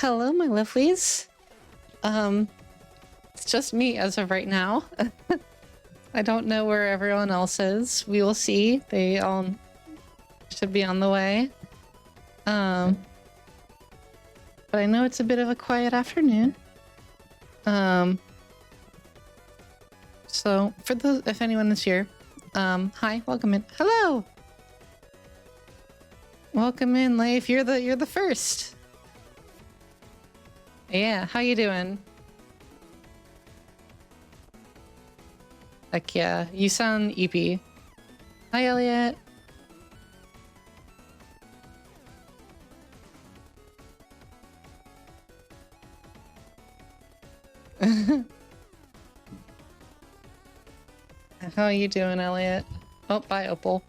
Hello, my lovelies. It's just me as of right now. I don't know where everyone else is. We will see. They all should be on the way. But I know it's a bit of a quiet afternoon. So for the if anyone is here, hi, welcome in. Hello. Welcome in, Leif. You're the first. Yeah, how you doing? Heck yeah, you sound eepy. Hi, Elliot. How are you doing, Elliot? Oh, bye, Opal.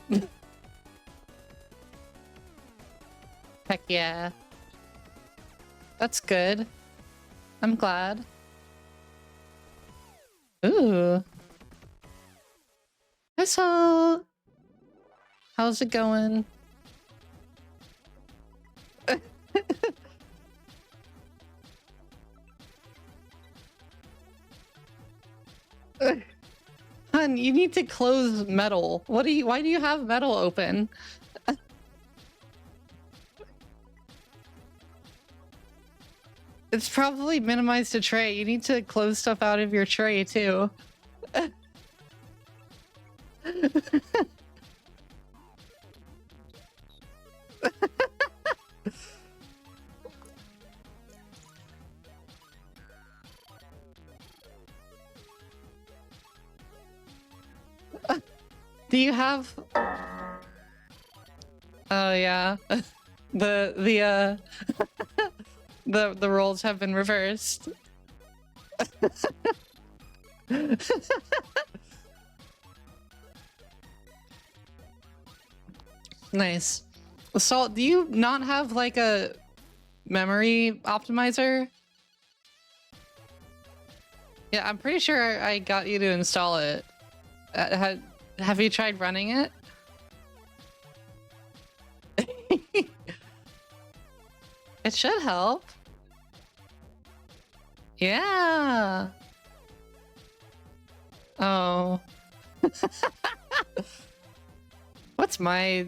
Heck yeah. That's good. I'm glad. Ooh. Hi, Saile. How's it going? Hun, you need to close metal. Why do you have metal open? It's probably minimized to tray. You need to close stuff out of your tray too. Do you have... Oh yeah. The roles have been reversed. Nice. Salt, do you not have like a memory optimizer? Yeah, I'm pretty sure I got you to install it. Have you tried running it? It should help. Yeah. Oh. What's my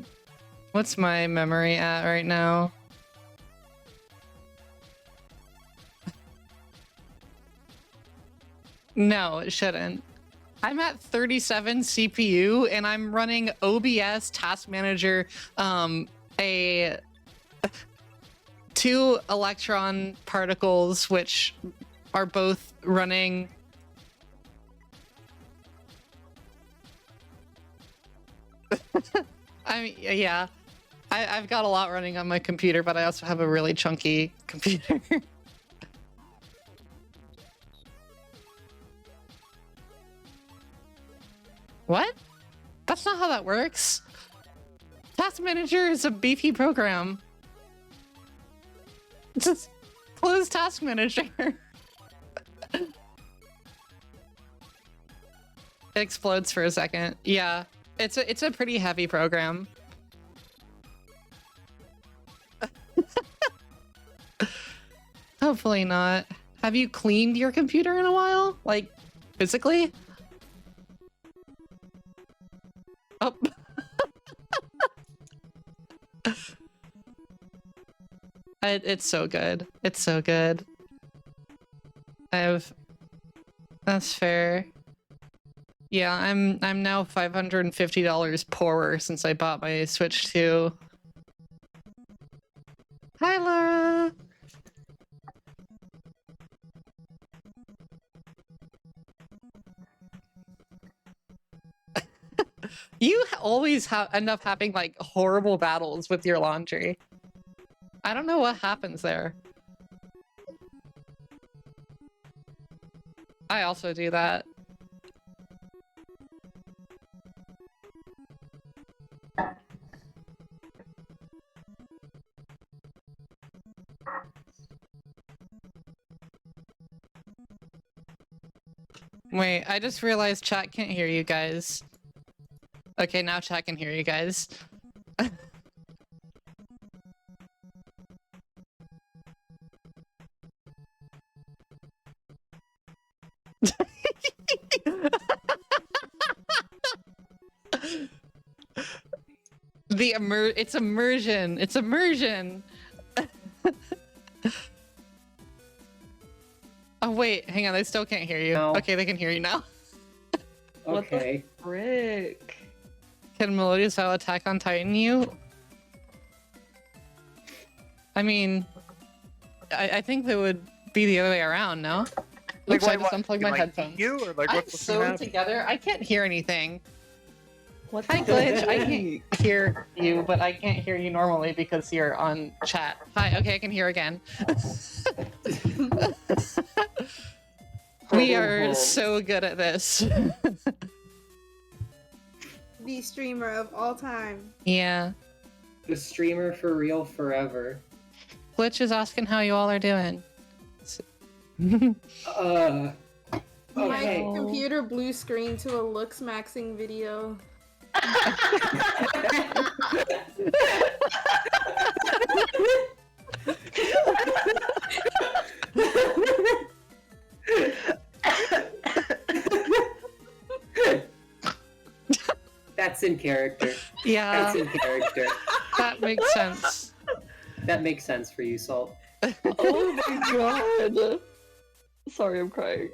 memory at right now? No, it shouldn't. I'm at 37 CPU and I'm running OBS Task Manager, a 2 electron particles, which are both running. I mean, yeah, I've got a lot running on my computer, but I also have a really chunky computer. What? That's not how that works. Task Manager is a beefy program. Just close Task Manager. It explodes for a second. Yeah, it's a pretty heavy program. Hopefully not. Have you cleaned your computer in a while? Like, physically? Oh. It's so good. It's so good. That's fair. Yeah, I'm now $550 poorer since I bought my Switch 2. Hi, Laura. You always end up having like horrible battles with your laundry. I don't know what happens there. I also do that. Wait, I just realized chat can't hear you guys. Okay, now chat can hear you guys. It's immersion. It's immersion. Oh wait, hang on. They still can't hear you. No. Okay, they can hear you now. Okay. What the frick? Can Melodious Vow Attack on Titan you? I mean, I think that would be the other way around, no? Oops, I just unplugged my headphones. You or like I'm what's so happening? together. I can't hear anything. What Hi, the Glitch. I frick? can't hear you, but I can't hear you normally because you're on chat. Hi. Okay, I can hear again. We are so good at this. The streamer of all time. Yeah. The streamer for real forever. Glitch is asking how you all are doing. Okay. My computer blue screen to a looks maxing video. That's in character. Yeah, That's in character. that makes sense. That makes sense for you, Salt. Oh my god! Sorry, I'm crying.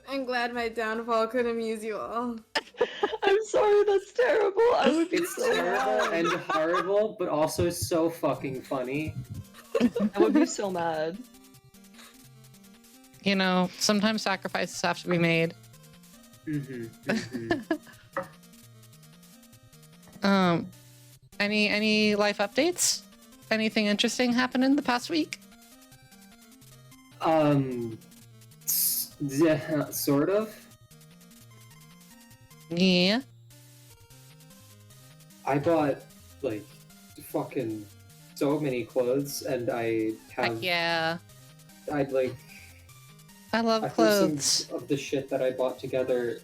I'm glad my downfall could amuse you all. I'm sorry, that's terrible. I would be It's so terrible mad. and horrible, but also so fucking funny. I would be so mad. You know, sometimes sacrifices have to be made. Any life updates? Anything interesting happened in the past week? Sort of. Yeah. I bought, like, fucking so many clothes, and I Heck have, yeah. I'd like, I love I put clothes. some of the shit that I bought together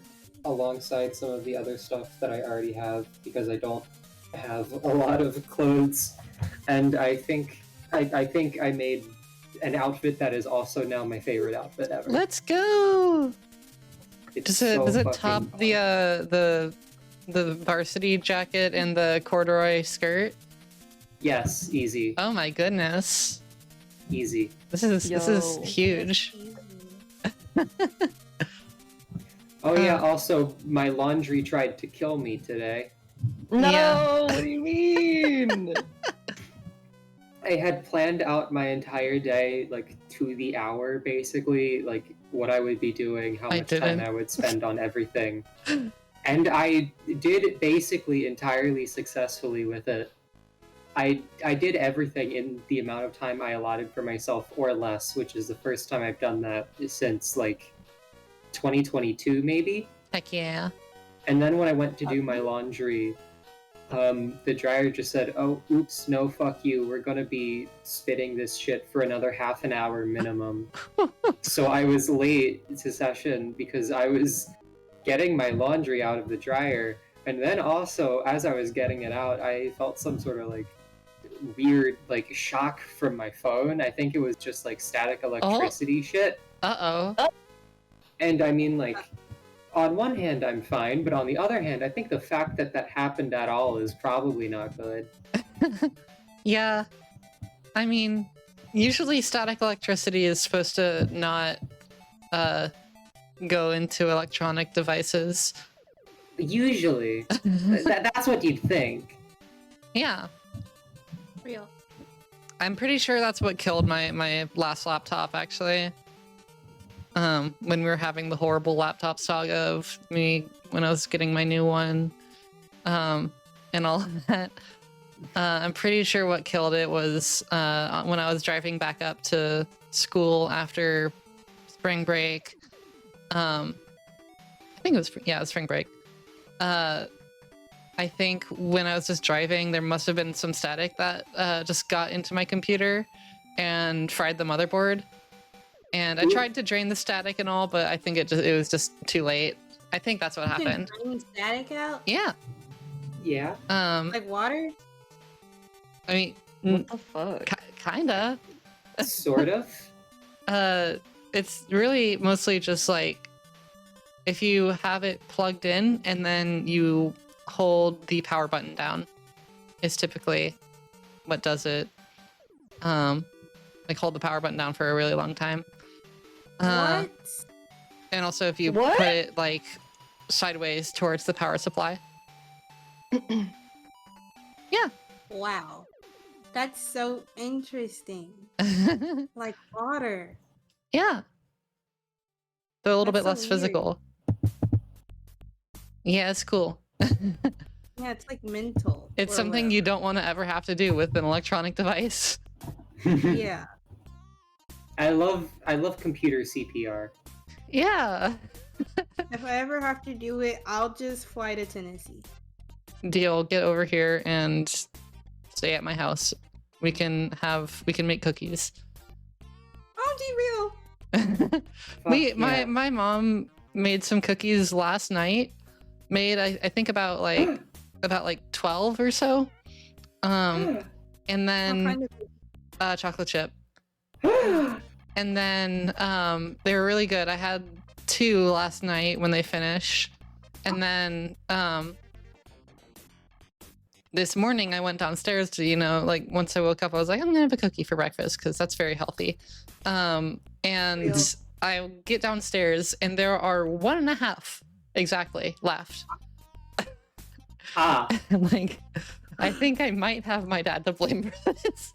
alongside some of the other stuff that I already have, because I don't have a lot of clothes, and I think I made an outfit that is also now my favorite outfit ever. Let's go. It's Does it so top fucking the varsity jacket and the corduroy skirt? Yes, easy, Oh my goodness. easy. This is Yo. huge. Oh yeah, also, my laundry tried to kill me today. No! Yeah. What do you mean? I had planned out my entire day, like, to the hour, basically, like, what I would be doing, how I much time didn't. I would spend on everything. And I did it basically entirely successfully with it. I did everything in the amount of time I allotted for myself, or less, which is the first time I've done that since, like, 2022, maybe? Heck yeah. And then when I went to do my laundry, the dryer just said, "Oh, oops, no, fuck you. We're gonna be spitting this shit for another half an hour minimum." So I was late to session because I was getting my laundry out of the dryer, and then also as I was getting it out, I felt some sort of like weird like shock from my phone. I think it was just like static electricity shit. Uh-oh. And I mean, like, on one hand, I'm fine, but on the other hand, I think the fact that that happened at all is probably not good. Yeah. I mean, usually static electricity is supposed to not go into electronic devices. Usually, that's what you'd think. Yeah. Real. I'm pretty sure that's what killed my last laptop, actually. When we were having the horrible laptop saga of me when I was getting my new one, and all that. I'm pretty sure what killed it was when I was driving back up to school after spring break. I think it was spring break. I think when I was just driving, there must have been some static that just got into my computer and fried the motherboard. And I tried to drain the static and all, but I think it was just too late. I think that's what You can happened. drain static out? Yeah. Yeah. Like water? I mean, What the fuck? kinda. Sort of. It's really mostly just like if you have it plugged in and then you hold the power button down, is typically what does it. Like hold the power button down for a really long time. What? And also if you What? put it like sideways towards the power supply. Yeah. Wow. That's so interesting. Like water. Yeah. So a little That's bit so less weird. physical. Yeah, it's cool. Yeah, it's like mental. It's or something you whatever. don't want to ever have to do with an electronic device. Yeah. I love computer CPR. Yeah. If I ever have to do it, I'll just fly to Tennessee. Deal, get over here and stay at my house. We can make cookies. Oh, G-Real. My mom made some cookies last night. Made I think about like 12 or so. And What then kind of chocolate chip. And then they were really good. I had 2 last night when they finished. And then this morning I went downstairs to, like once I woke up, I was like, I'm gonna have a cookie for breakfast because that's very healthy. And Real. I get downstairs and there are 1.5 exactly left. Ah, Like, I think I might have my dad to blame for this.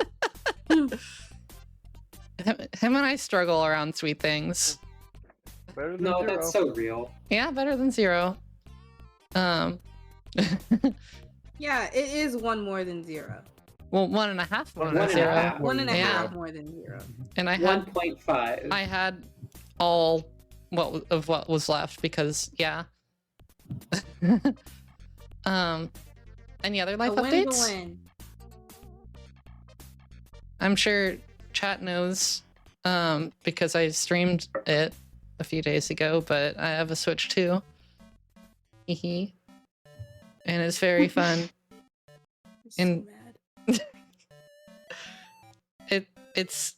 Him and I struggle around sweet things. Better than no, 0. that's so real. Yeah, better than 0. Yeah, it is 1 more than 0. Well, 1.5 more than 1.5 0. more than 1.5 Yeah. more than 0. And I had 1.5. I had all what was left because yeah. Any other life A win's updates? a win. I'm sure chat knows because I streamed it a few days ago, but I have a Switch too. Hehe. And it's very fun. I'm so And- mad.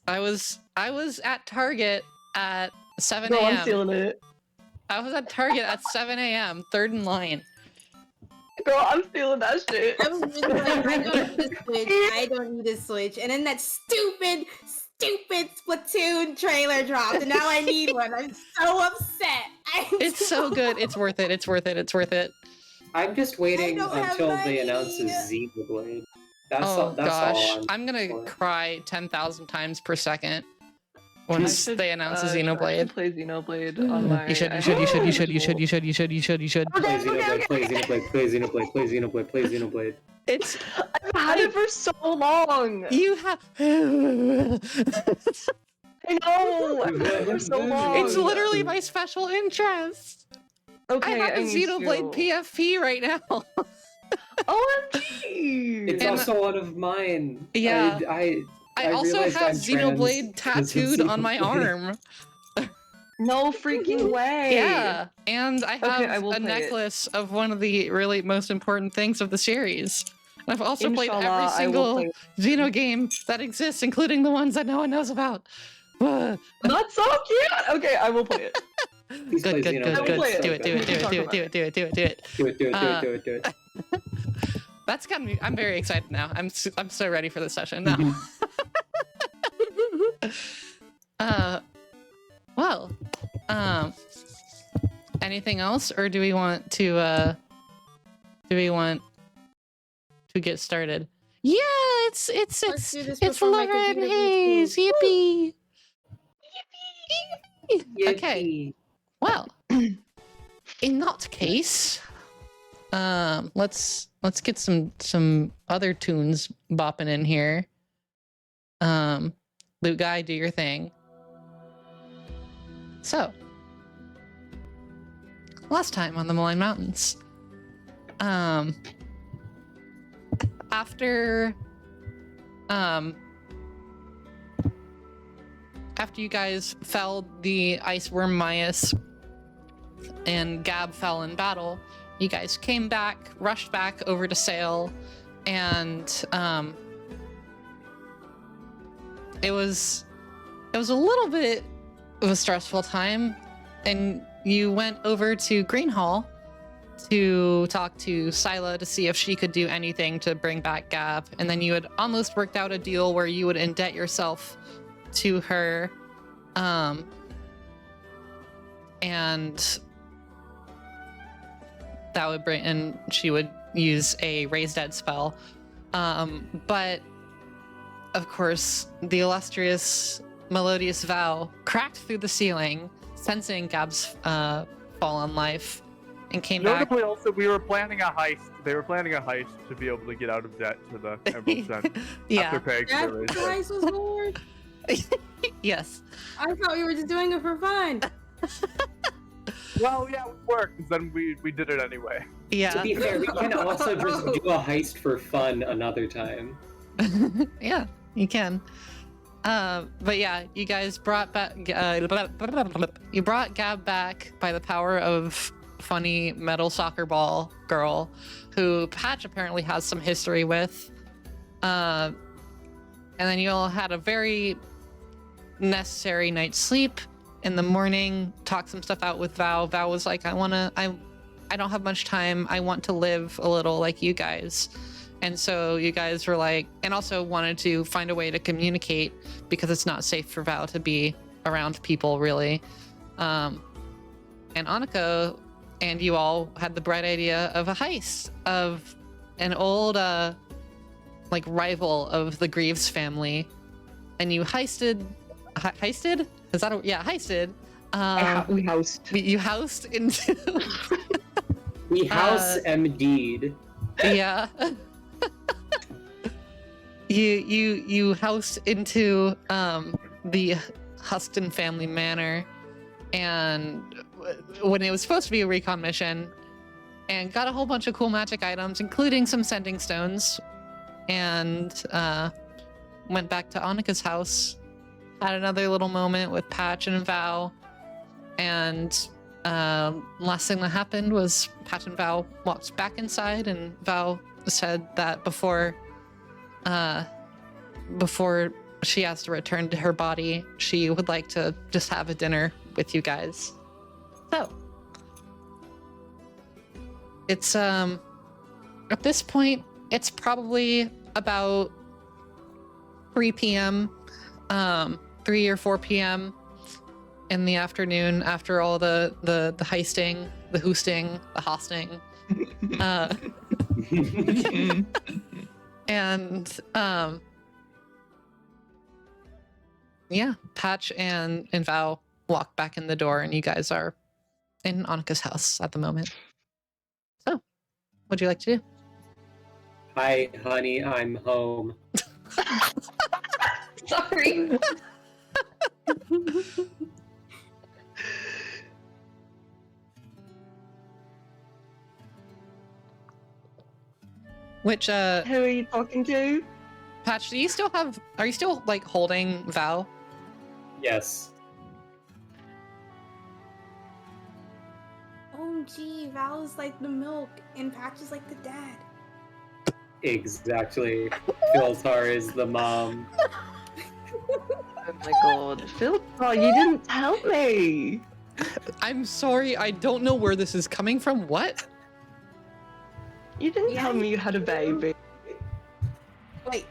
I was at Target at 7 No, I'm a.m. stealing it. I was at Target at 7 a.m. third in line. Girl, I'm stealing that shit. I was really like, I don't need a Switch. I don't need a Switch. And then that stupid Splatoon trailer dropped, and now I need one. I'm so upset. It's so good. It's worth it. It's worth it. It's worth it. I'm just waiting don't have until they money. announce a Xenoblade. That's Oh all. That's gosh, all. I'm gonna for. cry 10,000 times per second once I should, they announce a I should Xenoblade. play Xenoblade on my. You should. You should. You should. You should. You should. You should. You should. You should. You should. Play Okay, Xenoblade, okay, play okay. Xenoblade, play Xenoblade, play Xenoblade, play Xenoblade. It's I've had it for so long. you have. I know. I've had it for so long. It's literally my special interest. Okay, I have a need Xenoblade to. PFP right now. OMG. It's And- also one of mine. Yeah. I I also realized have I'm Xenoblade trans because of tattooed on my Xenoblade. arm. No freaking way. Yeah, and I have Okay, I will a play it. necklace of one of the really most important things of the series. And I've also played every Inshallah, I will single play it. Xeno game that exists, including the ones that no one knows about. Good, That's so cute. Okay, I will play it. Please play good, good, Xenoblade. I will good. play it. Do it, do it, do it, do it, do it, do it, do it, do it. Do it, do it, do it, do it, do it. That's got me. I'm very excited now. I'm so ready for the session now. Well, anything else, or do we want to get started? Yeah, it's Let's do this it's before my Laura and computer Hayes. reboots. Yippee! Okay. Yippee. Well, in that case, let's get some other tunes bopping in here. Loot guy, do your thing. So, last time on the Maligned Mountains, after you guys felled the iceworm Myas and Gab fell in battle, you guys came back, rushed back over to Saile, and it was a little bit of a stressful time, and you went over to Greenhall to talk to Saile to see if she could do anything to bring back Gab, and then you had almost worked out a deal where you would indebt yourself to her, and that would bring, and she would use a raise dead spell, but of course the illustrious melodious Vow cracked through the ceiling, sensing Gab's fallen life, and came back. Notably, also, we were planning a heist. They were planning a heist to be able to get out of debt to the Emerald Sen. Yeah. After paying That for the raise debt. price was hard. Yes. I thought we were just doing it for fun. Well, yeah, it worked. 'Cause then we did it anyway. Yeah. To be fair, we can also just do a heist for fun another time. Yeah, you can. But yeah, you guys brought back. You brought Gab back by the power of funny metal soccer ball girl, who Patch apparently has some history with. And then you all had a very necessary night's sleep. In the morning, talked some stuff out with Vow. Vow was like, I don't have much time. I want to live a little like you guys. And so you guys were like, and also wanted to find a way to communicate because it's not safe for Vow to be around people, really. And Annika and you all had the bright idea of a heist of an old, like, rival of the Greaves family. And you heisted? Is that yeah, heisted. We housed. You housed into... We house MD'd. Yeah. you housed into the Huston family manor, and when it was supposed to be a recon mission, and got a whole bunch of cool magic items, including some sending stones, and went back to Annika's house, had another little moment with Patch and Vow, and last thing that happened was Patch and Vow walked back inside, and Vow said that before she has to return to her body, she would like to just have a dinner with you guys. So it's at this point it's probably about 3 p.m. 3 or 4 p.m. in the afternoon, after all the heisting, the hoosting, the hosting, and yeah, Patch and Vow walk back in the door, and you guys are in Annika's house at the moment. So, what'd you like to do? Hi, honey, I'm home. Sorry. Which Who are you talking to? Patch, are you still like holding Vow? Yes. OMG, Val is like the milk and Patch is like the dad. Exactly. Philtar is the mom. Oh my god. Phil, oh, you didn't tell me. I'm sorry, I don't know where this is coming from. What? You didn't Yeah, tell me you had a baby. Wait,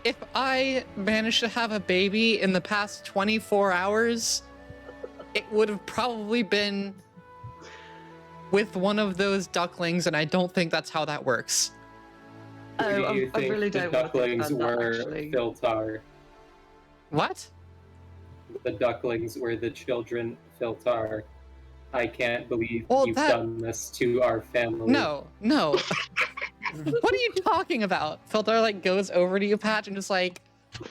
If I managed to have a baby in the past 24 hours, it would have probably been with one of those ducklings, and I don't think that's how that works. Who Oh, do you I think really the don't want to think ducklings about that, were, actually. Philtar? What? The ducklings were the children, Philtar. I can't believe Well, you've that- done this to our family. No. What are you talking about? Philtar like goes over to you, Patch, and just like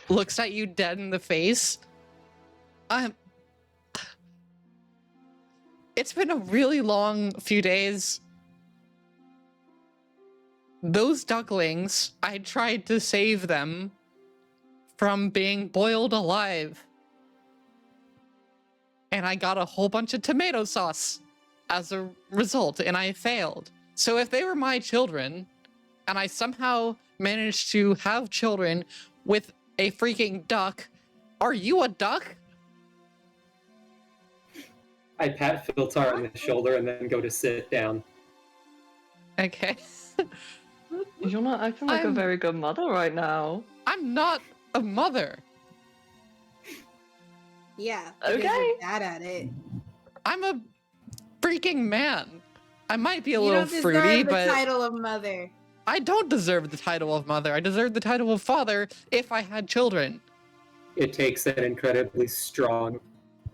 looks at you dead in the face. It's been a really long few days. Those ducklings, I tried to save them from being boiled alive. And I got a whole bunch of tomato sauce as a result, and I failed. So if they were my children, and I somehow managed to have children with a freaking duck, are you a duck? I pat Philtar on the shoulder and then go to sit down. Okay. You're not acting like a I'm- very good mother right now. I'm not a mother. Yeah. Because Okay. you're bad at it. I'm a freaking man. I might be a You little don't deserve fruity, the but title of mother. I don't deserve the title of mother. I deserve the title of father if I had children. It takes an incredibly strong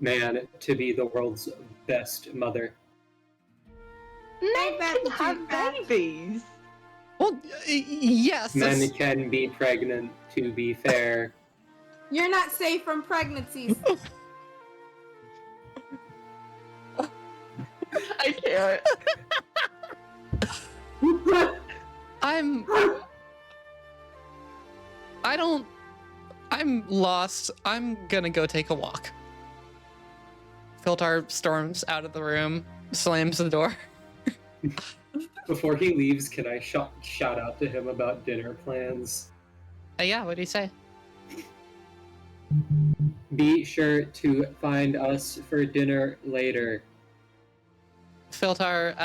man to be the world's best mother. Men that can the have truth, Pat? babies. Well, yes. Men that's- can be pregnant, to be fair. You're not safe from pregnancies. I can't. I'm lost. I'm gonna go take a walk. Philtar storms out of the room, slams the door. Before he leaves, can I shout out to him about dinner plans? Yeah, what do you say? Be sure to find us for dinner later. Philtar,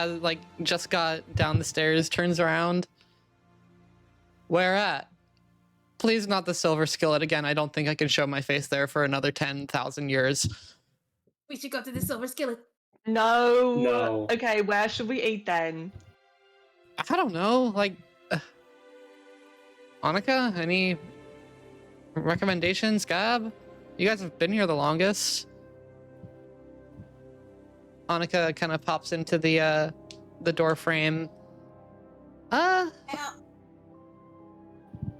just got down the stairs, turns around. Where at? Please, not the silver skillet again. I don't think I can show my face there for another 10,000 years. We should go to the silver skillet. No. No. Okay, where should we eat then? I don't know, Annika, any recommendations? Gab? You guys have been here the longest. Annika kind of pops into the door frame. Ow.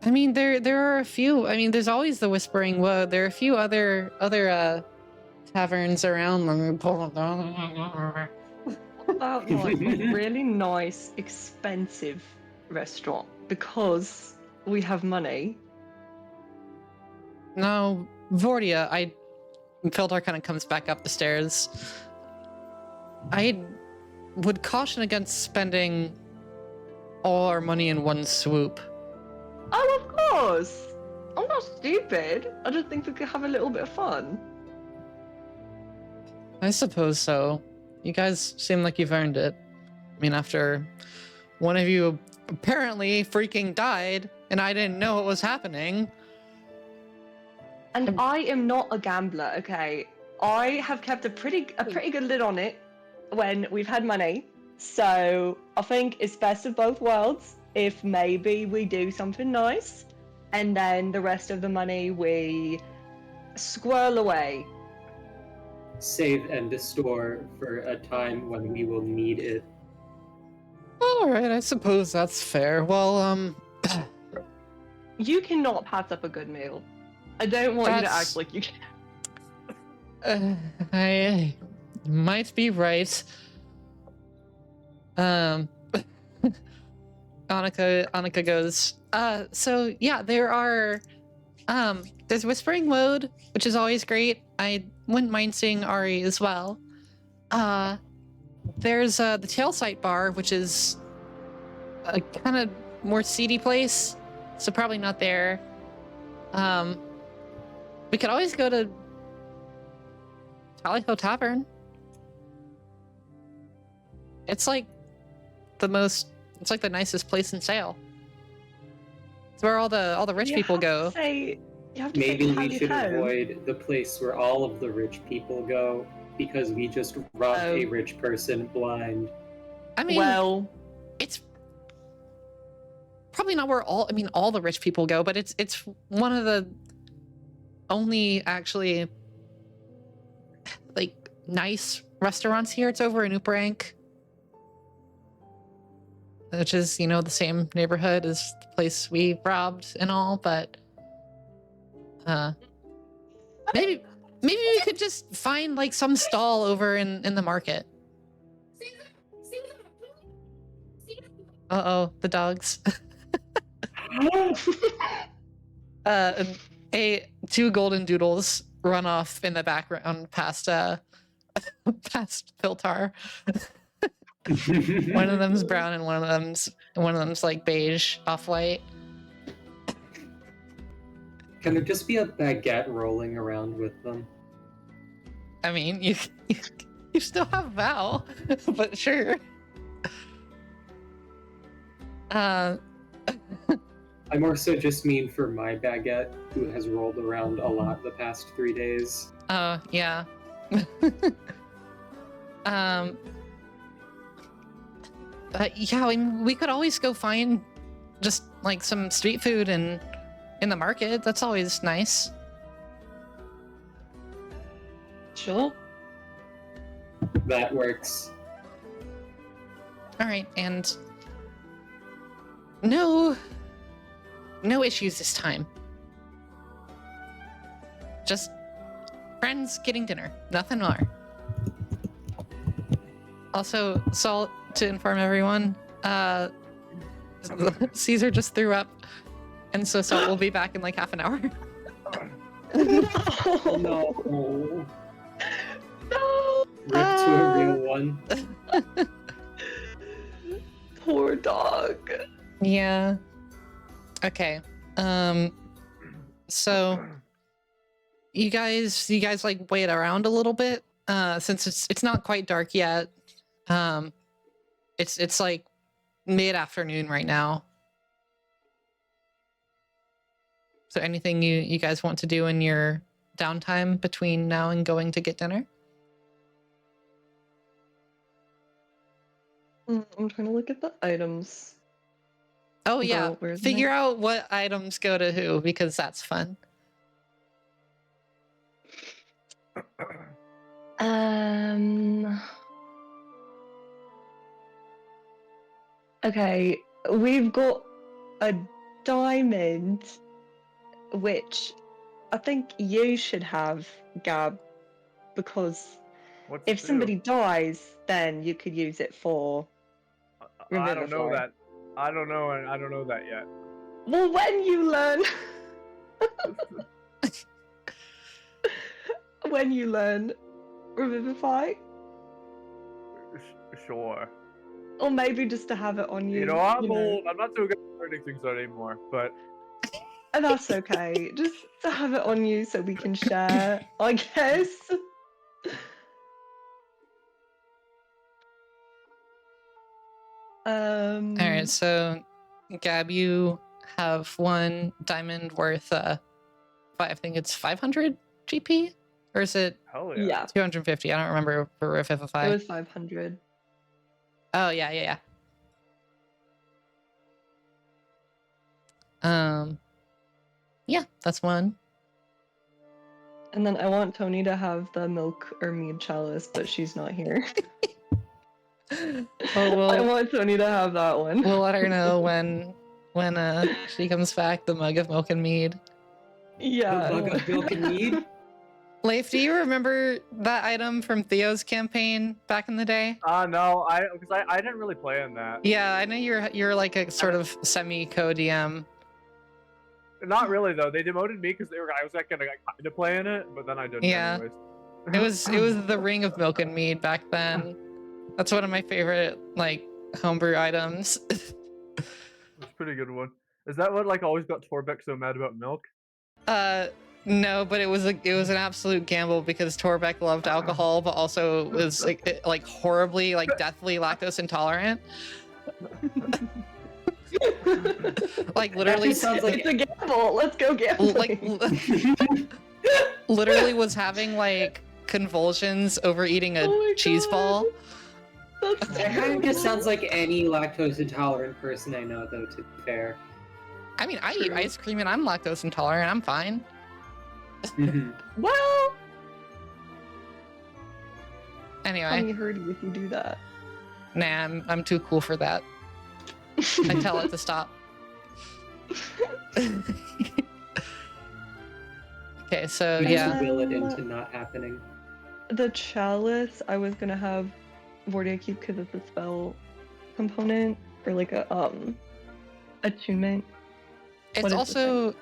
I mean, there are a few. I mean, there's always the Whispering Wood. There are a few other taverns around. Let me pull them down. What about like a really nice, expensive restaurant? Because we have money. No, Vordia, Philtar kind of comes back up the stairs. I would caution against spending all our money in one swoop. Oh, of course! I'm not stupid. I just think we could have a little bit of fun. I suppose so. You guys seem like you've earned it. I mean, after one of you apparently freaking died, and I didn't know what was happening. And I am not a gambler, okay? I have kept a pretty good lid on it when we've had money. So I think it's best of both worlds if maybe we do something nice and then the rest of the money we squirrel away. Save and store for a time when we will need it. All right, I suppose that's fair. Well, You cannot pass up a good meal. I don't want you to That's- act like you can. I might be right. Annika goes, so yeah, there's Whispering Wood, which is always great. I wouldn't mind seeing Ari as well. There's the Tailsight Bar, which is a kind of more seedy place, so probably not there. We could always go to Tally-Ho Tavern. It's like the nicest place in Saile. It's where all the rich people go. You have to Maybe say we should tally-ho. avoid the place where all of the rich people go because we just robbed a rich person blind. I mean, Well, it's probably not where all the rich people go, but it's one of the only actually nice restaurants here. It's over in Uperank, which is the same neighborhood as the place we robbed and all, but maybe we could just find some stall over in the market. Uh-oh, the dogs. Two golden doodles run off in the background past Philtar. One of them's brown and one of them's beige, off-white. Can there just be a baguette rolling around with them? I mean, you You still have Val, but sure. I more so just mean for my baguette, who has rolled around a lot the past 3 days. Yeah. Yeah, I mean, we could always go find just like some street food in the market. That's always nice. Sure. That works. All right, and no issues this time. Just friends getting dinner, nothing more. Also, Salt, to inform everyone, Caesar just threw up, and so Salt will be back in like half an hour. No. No. Rip to a real one. Poor dog. Yeah. Okay. So you guys like wait around a little bit, since it's not quite dark yet. It's like mid-afternoon right now. So anything you guys want to do in your downtime between now and going to get dinner? I'm trying to look at the items. Oh yeah, Well, where's figure out what items go to who, because that's fun. Okay, we've got a diamond, which I think you should have, Gab, because What's if it do? somebody dies, then you could use it for I don't know Revivify. that. I don't know that yet. Well, when you learn, when you learn Revivify, Sure. or maybe just to have it on you. You know, I'm old. I'm not so good at learning things anymore, but And that's okay. Just to have it on you so we can share, I guess. All right, so Gab, you have one diamond worth I think it's 500 GP, or is it hell yeah. Yeah, 250? I don't remember for Revivify. it was 500. Oh yeah. Yeah, that's one. And then I want Tony to have the milk or mead chalice, but she's not here. Well, I want Tony to have that one. we'll let her know when she comes back. The mug of milk and mead. Yeah. The mug of milk and mead? Leif, do you remember that item from Theo's campaign back in the day? No, because I didn't really play in that. Yeah, I know you're like a sort of semi-co-DM. Not really though. They demoted me because I was like gonna kind of play in it, but then I didn't Yeah. anyways. It was the ring of milk and mead back then. That's one of my favorite like homebrew items. It's a pretty good one. Is that what like always got Torbeck so mad about milk? No, but it was an absolute gamble because Torbeck loved alcohol, but also was like horribly, like deathly lactose intolerant. Like literally, That sounds like It's a gamble. Let's go gambling. like literally was having like convulsions over eating a Oh my cheese God. ball. That's that kind of terrible. just sounds like any lactose intolerant person I know, though, to be fair. I mean, I eat ice cream and I'm lactose intolerant. I'm fine. Mhm. Well, Anyway, Tony heard you if you do that. nah, I'm too cool for that. I tell it to stop. Okay, so You just yeah. will it into not happening. The chalice, I was gonna have Vordia keep because it's a spell component or like a attunement. What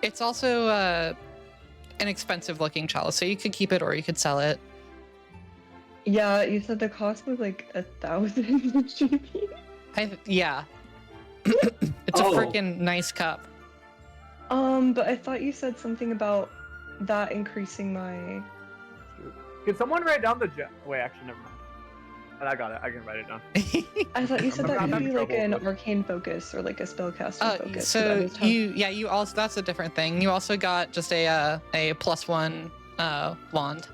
It's also an expensive looking chalice, so you could keep it or you could sell it. Yeah, you said the cost was like 1,000 GP. Yeah. It's a Oh. freaking nice cup. But I thought you said something about that increasing my. Can someone write down the wait? Actually, never mind. I got it. I can write it down. I thought you said that I'm could having be like trouble an with- arcane focus or like a spellcasting focus. but So others have- you also, that's a different thing. You also got just a +1 wand.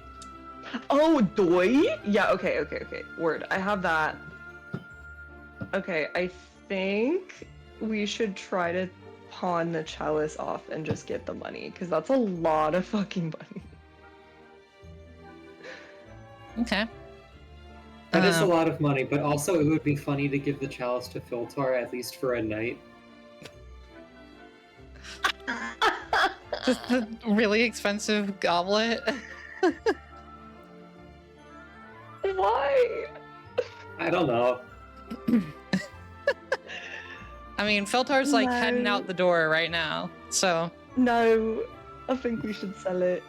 Oh, doy? Yeah, okay. Word. I have that. Okay, I think we should try to pawn the chalice off and just get the money, because that's a lot of fucking money. Okay. That is a Um, lot of money, but also it would be funny to give the chalice to Filtar at least for a night. Just the really expensive goblet. Why? I don't know. I mean, Filtar's like heading No. out the door right now, so No, I think we should sell it.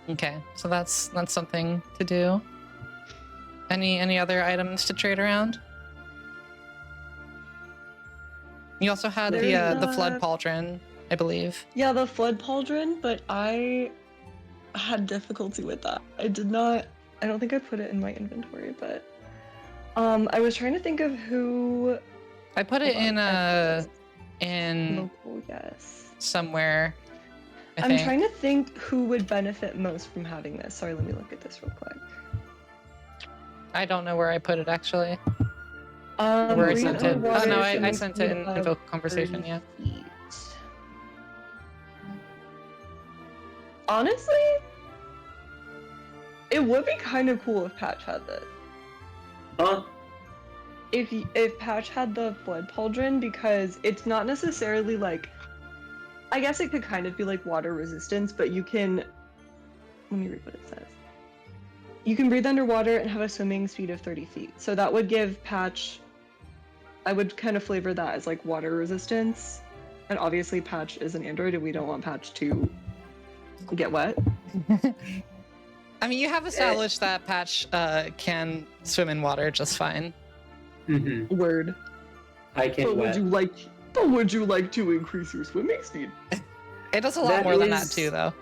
okay. So that's something to do. Any other items to trade around? You also had There's the flood not- pauldron, I believe. Yeah, the flood pauldron, but I had difficulty with that. I don't think I put it in my inventory, but I was trying to think of who I put it Hold in on, in local, yes. somewhere. I'm trying to think who would benefit most from having this. Sorry, let me look at this real quick. I don't know where I put it actually. Where I breathe sent it. underwater Oh no, I swimming sent speed it in of vocal conversation. 30 Yeah. feet. Honestly, it would be kind of cool if Patch had this. Huh? If Patch had the flood pauldron, because it's not necessarily like, I guess it could kind of be like water resistance, but you can, let me read what it says. You can breathe underwater and have a swimming speed of 30 feet. So that would give Patch, I would kind of flavor that as like water resistance. And obviously Patch is an android and we don't want Patch to get wet. I mean, you have established that Patch can swim in water just fine. Mm-hmm. Word. I can But wet. would you like to increase your swimming speed? It does a lot That more than that is- too, though.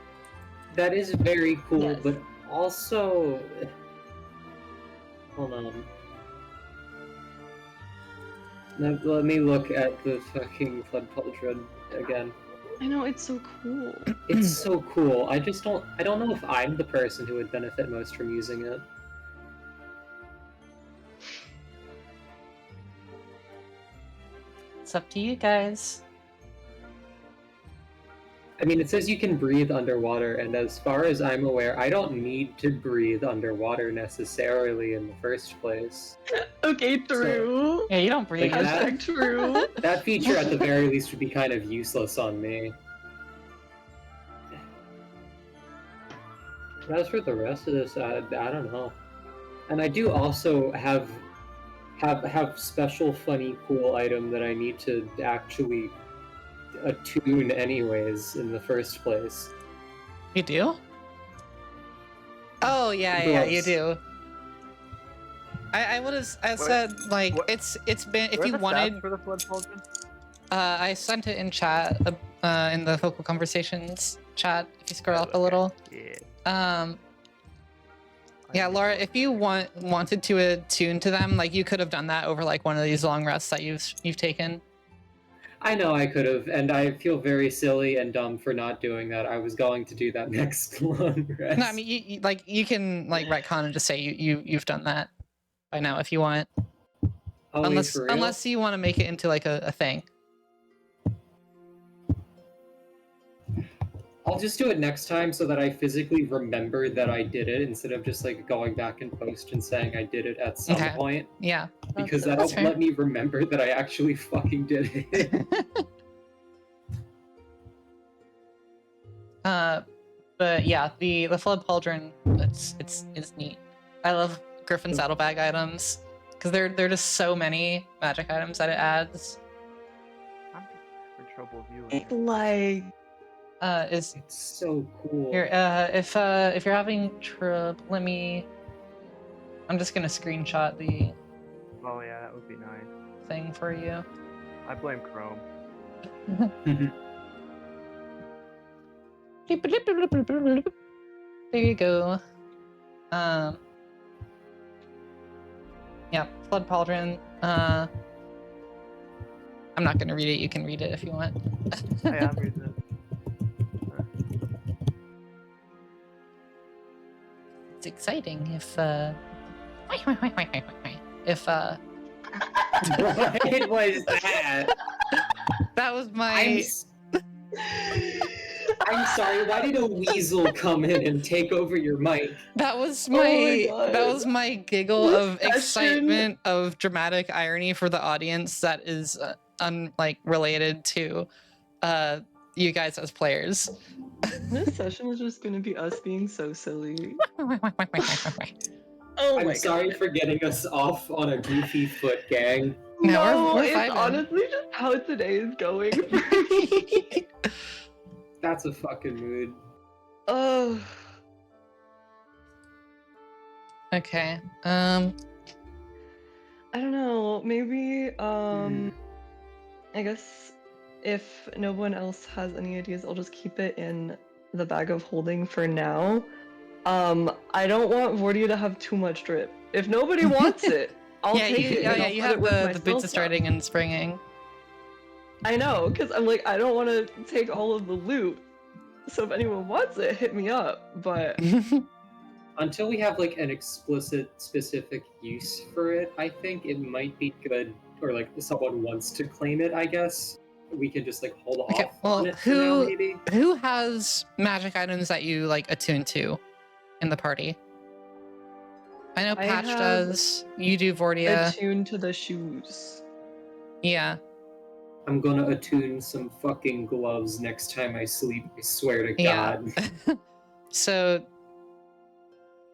That is very cool, Yes. but also... Hold on. Let me look at the fucking flood pauldron again. I know, it's so cool. It's so cool. I don't know if I'm the person who would benefit most from using it. It's up to you guys. I mean, it says you can breathe underwater, and as far as I'm aware, I don't need to breathe underwater necessarily in the first place. Okay, true. Yeah, you don't breathe. Like that? Hashtag true. That feature, at the very least, would be kind of useless on me. But as for the rest of this, I don't know. And I do also have special, funny, cool item that I need to actually attune anyways in the first place. You do? Oh yeah, you Gross. do. I would have What- said like what- it's been if Where are you the stats wanted. for the flood pauldron? I sent it in chat in the vocal conversations chat. If you scroll up a Okay. little. Yeah. Yeah, Laura, if you wanted to attune to them, like you could have done that over like one of these long rests that you've taken. I know I could have, and I feel very silly and dumb for not doing that. I was going to do that next long rest. No, I mean you can like retcon and just say you've done that by now if you want. Oh, wait, unless for real? unless you want to make it into like a thing. I'll just do it next time so that I physically remember that I did it instead of just like going back in post and saying I did it at some Okay. point, Yeah. because That's that'll fair. let me remember that I actually fucking did it. But yeah, the flood pauldron, it's neat. I love Griffin saddlebag items because they're just so many magic items that it adds. I'm having trouble viewing. It's it. like, Is It's so cool. here if you're having trouble, I'm just gonna screenshot the Oh yeah, that would be nice. thing for you. I blame Chrome. There you go. Yeah, Flood Pauldron. I'm not going to read it. You can read it if you want. Hey, I'm reading it. It's exciting if What was that? that was I'm, my s- I'm sorry. Why did a weasel come in and take over your mic? that was my my God. that was my giggle This of session- excitement of dramatic irony for the audience that is related to you guys as players. This session is just gonna be us being so silly. Oh I'm my sorry God. for getting us off on a goofy foot, gang. No, we're it's vibing. honestly just how today is going for me. That's a fucking mood. Oh, Okay. I don't know. Maybe I guess if no one else has any ideas, I'll just keep it in the bag of holding for now. I don't want Vortia to have too much drip. If nobody wants it, I'll yeah, take it. And I'll you put have it with my the spell boots of stuff. striding and springing. I know, because I'm like, I don't want to take all of the loot. So if anyone wants it, hit me up. But Until we have like an explicit, specific use for it, I think it might be good, or like if someone wants to claim it, I guess we can just like hold Okay, off well, on it for now, who maybe. who has magic items that you like attune to in the party? I know I Patch have does. You do, Vortia. attuned to the shoes. Yeah. I'm gonna attune some fucking gloves next time I sleep. I swear to Yeah. God. So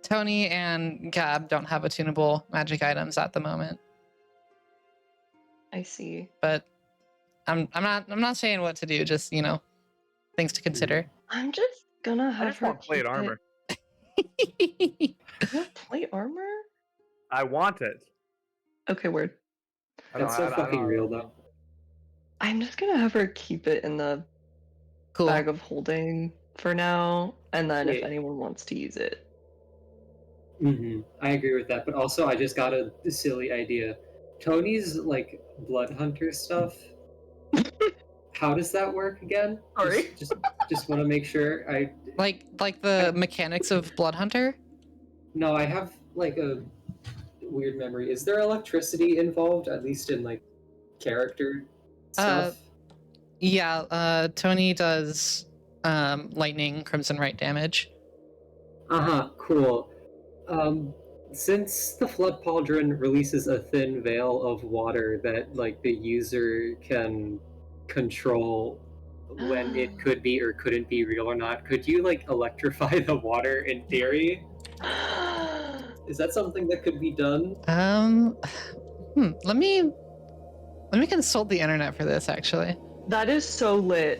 Tony and Gab don't have attunable magic items at the moment, I see. but I'm not saying what to do. Just things to consider. I'm just gonna I have just her want plate keep armor. It. You have plate armor? I want it. Okay, word. That's so fucking real, though. I'm just gonna have her keep it in the Cool. bag of holding for now, and then if Yeah. anyone wants to use it. I agree with that, but also I just got a silly idea. Tony's like blood hunter stuff. How does that work again? Sorry. Just want to make sure. Like the mechanics of Blood Hunter. No, I have like a weird memory. Is there electricity involved, at least in like character stuff? Yeah. Tony does lightning, crimson right damage. Cool. Since the Flood Pauldron releases a thin veil of water that like the user can control when it could be or couldn't be real or not, could you like electrify the water in theory? Is that something that could be done? Let me consult the internet for this actually. That is so lit.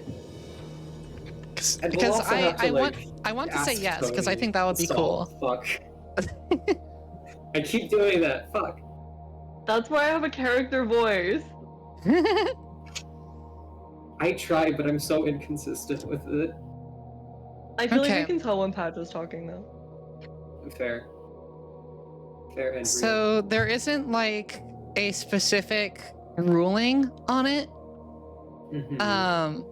And we'll Because also have to, I want to say ask yes because I Tony. think that would be cool. Fuck. I keep doing that. Fuck. That's why I have a character voice. I try, but I'm so inconsistent with it. I feel like Okay. I can tell when Pat is talking though. Fair and real. So there isn't like a specific ruling on it. Mhm.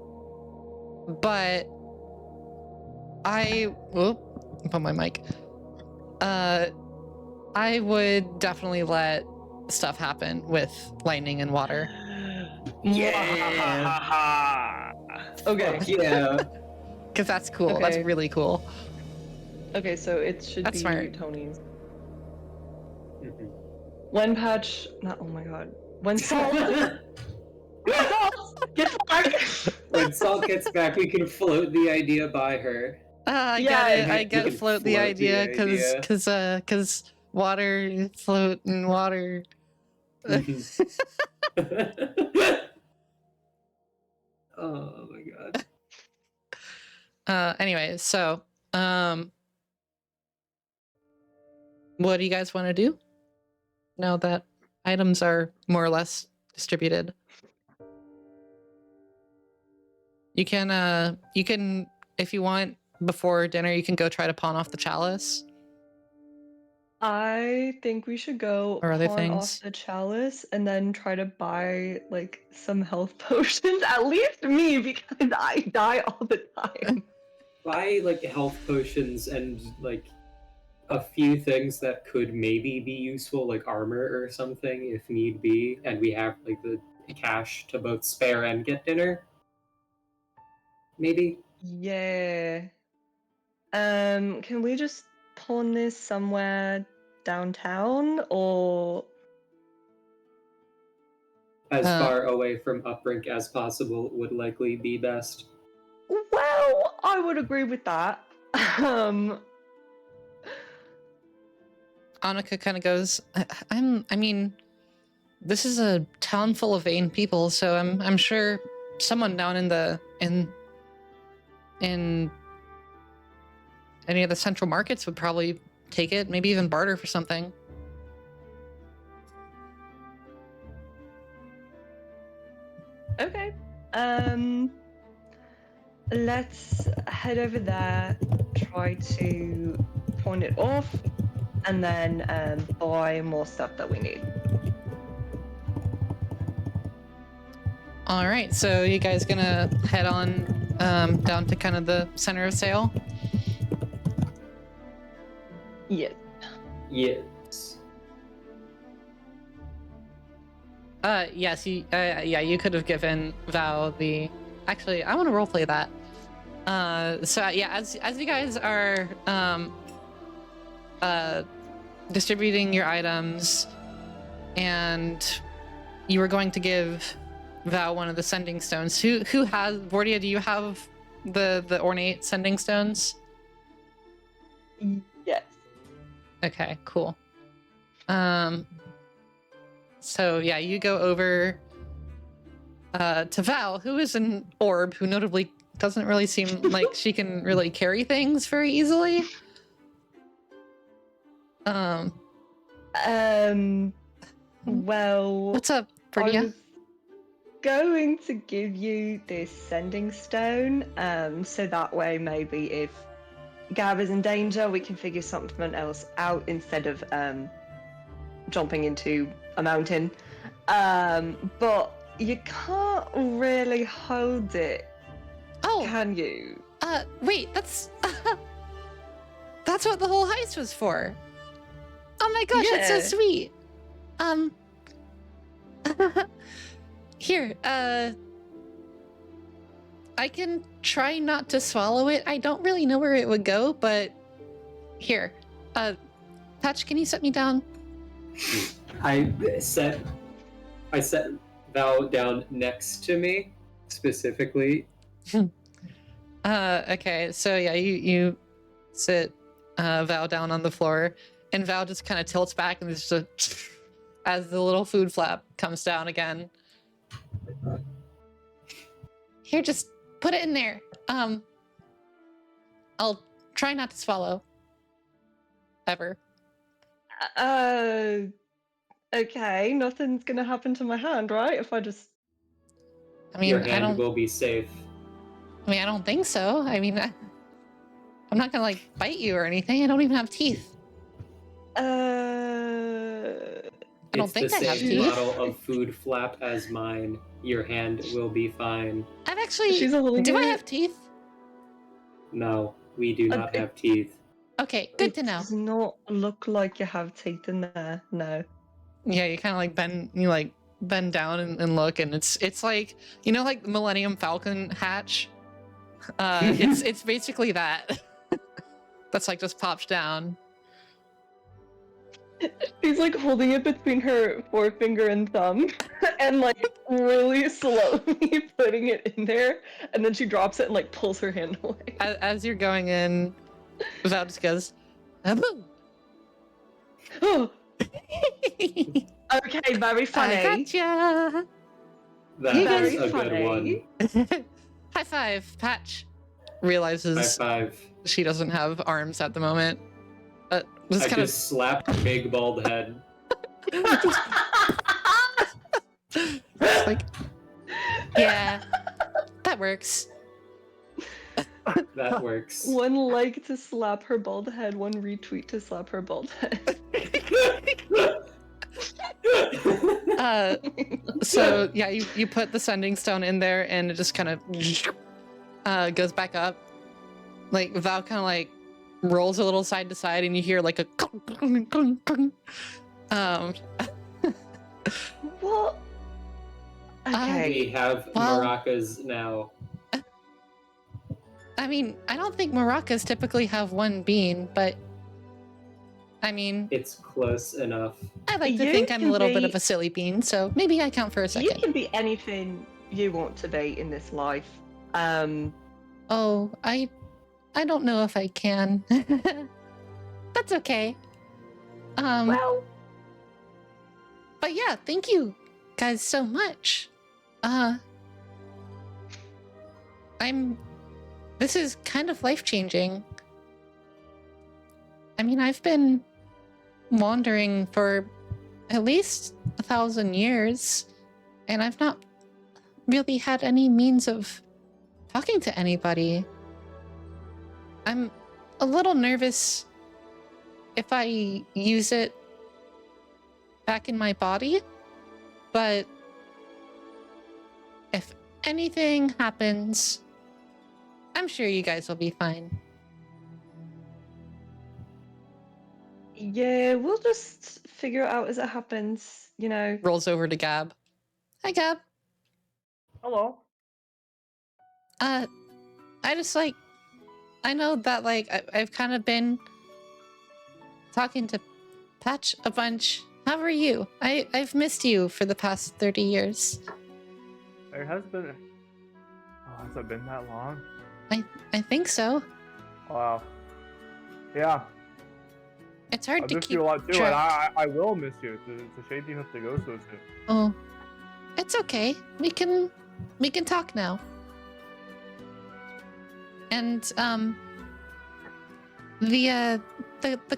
But I put my mic. I would definitely let stuff happen with lightning and water. Yeah. Okay. Fuck yeah. Because that's cool. That's Okay. really cool. Okay, so it should That's be smart. Tony's. Mhm. When Patch, not oh my god. When Salt, get back. When Salt gets back, we can float the idea by her. I Yeah, get it. I we get can float the float the idea idea. because water float in water. Mhm. Oh my god. Anyway, so what do you guys want to do now that items are more or less distributed? You can if you want before dinner you can go try to pawn off the chalice. I think we should go Or other pawn off things. the chalice and then try to buy like some health potions. At least me, because I die all the time. Buy like health potions and like a few things that could maybe be useful, like armor or something if need be, and we have like the cash to both spare and get dinner. Maybe. Yeah. Can we just pawn this somewhere downtown or As Uh. far away from Uprink as possible would likely be best. well, I would agree with that. Um Annika kind of goes, I mean, this is a town full of vain people, so I'm sure someone down in any of the central markets would probably take it, maybe even barter for something. Okay. Let's head over there, try to pawn it off, and then buy more stuff that we need. All right, so you guys gonna head on down to kind of the center of Saile? Yeah. Yes. Yes, you could have given Val the. Actually, I want to roleplay that. So yeah, as you guys are distributing your items, and you were going to give Val one of the sending stones. Who has Vordia? Do you have the ornate sending stones? Yes. Okay, cool. So yeah, you go over to Val, who is an orb, who notably doesn't really seem like she can really carry things very easily. Well, What's up, I Vordia? was going to give you this sending stone, so that way maybe if Gab is in danger, we can figure something else out instead of jumping into a mountain. But you can't really hold it, Oh, can you? wait, that's that's what the whole heist was for. Oh my gosh, that's so Yeah. sweet. Here, I can try not to swallow it. I don't really know where it would go, but here, Patch, can you set me down? I set Val down next to me, specifically. Okay, so yeah, you sit Val down on the floor, and Val just kind of tilts back, and there's just a as the little food flap comes down again. Here, just put it in there. I'll try not to swallow. Ever. Okay, nothing's gonna happen to my hand, right? If I just I mean, Your I hand don't. will be safe. I mean, I don't think so. I mean, I'm not gonna like bite you or anything. I don't even have teeth. I don't It's think the I have same teeth. model of food flap as mine. Your hand will be fine. I've actually. She's holding Do I it. have teeth? No, we do not it- have teeth. Okay, good to it know. does not look like you have teeth in there. No. Yeah, you kind of like bend. You like bend down and look, and it's like, you know, like the Millennium Falcon hatch. It's basically that. That's like just pops down. She's like holding it between her forefinger and thumb and like really slowly putting it in there, and then she drops it and like pulls her hand away. As you're going in, Val just goes, "Aboo." Oh, okay, very funny. I gotcha. That Very is a funny. good one. High five, Patch. High Realizes five. she doesn't have arms at the moment. This I kind just slapped a big bald head. of like, yeah, that works. That works. One like to slap her bald head, one retweet to slap her bald head. So yeah, you put the sending stone in there, and it just kind of goes back up. Like Val kind of like rolls a little side to side, and you hear like a What? Okay. We have Well- maracas now. I mean, I don't think maracas typically have one bean, but I mean, It's close enough. I like to You think I'm a can little bit be- of a silly bean, so maybe I count for a You second. can be anything you want to be in this life. Oh, I don't know if I can. That's okay. Well, But yeah, thank you guys so much. This is kind of life-changing. I mean, I've been wandering for at least 1,000 years, and I've not really had any means of talking to anybody. I'm a little nervous if I use it back in my body, but if anything happens, I'm sure you guys will be fine. yeah, we'll just figure it out as it happens, you know. Rolls over to Gab. Hi, Gab. Hello. I just like, I know that like I've kind of been talking to Patch a bunch. How are you? I've missed you for the past 30 years. There has been. Oh, has it been that long? I think so. Wow. Yeah. It's hard I to miss keep you a lot too, track. and I will miss you. It's a shame you have to go so soon. Oh, it's okay. We can talk now. And the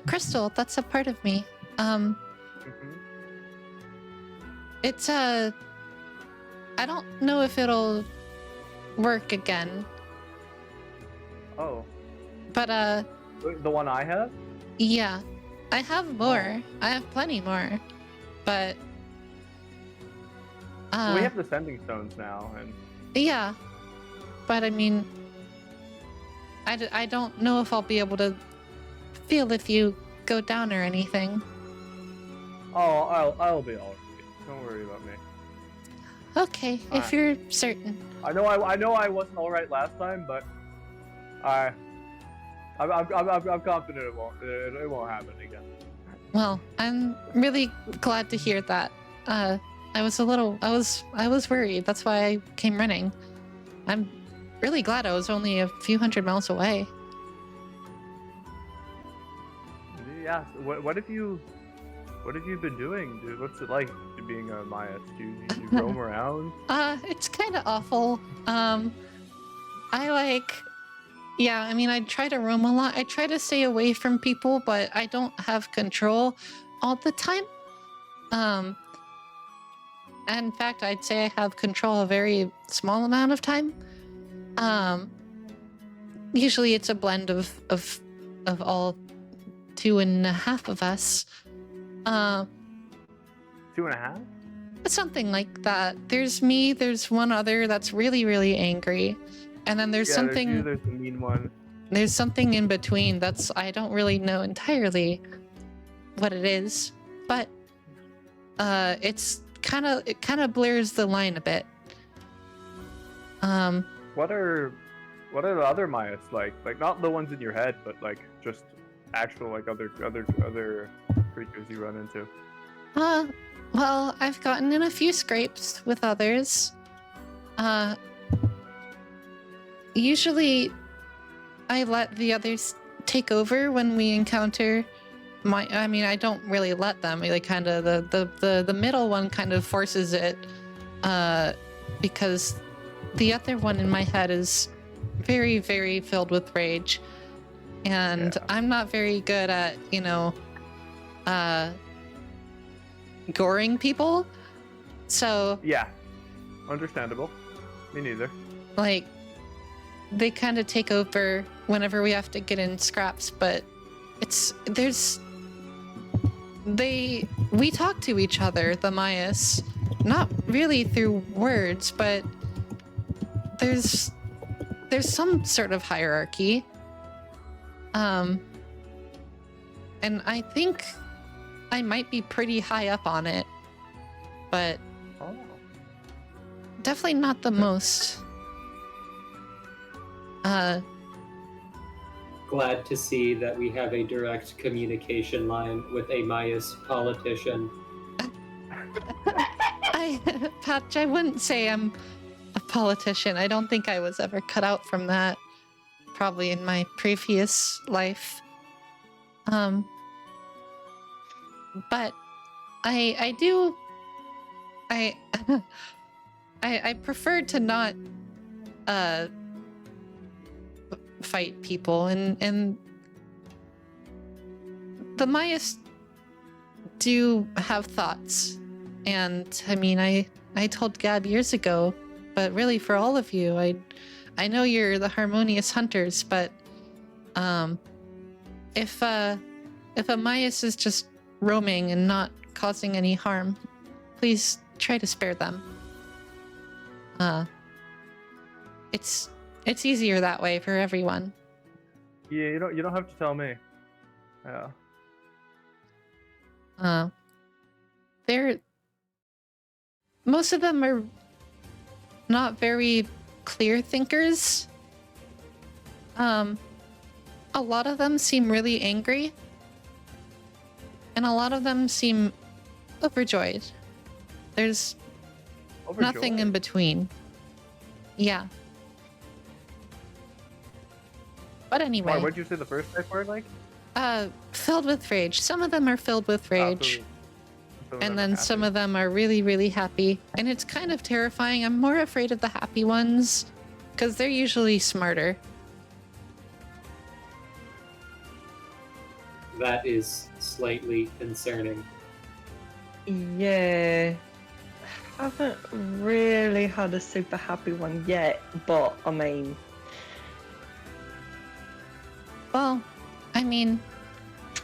crystal, that's a part of me. Mhm. It's I don't know if it'll work again, Oh, but the one I have? yeah, I have more. I have plenty more, but We have the sending stones now, and yeah, but I mean, I don't know if I'll be able to feel if you go down or anything. oh, I'll be alright. Don't worry about me. Okay, if Alright. you're certain. I know I wasn't alright last time, but I'm confident it won't happen again. Well, I'm really glad to hear that. I was worried. That's why I came running. I'm really glad I was only a few hundred miles away. Yeah. What have you been doing? Dude, what's it like being a Maya? Do you roam around? It's kind of awful. I mean, I try to roam a lot. I try to stay away from people, but I don't have control all the time. And in fact, I'd say I have control a very small amount of time. Usually it's a blend of all 2.5 of us. 2.5? Something like that. There's me, there's one other that's really, really angry. And then there's something There's the mean one. there's something in between that's I don't really know entirely what it is. But it kind of blurs the line a bit. What are the other Mayas like? Like not the ones in your head, but like just actual like other creatures you run into. Well, I've gotten in a few scrapes with others. Usually I let the others take over when we encounter I don't really let them. Like kind of the middle one kind of forces it because the other one in my head is very, very filled with rage. And Yeah. I'm not very good at, goring people. So, Yeah, understandable. Me neither. like, they kind of take over whenever we have to get in scraps, but we talk to each other, the Mayas, not really through words, but there's some sort of hierarchy. And I think I might be pretty high up on it, but definitely not the most. Glad to see that we have a direct communication line with a Mayas politician. Patch, I wouldn't say I'm a politician. I don't think I was ever cut out from that. Probably in my previous life. But I prefer to not fight people, and the Mayas do have thoughts, and I mean I told Gab years ago, but really for all of you, I know you're the harmonious hunters, but if a Mayas is just roaming and not causing any harm, please try to spare them. It's easier that way for everyone. Yeah, you don't have to tell me. Yeah. Most of them are not very clear thinkers. A lot of them seem really angry, and a lot of them seem overjoyed. There's nothing in between. Yeah. But anyway. What did you say the first type were like? Filled with rage. Some of them are filled with rage. And then some of them are really, really happy. And it's kind of terrifying. I'm more afraid of the happy ones, because they're usually smarter. That is slightly concerning. Yeah. I haven't really had a super happy one yet, but I mean... Well, I mean...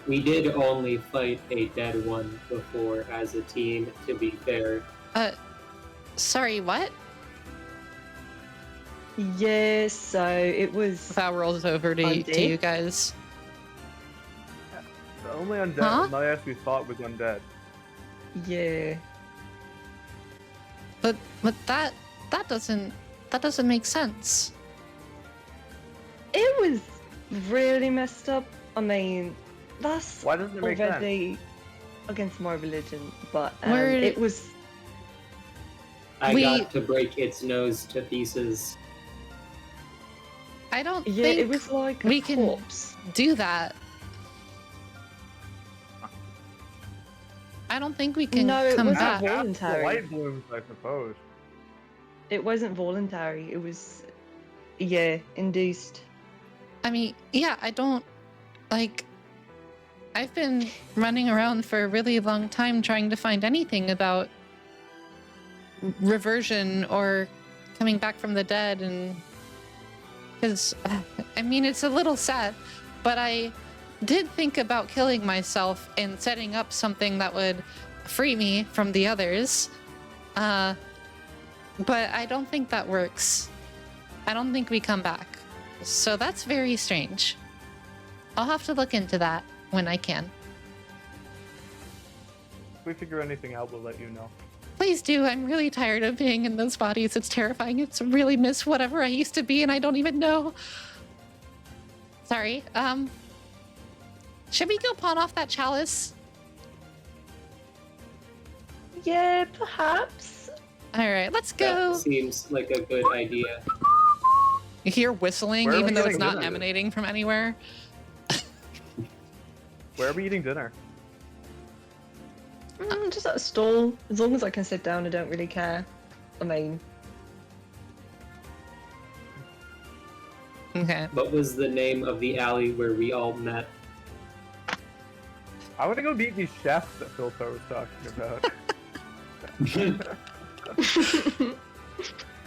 We did only fight a dead one before as a team, to be fair. Sorry, what? Yeah, so it was... That rolls over to you guys. The only undead Mayas we fought was undead. Yeah. But that doesn't make sense. It was really messed up. I mean, that's Why doesn't it make already sense? against my religion, but We're- it was... I got to break its nose to pieces. I don't Yeah, think it was like we a can corpse. do that. I don't think we can No, it come wasn't back. voluntary. Light blooms, I suppose. It wasn't voluntary. It was, yeah, induced. I mean, yeah, I don't like. I've been running around for a really long time trying to find anything about reversion or coming back from the dead, and because I mean, it's a little sad, but I did think about killing myself and setting up something that would free me from the others. But I don't think that works. I don't think we come back. So that's very strange. I'll have to look into that when I can. If we figure anything out, we'll let you know. Please do. I'm really tired of being in those bodies. It's terrifying. It's really miss whatever I used to be, and I don't even know. Sorry. Should we go pawn off that chalice? Yeah, perhaps. All right, let's go. That seems like a good idea. You hear whistling, Where are even we though it's getting not dinner? emanating from anywhere. Where are we eating dinner? Just at a stall. As long as I can sit down, I don't really care. I mean, Okay. What was the name of the alley where we all met? I want to go meet these chefs that Philto was talking about.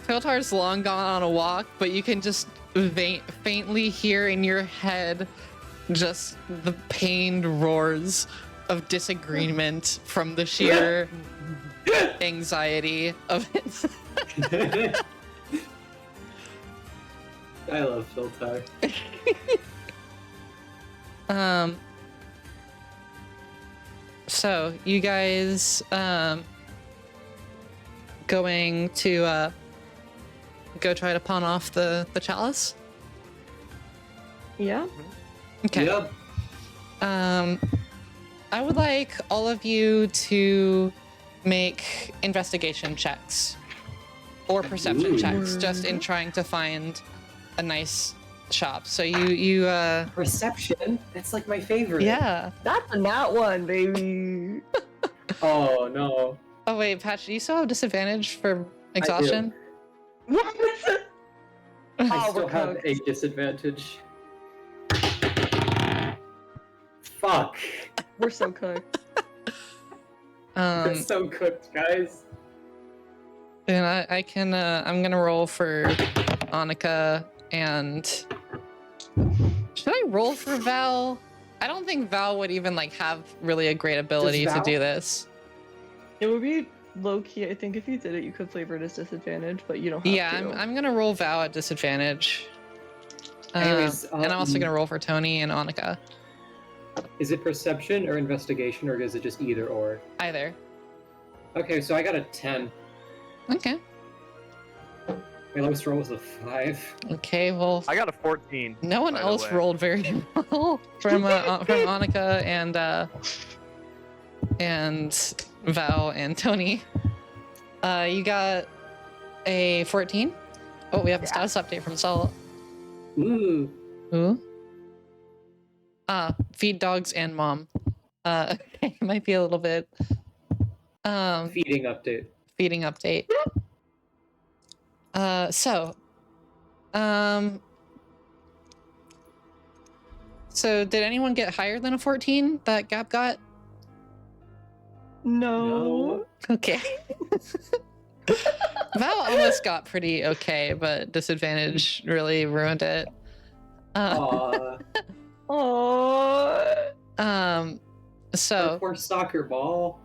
Philtar's long gone on a walk, but you can just faintly hear in your head just the pained roars of disagreement from the sheer anxiety of it. I love Philtar. So you guys going to go try to pawn off the chalice? Yeah. Okay. Yep. I would like all of you to make investigation checks or perception Ooh. checks, just in trying to find a nice shop. So you Perception? That's like my favorite. yeah. That's a nat one, baby. Oh no. Oh wait, Patch, do you still have disadvantage for exhaustion? What? I Oh, still we're have cooked. a disadvantage. Fuck. We're so cooked. We're so cooked, guys. And I can I'm gonna roll for Annika and should I roll for Val? I don't think Val would even like have really a great ability to Val? do this. It would be low key. I think if you did it, you could flavor it as disadvantage, but you don't have Yeah, to. I'm gonna roll Val at disadvantage. Anyways, And I'm also gonna roll for Tony and Annika. Is it perception or investigation, or is it just either or? Either. Okay, so I got a 10. Okay. My lowest roll was a 5. Okay, well I got a 14. no one by the else way. rolled very well from Annika and Val and Tony. You got a 14. Oh, we have a status update from Saile. Ooh. Ooh. Feed dogs and mom. Okay, might be a little bit. Feeding update. Feeding update. So did anyone get higher than a 14 that Gab got? No. Okay. Val almost got pretty okay, but disadvantage really ruined it. Aw. Oh. So Poor soccer ball.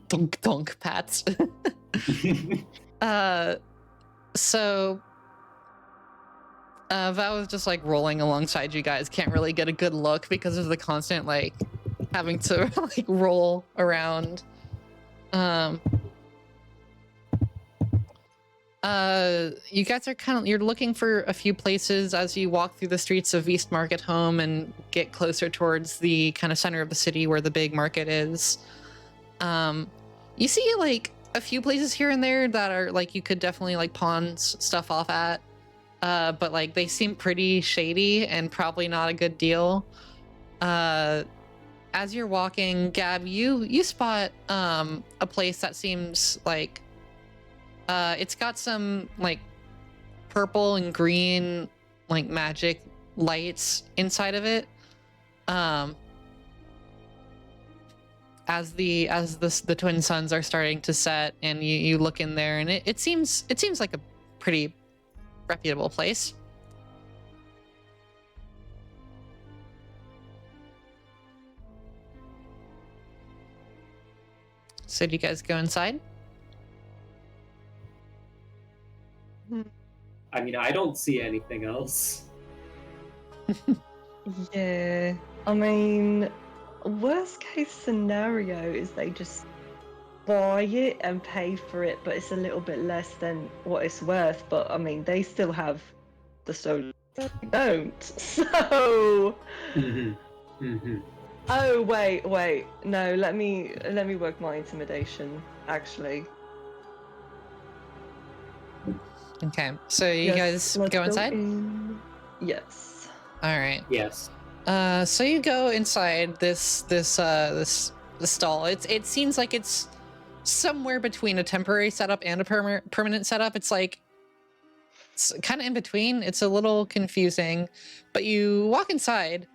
donk donk pats. So Val was just like rolling alongside you guys. Can't really get a good look because of the constant like having to like roll around. You guys are you're looking for a few places as you walk through the streets of East Market Home and get closer towards the kind of center of the city where the big market is. You see like a few places here and there that are like you could definitely like pawn stuff off at, but like they seem pretty shady and probably not a good deal. As you're walking, Gab, you spot a place that seems like it's got some like purple and green like magic lights inside of it. As the twin suns are starting to set, and you look in there, and it seems like a pretty reputable place. So do you guys go inside? I mean, I don't see anything else. Yeah. I mean, worst case scenario is they just buy it and pay for it, but it's a little bit less than what it's worth. But I mean, they still have the soul. We don't. So. Oh wait. No, let me work my intimidation. Actually. Okay, so you guys let's go inside? Yes. All right. Yes. So you go inside this stall. It seems like it's somewhere between a temporary setup and a permanent setup. It's like it's kind of in between. It's a little confusing, but you walk inside,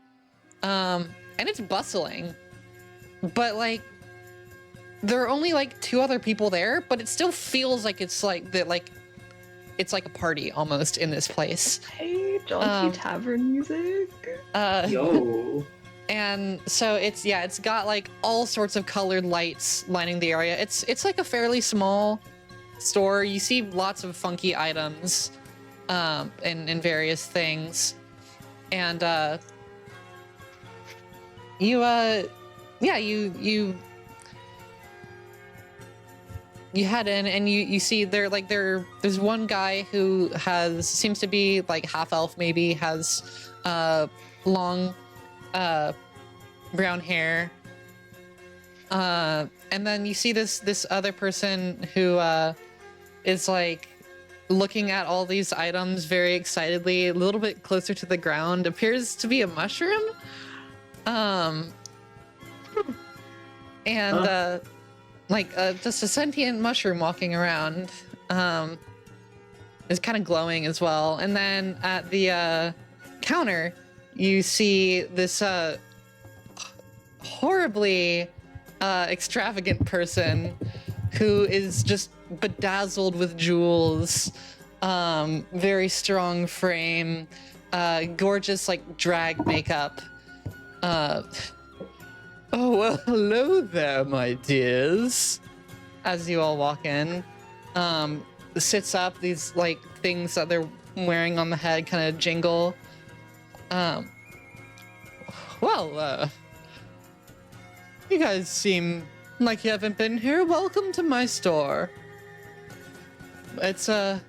and it's bustling. But like, there are only like 2 other people there, but it still feels like it's like that. Like it's like a party almost in this place. Hey, Jaunty Tavern music. Yo. And so it's got like all sorts of colored lights lining the area. It's like a fairly small store. You see lots of funky items and various things. And you head in and you see there's one guy who seems to be like half elf, maybe has long brown hair, and then you see this other person who is like looking at all these items very excitedly, a little bit closer to the ground. Appears to be a mushroom, and just a sentient mushroom walking around. Is kind of glowing as well. And then at the counter, you see this horribly extravagant person who is just bedazzled with jewels, very strong frame, gorgeous like drag makeup. Oh, well, hello there, my dears. As you all walk in, sits up, these like things that they're wearing on the head kind of jingle. You guys seem like you haven't been here. Welcome to my store. It's a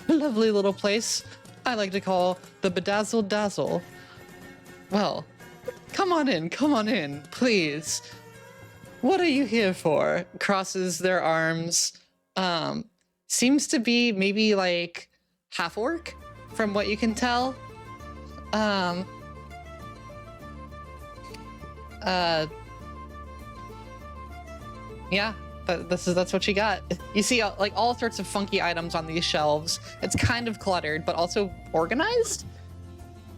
lovely little place I like to call the Bedazzled Dazzle. Well, come on in, please. What are you here for? Crosses their arms. Seems to be maybe like half orc, from what you can tell. Yeah, that's what you got. You see like all sorts of funky items on these shelves. It's kind of cluttered, but also organized.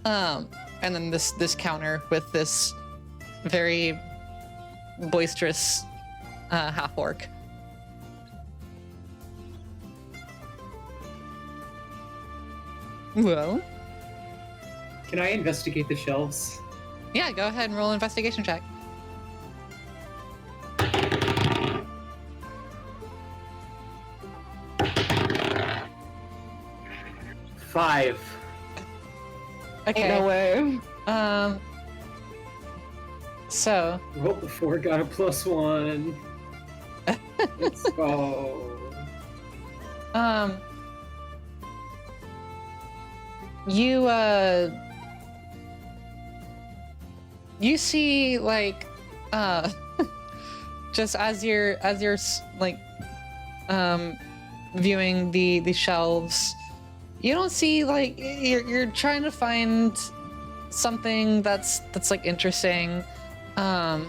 And then this counter with this very boisterous half orc. Well, Can I investigate the shelves? yeah, go ahead and roll an investigation check. Five. Okay. No way. So Rolled the 4, got a +1. Let's go. you see like just as you're like viewing the shelves, you don't see like you're trying to find something that's like interesting, and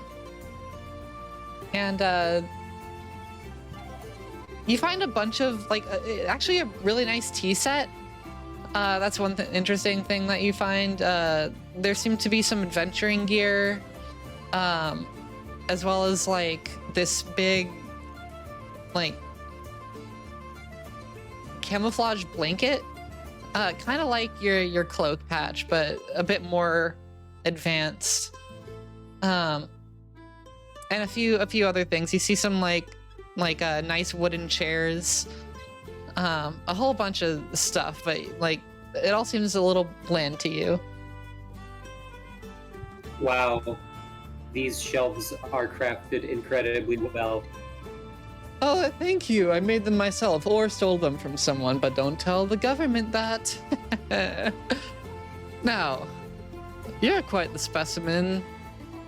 you find a bunch of like actually a really nice tea set. That's one interesting thing that you find. There seem to be some adventuring gear, as well as like this big like camouflage blanket, kind of like your cloak patch, but a bit more advanced. And a few other things. You see some like nice wooden chairs, a whole bunch of stuff, but like it all seems a little bland to you. Wow. These shelves are crafted incredibly well. Oh, thank you. I made them myself or stole them from someone, but don't tell the government that. Now, you're quite the specimen.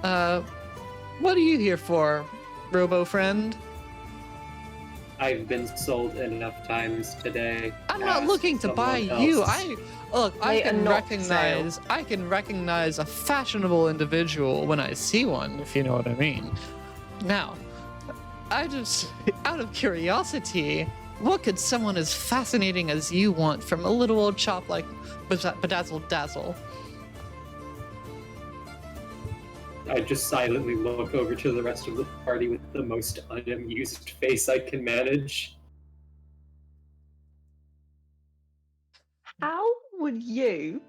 What are you here for, Robo friend? I've been sold enough times today. I'm not Ask looking to buy someone you. else. I They are can not recognize a fashionable individual when I see one, if you know what I mean. Now, I just, out of curiosity, what could someone as fascinating as you want from a little old shop like Bedazzled Dazzle? I just silently look over to the rest of the party with the most unamused face I can manage. would you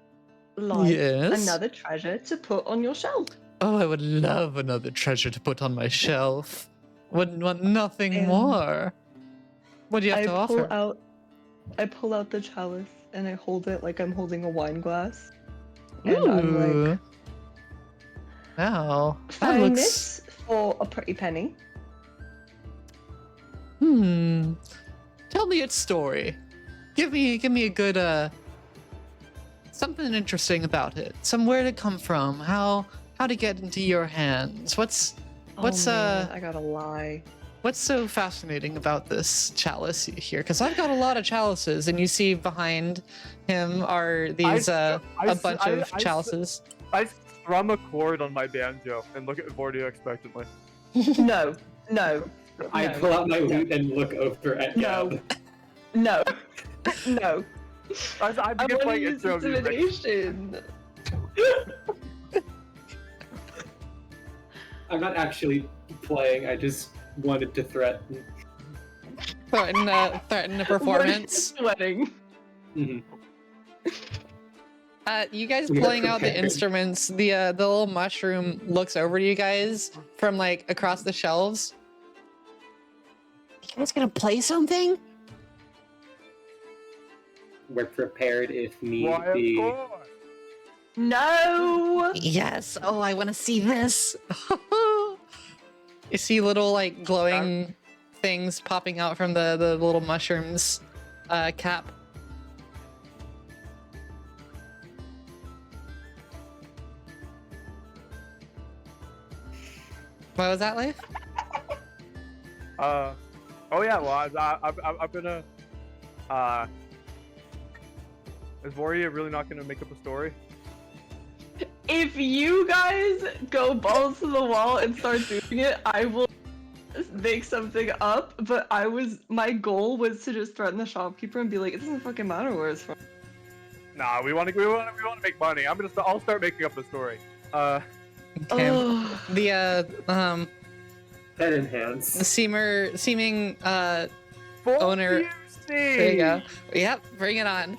like Yes? another treasure to put on your shelf? Oh, I would love another treasure to put on my shelf. Wouldn't want nothing And more. What do you have to offer? I pull out the chalice and I hold it like I'm holding a wine glass. And I'm like, Ooh. Wow. That find looks... this for a pretty penny. Tell me its story. Give me a good something interesting about it. Somewhere to come from. How to get into your hands. What's Oh man, I gotta lie. what's so fascinating about this chalice here? Because I've got a lot of chalices, and you see behind him are these a bunch of chalices. I strum a chord on my banjo and look at Vordia expectantly. No. I pull out my lute and look over at No. Gab. No. No. I I begin want to playing use intro music. intimidation. I'm not actually playing, I just wanted to threaten. Threaten a performance. Sweating. Mhm. You guys We are playing out the prepared. instruments. The little mushroom looks over to you guys from like across the shelves. You guys gonna play something? We're prepared if need Why, of be. course. No. Yes. Oh, I want to see this. You see little like glowing things popping out from the little mushrooms cap. What was that, Leif? Oh yeah. Well, I'm gonna. Is Vordia really not gonna make up a story? If you guys go balls to the wall and start doing it, I will make something up. But my goal was to just threaten the shopkeeper and be like, it doesn't fucking matter where it's from. Nah, we want to make money. I'll start making up a story. Okay. Ugh. The Head and hands. seeming For Owner- you see. there you go. Yep, bring it on.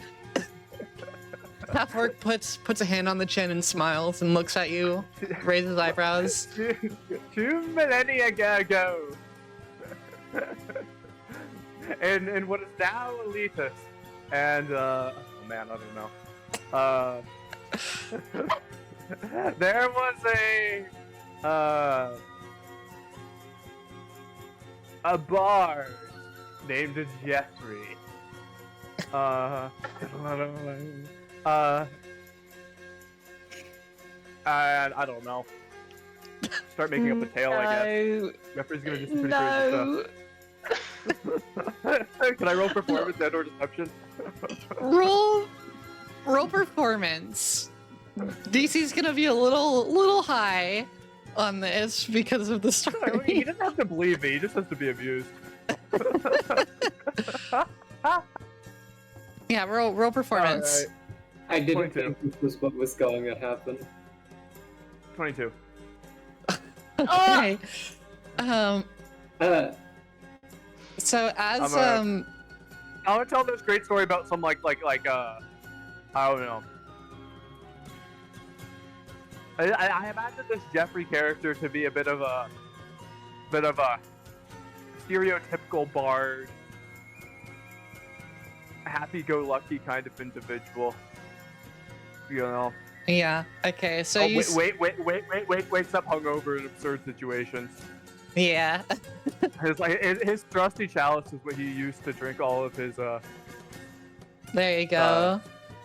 Half-orc puts a hand on the chin and smiles and looks at you, raises eyebrows. 2 millennia ago. and what is now Elitus. And oh man, I don't know. There was a bard named Jeffrey. And I don't know. Start making up a tale, I guess. Jeffrey's gonna do some pretty No. crazy stuff. Can I roll performance and or deception? Roll performance. DC's gonna be a little high on this because of the He story. doesn't have to believe me, he just has to be amused. Yeah, roll performance. Alright, I didn't 22. think this was what was going to happen. 22. Okay. Uh, So as I'm gonna tell this great story about some like I don't know. I imagine this Jeffrey character to be a bit of a stereotypical bard, happy-go-lucky kind of individual. You know. yeah, okay. So you Wakes up hungover in absurd situations. yeah. His trusty chalice is what he used to drink all of his There you go.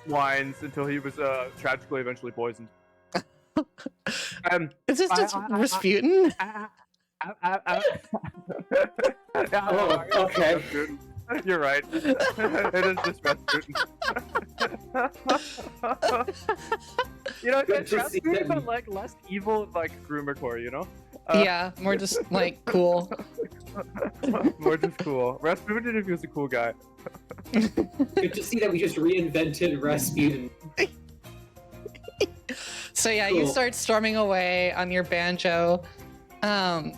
wines until he was tragically eventually poisoned. Is this just I- Rasputin? Oh, okay. Rasputin. You're right. It is just Rasputin. You know, Good to see Rasputin, that but like less evil, like Groomercore, you know? Yeah, more just like cool. More just cool. Rasputin, if he was a cool guy. Good to see that we just reinvented Rasputin. So yeah, you Cool. start storming away on your banjo. Yeah,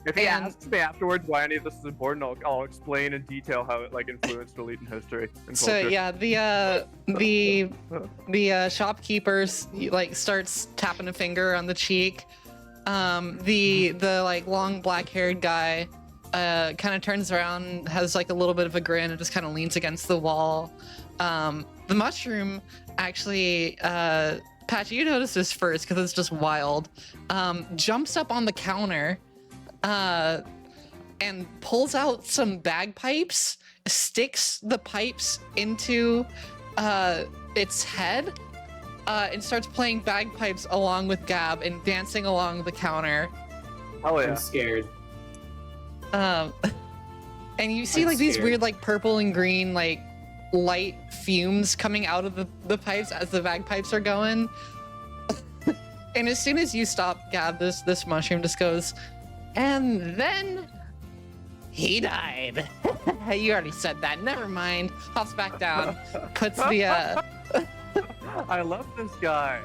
If he And- asks me afterwards why any of this is important, I'll explain in detail how it like influenced Elitan history and So culture. yeah, the shopkeepers like starts tapping a finger on the cheek. The like long black-haired guy kind of turns around, has like a little bit of a grin, and just kind of leans against the wall. The mushroom actually, Patch, you notice this first because it's just wild. Jumps up on the counter, and pulls out some bagpipes, sticks the pipes into its head, and starts playing bagpipes along with Gab and dancing along the counter. Oh yeah. I'm scared. And you see I'm like these scared. weird like purple and green like light fumes coming out of the pipes as the bagpipes are going. And as soon as you stop, Gab, this mushroom just goes, and then he died. You already said that. Never mind. Hops back down, puts the I love this guy.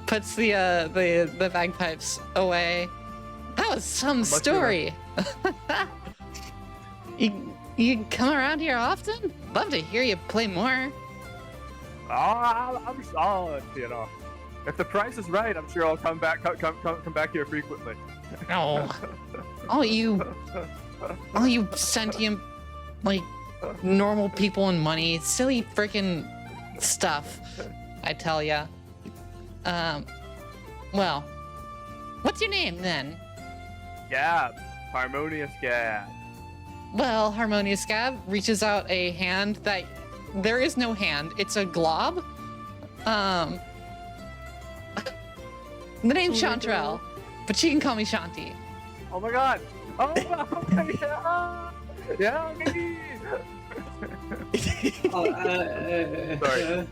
puts the bagpipes away. That was some Much story. You come around here often? Love to hear you play more. You know, if the price is right, I'm sure I'll come back here frequently. Oh, all you sentient, like normal people and money, silly freaking stuff. I tell ya. Well, what's your name then? Gab, harmonious Gab. Well, Harmonious Gab reaches out a hand that there is no hand. It's a glob. The name's Chanterelle, but she can call me Shanti. Oh my god. Oh my god. Yeah, maybe. Sorry.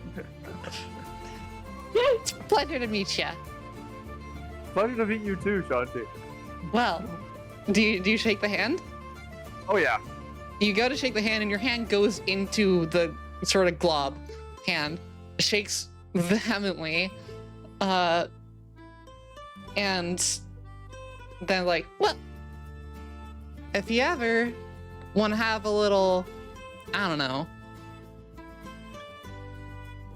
It's a pleasure to meet ya. Pleasure to meet you too, Shanti. Well, do you shake the hand? Oh yeah. You go to shake the hand, and your hand goes into the sort of glob hand, shakes vehemently, and then like, well, if you ever want to have a little, I don't know,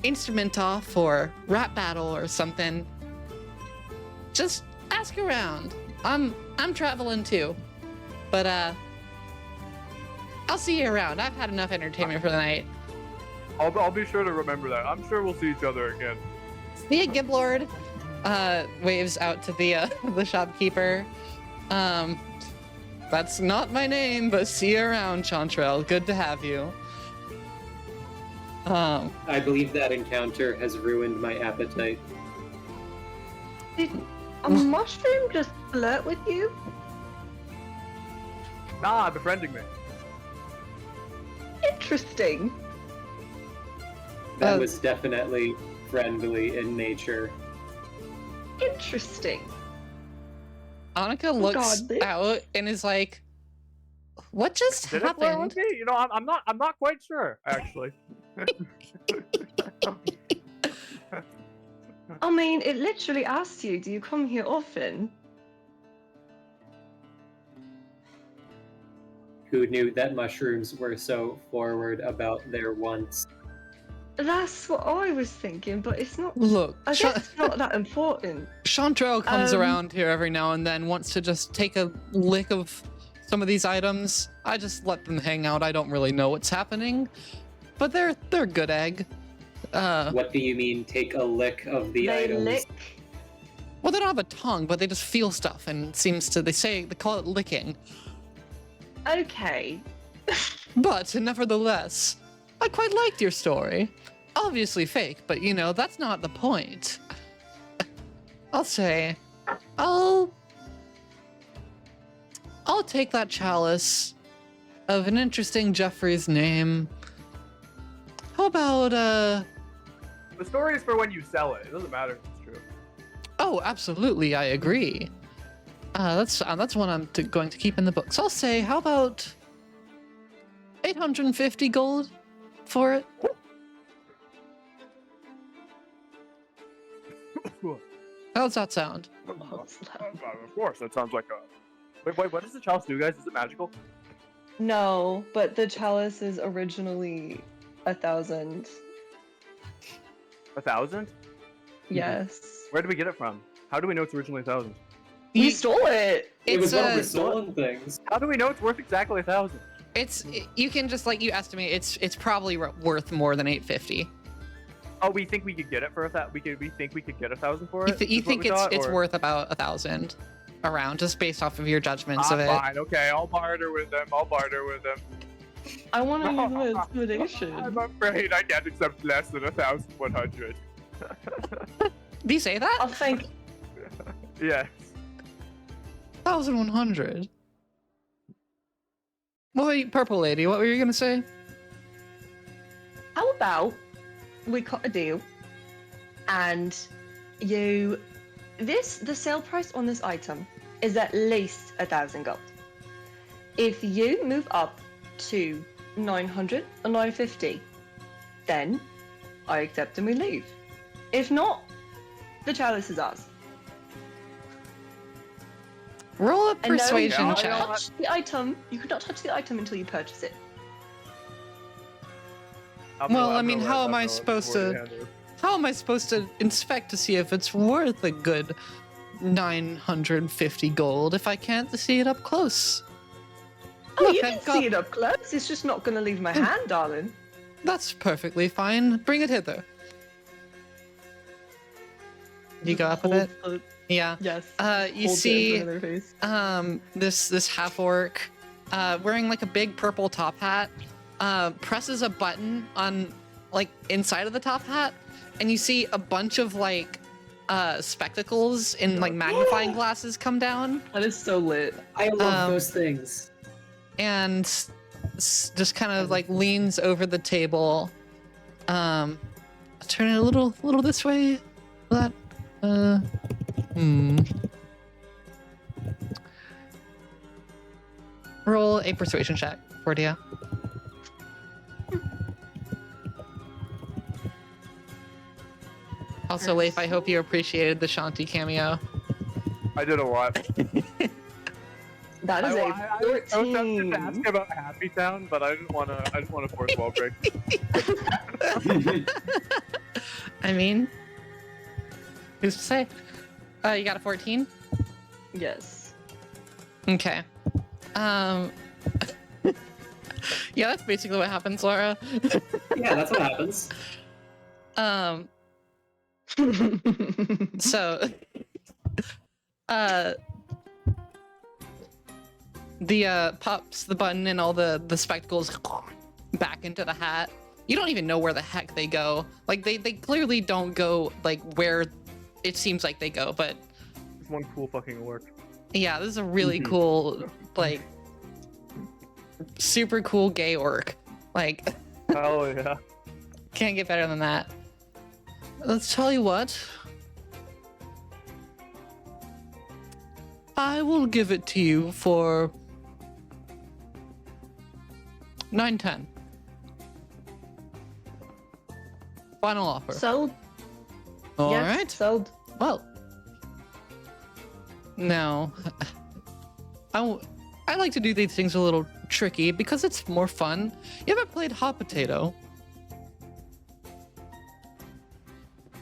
instrument off or rap battle or something, just ask around. I'm traveling too, but I'll see you around. I've had enough entertainment for the night. I'll be sure to remember that. I'm sure we'll see each other again. See ya, Giblord. Waves out to the the shopkeeper. That's not my name, but see you around, Chanterelle. Good to have you. I believe that encounter has ruined my appetite. Did a mushroom just flirt with you? Nah, befriending me. Interesting. That was definitely friendly in nature. Interesting. Annika looks God, bitch. out and is like, "What just Did it flirt happened?" with me? You know, I'm not quite sure actually. I mean, it literally asks you, do you come here often? Who knew that mushrooms were so forward about their wants? That's what I was thinking, but it's not. Look, I guess it's not that important. Chanterelle comes Um, around here every now and then, wants to just take a lick of some of these items. I just let them hang out. I don't really know what's happening, but they're good egg. What do you mean, take a lick of the They items? lick. Well, they don't have a tongue, but they just feel stuff, and it seems to, they call it licking. Okay. But nevertheless, I quite liked your story. Obviously fake, but you know, that's not the point. I'll say, I'll take that chalice of an interesting Jeffrey's name. How about, The story is for when you sell it. It doesn't matter if it's true. oh, absolutely, I agree. That's one I'm going to keep in the books. I'll say, how about 850 gold for it? How's that sound? Of course, that sounds like Wait, what does the chalice do, guys? Is it magical? No, but the chalice is originally 1,000. 1,000? Yes. Where did we get it from? How do we know it's originally 1,000? We stole it! It was It's one of a, the stolen things. How do we know it's worth exactly 1,000? you can just like you estimate it's probably worth more than 850. Oh, we think we could get it for we think we could get 1,000 for it. You is what think we thought, it's or- worth about 1,000 around, just based off of your judgments Ah, of it. fine. Okay, I'll barter with them. I want to use my I'm intimidation. afraid I can't accept less than 1,100. Do you say that? I think Yes. 1,100. Well, wait, Purple Lady, what were you gonna say? how about we cut a deal and the sale price on this item is at least 1,000 gold. If you move up to 900 or 950, then I accept and we leave. If not, the chalice is ours. Roll a And no, persuasion you Yeah, check. cannot touch the item. You cannot touch the item until you purchase it. Well, I mean, how am I supposed to- How am I supposed to inspect to see if it's worth a good 950 gold if I can't see it up close? Oh, Look, you I've can got- see it up close. It's just not going to leave my hand, darling. That's perfectly fine. Bring it hither. You go up a bit? Hold the- Yeah. Yes. You hold it in see, front of their face. this half orc, wearing like a big purple top hat, presses a button on like inside of the top hat, and you see a bunch of like spectacles in like magnifying glasses come down, That is so lit. I love Um, those things. and just kind of like leans over the table. Turn it a little this way. That. Roll a persuasion check, Fordia. Also, Leif, I hope you appreciated the Shanti cameo. I did a lot. That is I a was tempted to 14. ask about Happy Town, but I didn't want to force wall break. I mean, who's to say? You got a 14? Yes. Okay. Yeah, that's basically what happens, Laura. Yeah, that's what happens. So, the pops the button and all the spectacles back into the hat. You don't even know where the heck they go. Like they clearly don't go like where it seems like they go, but It's one cool fucking orc. yeah, this is a really cool, like, super cool gay orc. Like, Hell yeah. can't get better than that. Let's tell you what. I will give it to you for 910. Final offer. Sold. All Yes, right. sold. Well, now, I like to do these things a little tricky because it's more fun. You ever played hot potato?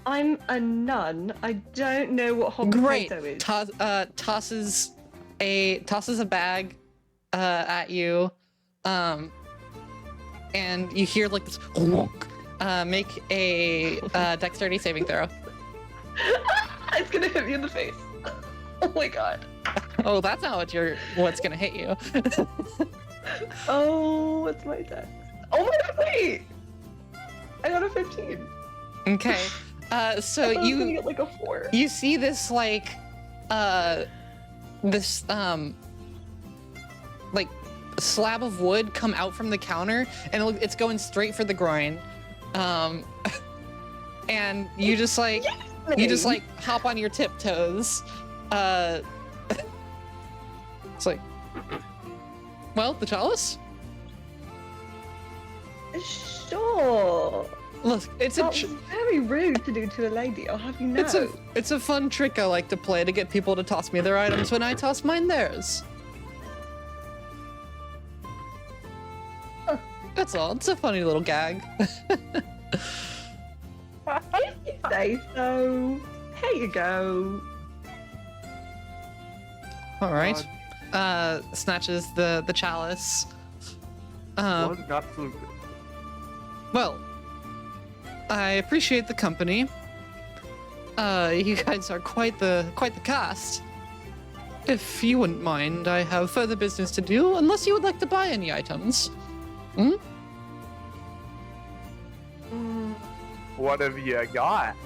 I'm a nun. I don't know what hot Great. potato is. Tosses a bag at you, and you hear like this. Make a dexterity saving throw. It's gonna hit me in the face. Oh my god. Oh, that's not what's gonna hit you. Oh, what's my dex? Oh my god, wait! I got a 15. Okay. So I thought I was gonna you get like a 4. you see this like this like slab of wood come out from the counter, and it's going straight for the groin. And you just like hop on your tiptoes. It's like, well, the chalice. Sure. Look, it's a That was very rude to do to a lady, I'll have you know. it's a fun trick I like to play to get people to toss me their items when I toss mine theirs. That's all. It's a funny little gag. If you say so. Here you go. All right. Snatches the chalice. What? Absolutely. Well, I appreciate the company. You guys are quite the cast. If you wouldn't mind, I have further business to do, unless you would like to buy any items. Hmm? What have you got?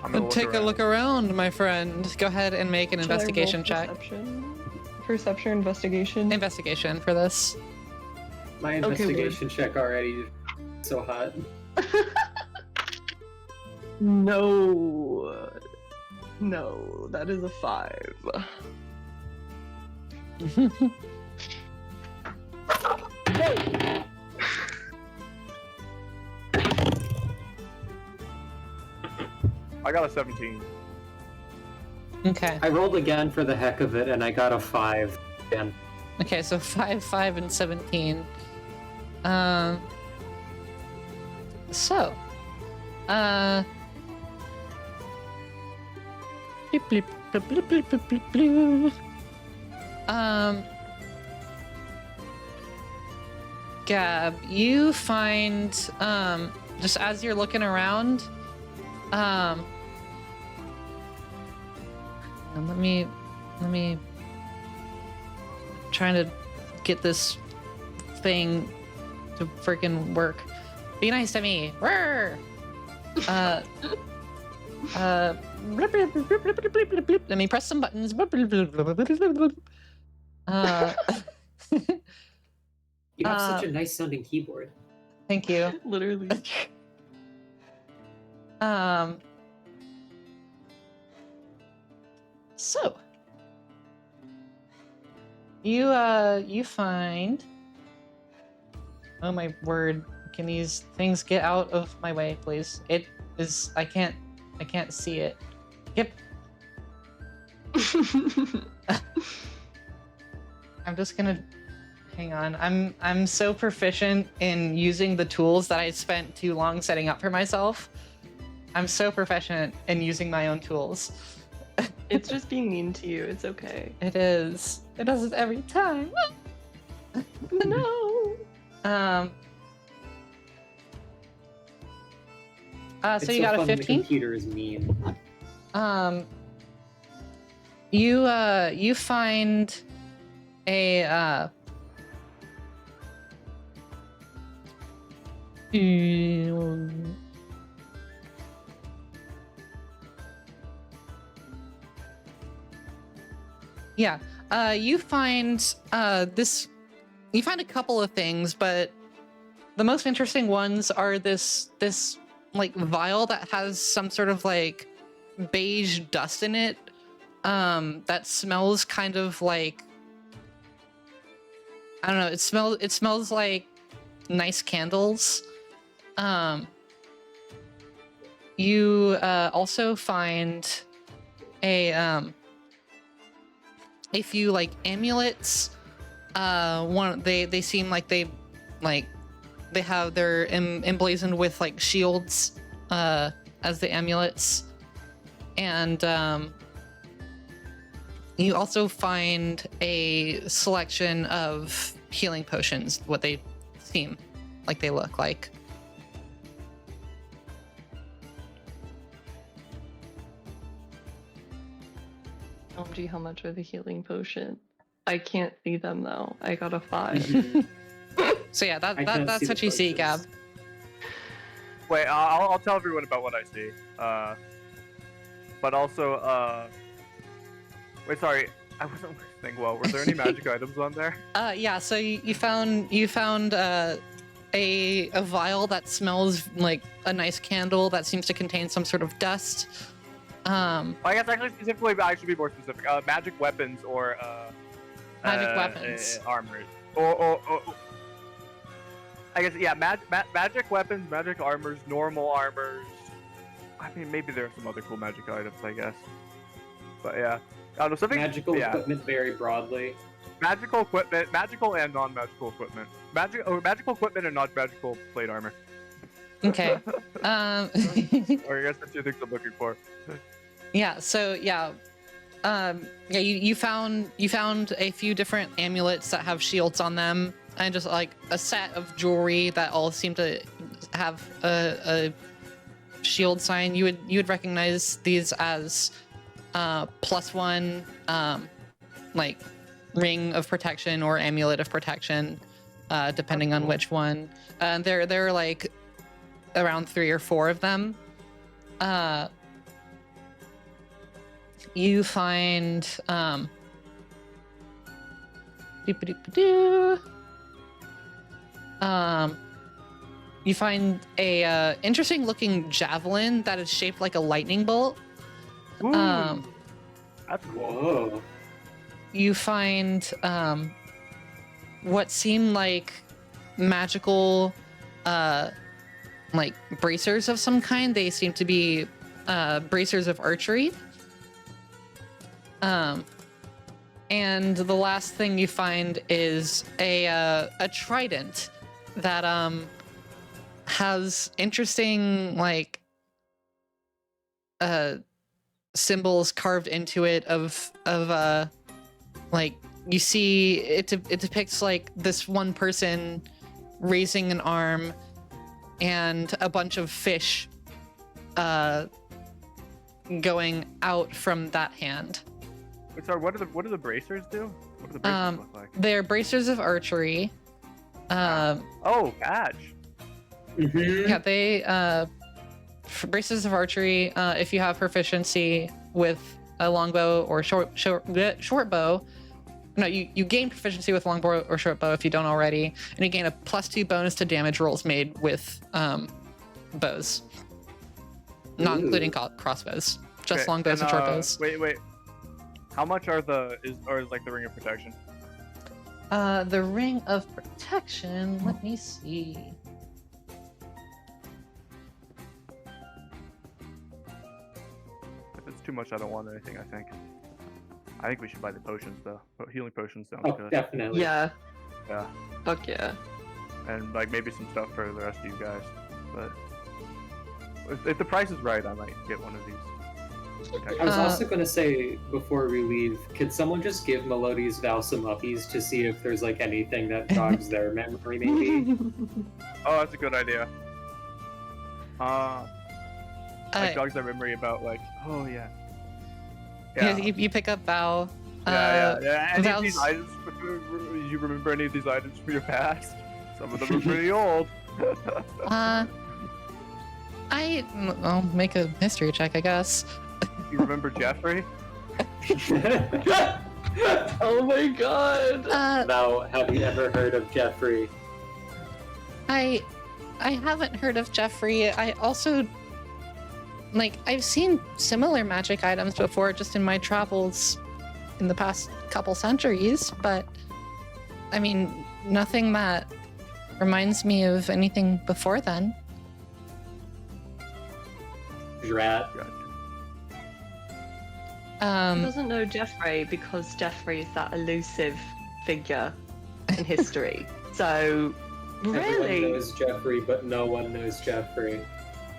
I'm gonna Take a look around, my friend. Go ahead and make an Should I roll investigation check. Perception, investigation. Investigation for this. My Okay, investigation check already so hot. No. No, that is a 5. I got a 17. Okay. I rolled again for the heck of it, and I got a 5 again. Okay, so 5, 5, and 17. So, bleep, bleep, bleep, bleep, bleep, bleep, bleep, bleep. Gab, you find, just as you're looking around, and let me trying to get this thing to freaking work. Be nice to me. Roar! Let me press some buttons. You have such a nice sounding keyboard. Thank you. Literally. So you find, oh my word, can these things get out of my way, please? It is, I can't see it. Yep. I'm just gonna hang on. I'm so proficient in using the tools that I spent too long setting up for myself. I'm so proficient in using my own tools. It's just being mean to you. It's okay. It is. It does it every time. No. So It's you got a fun when the 15? computer is mean. You find a yeah, you find this. You find a couple of things, but the most interesting ones are this like vial that has some sort of like beige dust in it. That smells kind of like, I don't know. It smells like nice candles. You also find a few like amulets. They seem like they have they're emblazoned with like shields as the amulets, and you also find a selection of healing potions. What they seem like they look like. OMG, how much are the healing potion? I can't see them though. I got a 5. Mhm. So yeah, I can't that's see what the you see, Gab. potions. Wait, I'll tell everyone about what I see. But also, wait, sorry, I wasn't listening well. Were there any magic items on there? Yeah. So you found a vial that smells like a nice candle that seems to contain some sort of dust. I guess actually specifically, I should be more specific. Magic weapons or Magic weapons. Armor. Or I guess yeah, magic weapons, magic armors, normal armors. I mean, maybe there are some other cool magic items, I guess. But yeah, I don't know, something Magical yeah. equipment very broadly. magical equipment, magical and non-magical equipment. Magical equipment and non-magical plate armor. Okay. Or I guess the two things I'm looking for. Yeah. So yeah. Yeah. You found a few different amulets that have shields on them, and just like a set of jewelry that all seem to have a shield sign. You would recognize these as +1 like ring of protection or amulet of protection, depending on which one. There are like around 3 or 4 of them. You find you find a interesting looking javelin that is shaped like a lightning bolt. Ooh, that's cool. Whoa. You find what seem like magical like bracers of some kind. They seem to be bracers of archery. And the last thing you find is a trident that has interesting like symbols carved into it of like you see it depicts like this one person raising an arm and a bunch of fish going out from that hand. Wait, sorry, what do the bracers do? What do the bracers look like? They're bracers of archery. Oh, badge. Mm-hmm. Yeah, they bracers of archery. If you have proficiency with a longbow or short bow, no, you gain proficiency with longbow or short bow if you don't already, and you gain a +2 bonus to damage rolls made with bows, not including crossbows, just Okay, longbows and short bows. Wait. How much are the like the ring of protection? The ring of protection. Let me see. If it's too much, I don't want anything. I think we should buy the potions though. Healing potions sounds Oh, good. definitely. Yeah. Yeah. Fuck yeah. And like maybe some stuff for the rest of you guys. But if the price is right, I might get one of these. I was also going to say, before we leave, could someone just give Melodies Val some uppies to see if there's like anything that jogs their memory, maybe? Oh, that's a good idea. Like jogs their memory about like, oh yeah. Yeah, you pick up Val. Yeah. Any of these Val's- items? Do you remember any of these items from your past? Some of them are pretty old. I'll make a history check, I guess. You remember Jeffrey? Oh my god. Now, have you ever heard of Jeffrey? I haven't heard of Jeffrey. I also like I've seen similar magic items before, just in my travels in the past couple centuries, but I mean nothing that reminds me of anything before then. Drat. Gotcha. He doesn't know Jeffrey because Jeffrey is that elusive figure in history. So, Everyone really? knows Jeffrey, but no one knows Jeffrey.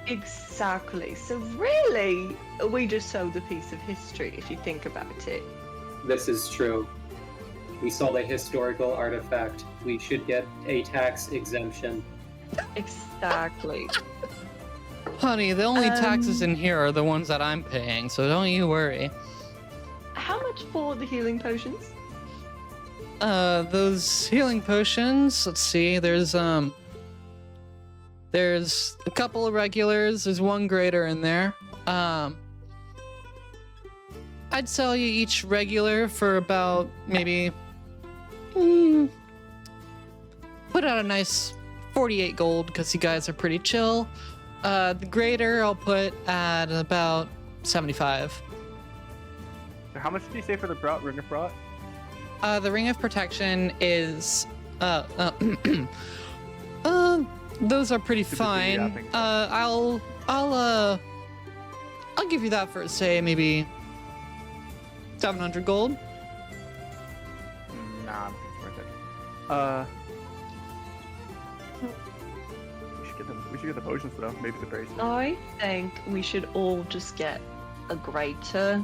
Exactly. So, really, we just sold a piece of history if you think about it. This is true. We sold a historical artifact. We should get a tax exemption. Exactly. Honey, the only taxes in here are the ones that I'm paying, so don't you worry. How much for the healing potions? Those healing potions, let's see, there's a couple of regulars, there's one greater in there. I'd sell you each regular for about maybe put out a nice 48 gold because you guys are pretty chill. The greater I'll put at about 75. So how much did you say for the ring of brought? The ring of protection is those are pretty fine. I think so. I'll give you that for say maybe 700 gold. Nah, We should get the potions though. Maybe the bracelet. I think we should all just get a greater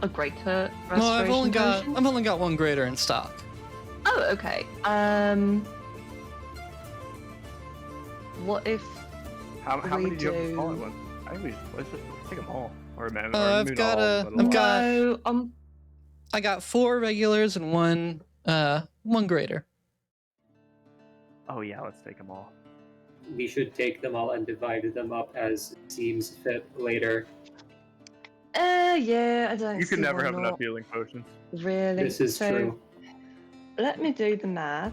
restoration Well, I've only potion. got one greater in stock. Oh, okay. What if How we many do you have do- to call at once? I think let's just take them all. Or man, I've got I got 4 regulars and one greater. Oh yeah, let's take them all. We should take them all and divide them up as seems fit later. yeah, I don't You can see never why have enough not. healing potions. Really? This is So, true. Let me do the math.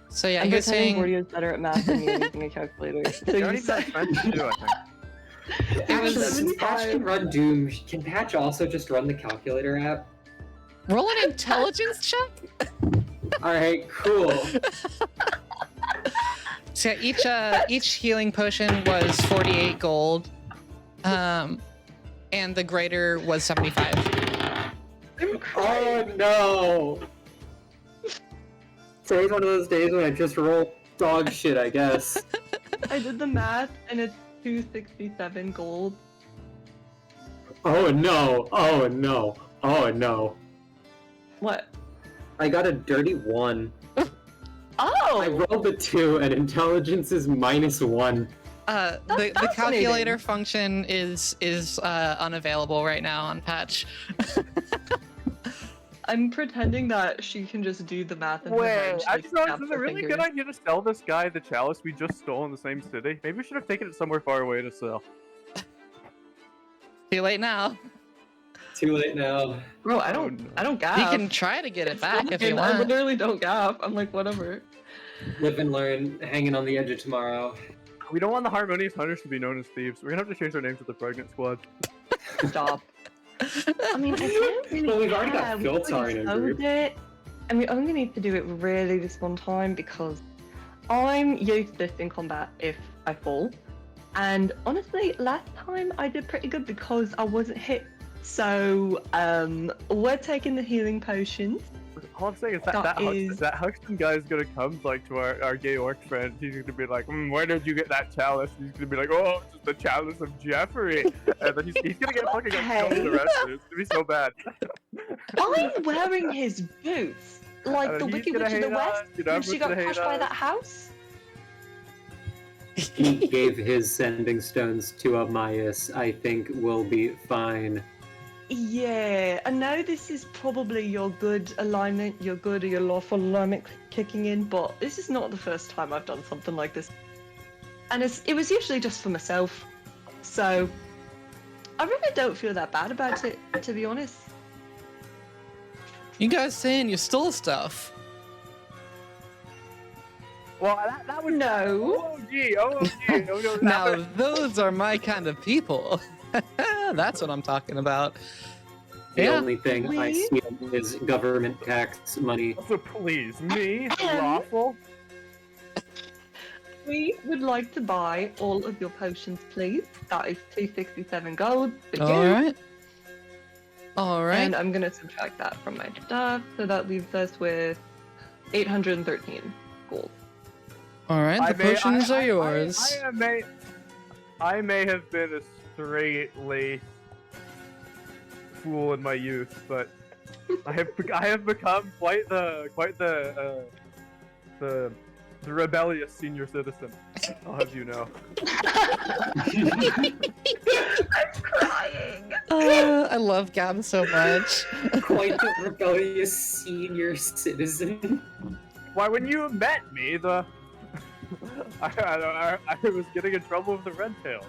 So yeah, I'm you're pretending saying Gordio's better at math than me using a calculator. So They you already said- got expensive too, I think. It was- Actually, Patch can run Doom. Can Patch also just run the calculator app? roll an intelligence check. Alright, cool. So yeah, each healing potion was 48 gold, and the greater was 75. Oh no! Today's one of those days when I just roll dog shit, I guess. I did the math and it's 267 gold. Oh no! Oh no! Oh no! What? I got a dirty 1. I Oh! rolled a 2 and intelligence is -1. The fascinating. calculator function is unavailable right now on patch. I'm pretending that she can just do the math in her head. Wait, She, I like, just noticed snaps it's a her really fingers. good idea to sell this guy the chalice we just stole in the same city. Maybe we should have taken it somewhere far away to sell. Too late now. Too late now. Bro, I Oh, don't no. I don't gap. You can try to get it back if you I want. literally don't gap. I'm like, whatever. Live and learn, hanging on the edge of tomorrow. We don't want the Harmonious Hunters to be known as thieves. We're gonna have to change our name to the Pregnant Squad. Stop. I mean, I don't really Well, we've already care. got We Philtar already in our sold group. it, and we only need to do it really this one time because I'm useless in combat if I fall. And honestly, last time I did pretty good because I wasn't hit. So, we're taking the healing potions. All I'm saying is that Huxton guy is gonna come like to our gay orc friend. He's gonna be like, where did you get that chalice? And he's gonna be like, oh, it's just the chalice of Jeffrey. And then he's gonna get fucking Okay. arrested. It's gonna be so bad. I'm wearing his boots, like And the he's Wicked gonna Witch of the hate West us, you know, when she got everyone's gonna hate crushed by us. that house. He gave his sending stones to Amias. I think we'll be fine. Yeah, I know this is probably your good alignment, your good or your lawful alignment kicking in, but this is not the first time I've done something like this. And it was usually just for myself. So, I really don't feel that bad about it, to be honest. You guys saying you stole stuff? Well, that was No. OMG. Oh, no, Now those are my kind of people. That's what I'm talking about. The Yeah. only thing I Please? steal is government tax money. So please, me, Ahem. lawful. We would like to buy all of your potions, please. That is 267 gold for All you. right. All right. And I'm going to subtract that from my stuff, so that leaves us with 813 gold. All right. The potions are yours. I may have been a straight-laced fool in my youth, but I have become quite the rebellious senior citizen. I'll have you know. I'm crying. I love Gab so much. Quite the rebellious senior citizen. Why, when you met me, I was getting in trouble with the Red Tails.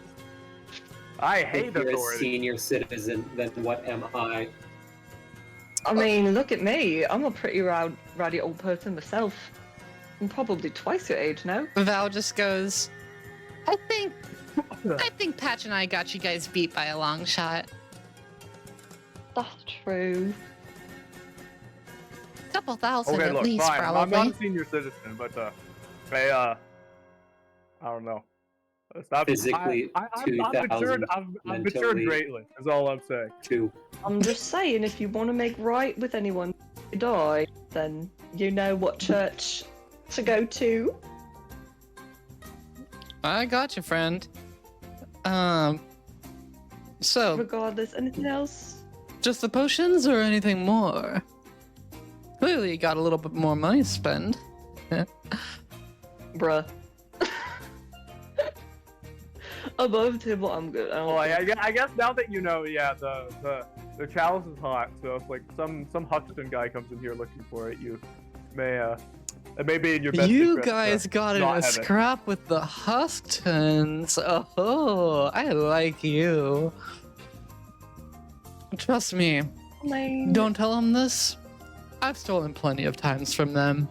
I hate If you're a authority. senior citizen, then what am I? I mean, look at me. I'm a pretty rowdy old person myself. I'm probably twice your age now. Val just goes, I think Patch and I got you guys beat by a long shot. That's true. Couple thousand Okay, at look, least, fine. I'm probably. not a senior citizen, but I don't know. Stop. Physically, I've 2,000 matured. I've matured mentally. greatly. Is all I'm saying. 2. I'm just saying, if you want to make right with anyone who died, then you know what church to go to. I got you, friend. So, Regardless, anything else? just the potions or anything more? Clearly, you got a little bit more money to spend. Bruh. Above table, I'm good. Well, I guess now that you know, yeah, the chalice is hot. So if like some Huxton guy comes in here looking for it, you may it may be in your best You interest to guys got in not a have it. scrap with the Husktons. Oh, I like you. Trust me, Lame. don't tell them this. I've stolen plenty of times from them.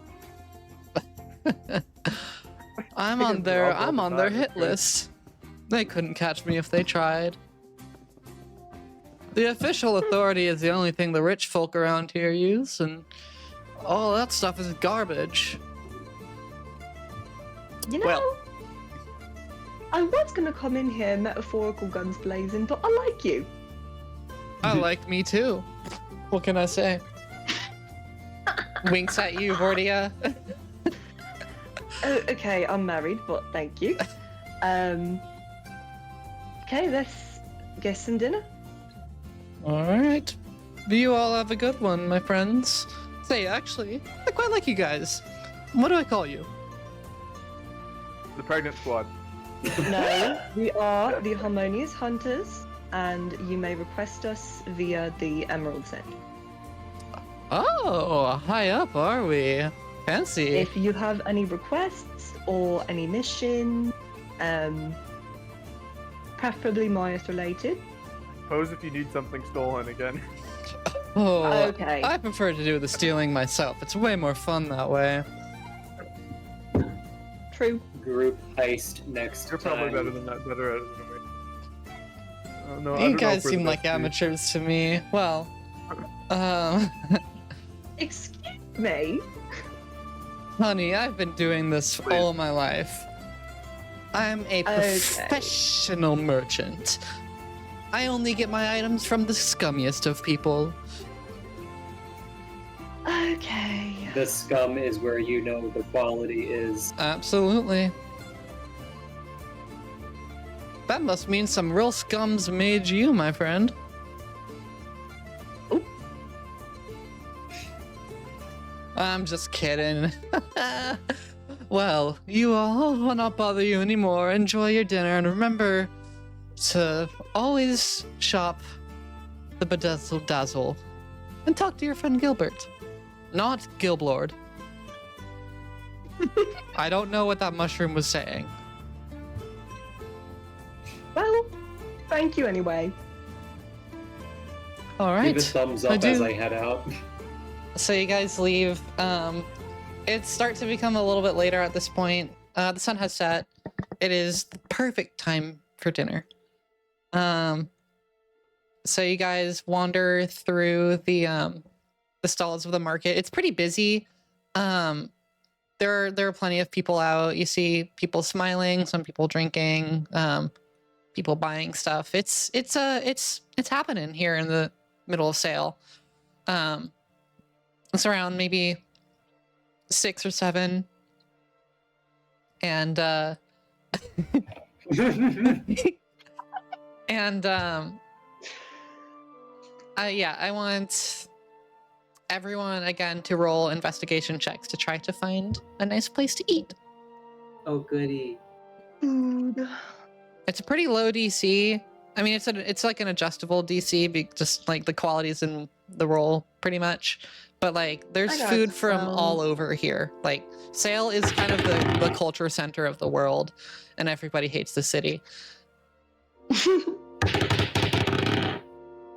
I'm on their hit list. They couldn't catch me if they tried. The official authority is the only thing the rich folk around here use, and all that stuff is garbage. You know, Well- I was gonna come in here metaphorical guns blazing, but I like you. I like me too. What can I say? Winks at you, Vordia. Oh, okay, I'm married, but thank you. Okay, let's get some dinner. Alright. You all have a good one, my friends. Say, actually, I quite like you guys. What do I call you? The pregnant squad. No, we are the Harmonious Hunters, and you may request us via the Emerald's End. Oh, high up, are we? Fancy. If you have any requests or any mission, preferably Myers related. Suppose if you need something stolen again. Oh, Okay. I prefer to do the stealing myself. It's way more fun that way. True. Group heist next You're probably time. better than that. Better at it than me. No, I You don't know guys if we're the seem like best team. amateurs to me. Well, um, Excuse me. honey, I've been doing this all my life. I'm a Okay. professional merchant. I only get my items from the scummiest of people. Okay. The scum is where you know the quality is. Absolutely. That must mean some real scums made you, my friend. Oop. I'm just kidding. Well, you all will not bother you anymore. Enjoy your dinner and remember to always shop the Bedazzle Dazzle and talk to your friend Gilbert, not Gilblord. I don't know what that mushroom was saying. Well, thank you anyway. All right. Give a thumbs I up do. as I head out. So you guys leave. It starts to become a little bit later at this point. The sun has set. It is the perfect time for dinner. So you guys wander through the stalls of the market. It's pretty busy. There are plenty of people out. You see people smiling, some people drinking, people buying stuff. It's happening here in the middle of Saile. It's around maybe 6 or 7, and I want everyone again to roll investigation checks to try to find a nice place to eat. Oh, goody. Food. It's a pretty low DC. I mean, it's like an adjustable DC, just like the qualities in the roll, pretty much. But like, there's I got food from 12. all over here. Like, Saile is kind of the culture center of the world, and everybody hates the city.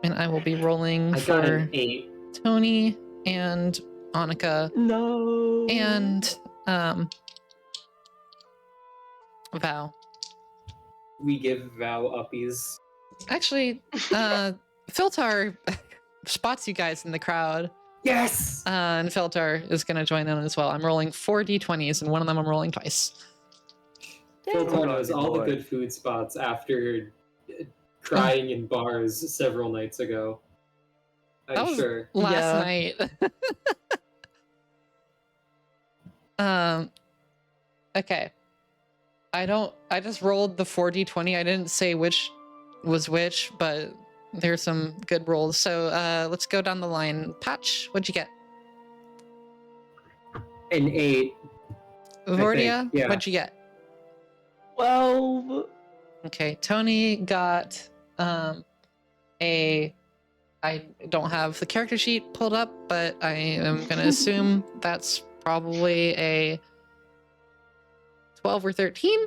And I will be rolling I got for an 8. Tony and Annika No. and Val. We give Vow uppies. Actually, Filtar spots you guys in the crowd. Yes! And Filtar is going to join in as well. I'm rolling 4 d20s, and one of them I'm rolling twice. Philton knows Oh, all the boy. good food spots after crying in bars several nights ago. That I'm was sure. last Yeah. night. Okay. I just rolled the 4d20. I didn't say which was which, but there's some good rolls. So let's go down the line. Patch, what'd you get? An 8. Vordia, yeah. what'd you get? 12. Okay, Tony got a I don't have the character sheet pulled up, but I am gonna assume that's probably a 12 or 13.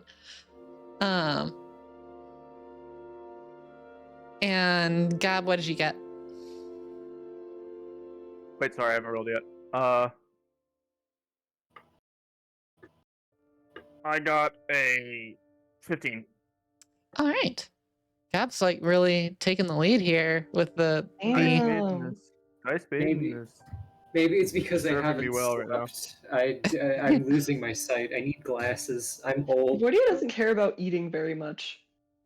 And Gab, what did you get? Wait, sorry, I haven't rolled yet. I got a 15. All right. Gab's like really taking the lead here with the Damn. Nice Maybe- business. Maybe it's because I Serving me haven't well right now. slept. I'm losing my sight. I need glasses. I'm old. Vordia doesn't care about eating very much.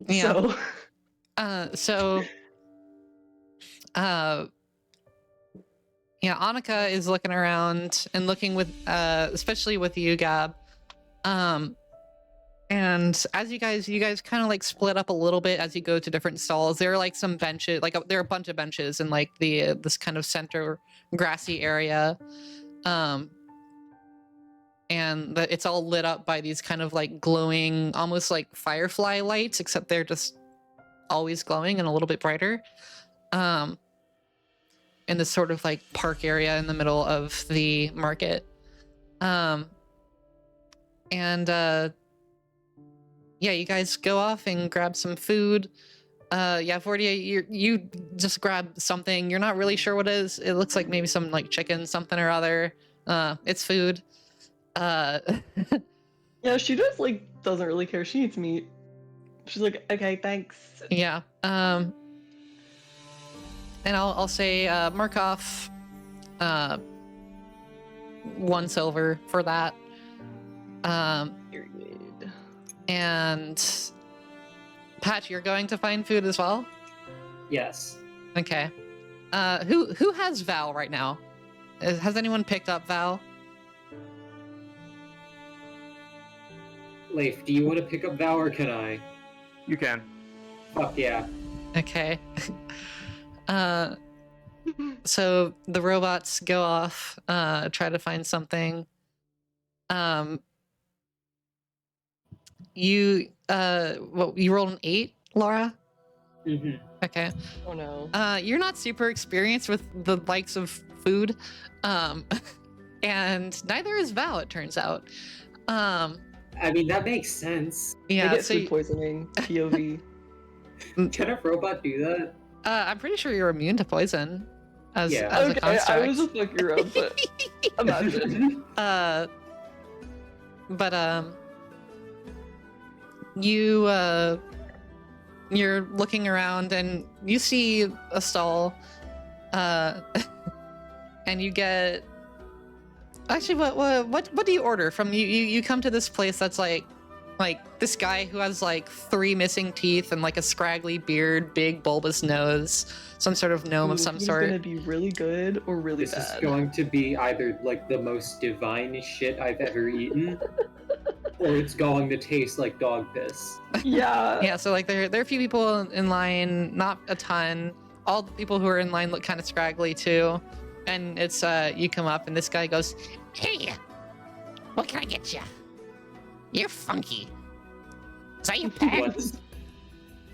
Yeah. So yeah, Annika is looking around and looking with especially with you, Gab. And as you guys kind of like split up a little bit as you go to different stalls. There are like some benches, like there are a bunch of benches in like the this kind of center grassy area. And it's all lit up by these kind of like glowing, almost like firefly lights, except they're just always glowing and a little bit brighter. In this sort of like park area in the middle of the market. Yeah, you guys go off and grab some food. Yeah, Vordia, you just grab something. You're not really sure what it is. It looks like maybe some like chicken, something or other. It's food. yeah, she just like doesn't really care. She eats meat. She's like, okay, thanks. Yeah. And I'll say Markov 1 silver for that. Period. And Patch, you're going to find food as well? Yes. Okay. Who has Val right now? Has anyone picked up Val? Leif, do you want to pick up Val or can I? You can. Fuck yeah. Okay. So the robots go off, try to find something. You you rolled an 8, Laura? Mm-hmm. Okay. Oh no. You're not super experienced with the likes of food. And neither is Val, it turns out. I mean, that makes sense. I Yeah, get so food poisoning. POV. Can a robot do that? I'm pretty sure you're immune to poison as, Yeah. as a Okay, construct. I was just fucking around, but imagine. You're looking around and you see a stall, and you get. Actually, what do you order from you come to this place that's like this guy who has like 3 missing teeth and like a scraggly beard, big bulbous nose, some sort of gnome of some He's sort. gonna be really good or really This is bad. going to be either like the most divine shit I've ever eaten, or it's going to taste like dog piss. Yeah. Yeah, so like there are a few people in line, not a ton. All the people who are in line look kind of scraggly too. And it's you come up and this guy goes, Hey, what can I get you? You're funky. Is that your pet?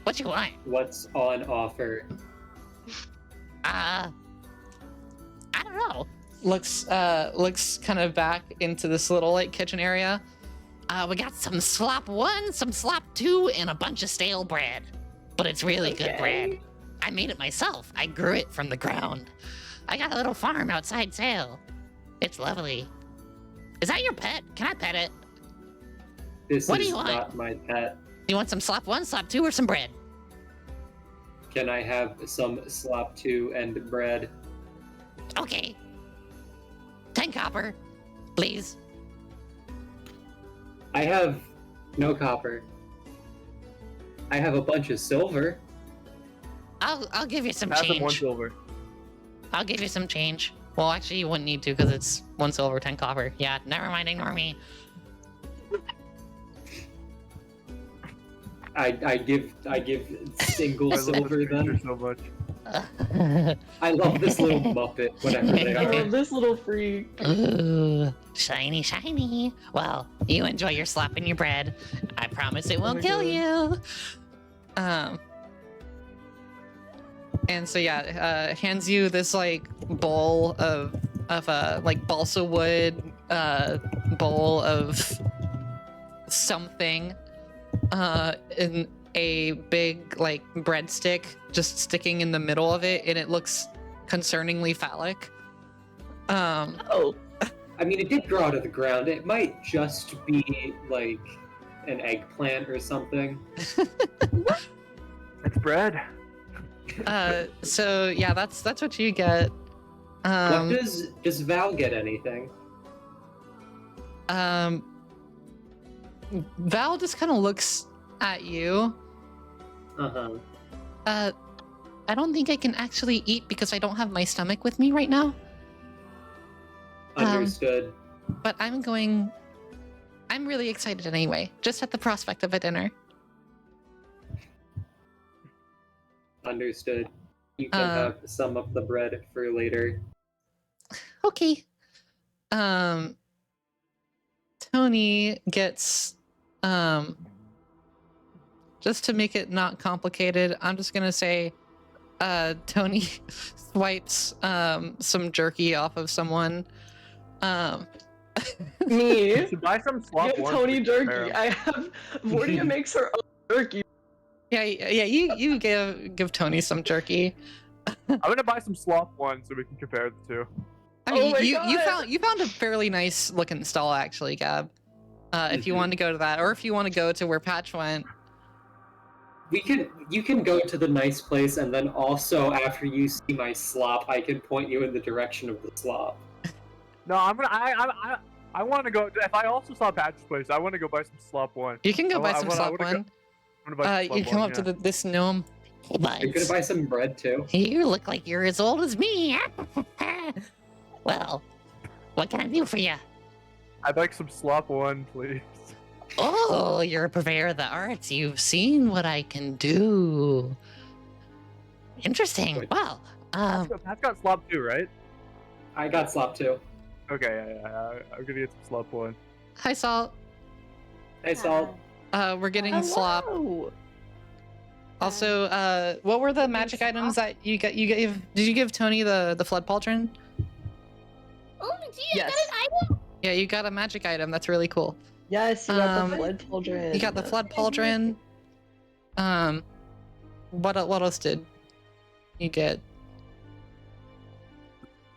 What you want? What's on offer? I don't know. looks kind of back into this little like kitchen area. We got some slop 1, some slop 2, and a bunch of stale bread. But it's really good Okay. bread. I made it myself. I grew it from the ground. I got a little farm outside Saile. It's lovely. Is that your pet? Can I pet it? This What do is you want? not my pet. You want some slop 1, slop 2, or some bread? Can I have some slop 2 and bread? Okay. 10 copper, please. I have No copper. I have a bunch of silver. I'll give you some Pass him 1 change. silver. I'll give you some change. Well, actually, you wouldn't need to because it's 1 silver, 10 copper. Yeah, never mind. Ignore me. I give single I love silver this creature then. so much. I love this little Muppet, whatever they I are. love this little freak. Ooh, shiny, shiny. Well, you enjoy your slap in your bread. I promise it won't my kill God. you. And so yeah, hands you this like bowl of like balsa wood bowl of something in a big like breadstick just sticking in the middle of it, and it looks concerningly phallic. Oh, I mean, it did grow out of the ground. It might just be like an eggplant or something. It's bread. So yeah, that's what you get. What does Val get anything? Val just kind of looks at you. Uh-huh. I don't think I can actually eat because I don't have my stomach with me right now. Understood. But I'm really excited anyway, just at the prospect of a dinner. Understood. You can have some of the bread for later. Okay. Tony gets just to make it not complicated, I'm just gonna say Tony swipes some jerky off of someone. me. You should buy some slop Get ones Tony to jerky. compare 'em. I have. Vortia makes her own jerky. Yeah, you give Tony some jerky. I'm gonna buy some slop ones so we can compare the two. I mean, Oh my you God. found a fairly nice looking stall actually, Gab. If you want to go to that, or if you want to go to where Patch went. You can go to the nice place, and then also after you see my slop, I can point you in the direction of the slop. No, I want to go. If I also saw Patch's place, I want to go buy some slop one. You can go buy some slop wanna one. I'm gonna buy some You slop come one, up to this gnome. Hey, You're gonna buds. buy some bread too. You look like you're as old as me. Well, what can I do for you? I'd like some slop one, please. Oh, you're a purveyor of the arts. You've seen what I can do. Interesting. Good. Well, Pat's got slop too, right? I got slop too. Okay, yeah. I'm gonna get some slop one. Hi, Salt. Hey, Salt. We're getting slop. Hello. Also, what were the magic items that you got? You gave? Did you give Tony the flood pauldron? Oh, gee, Yes. I got an item. Yeah, you got a magic item. That's really cool. Yes, you got the Um, blood pauldron. You got the flood pauldron. What else did you get?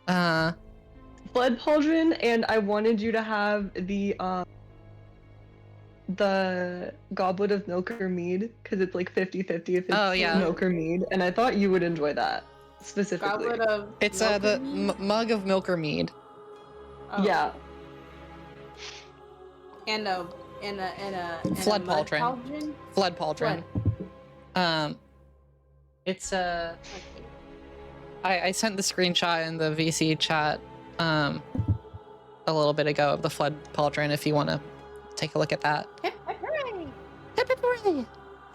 blood pauldron, and I wanted you to have the goblet of milk or mead because it's like 50-50 if it's Oh, yeah. milk or mead, and I thought you would enjoy that specifically. Goblet of It's milk the and mead? mug of milk or mead. Oh. Yeah. And a Flood mud pauldron. Flood pauldron. It's Okay. I sent the screenshot in the VC chat a little bit ago of the flood pauldron if you want to take a look at that. Hip, hip, hooray! Hip, hip, hooray.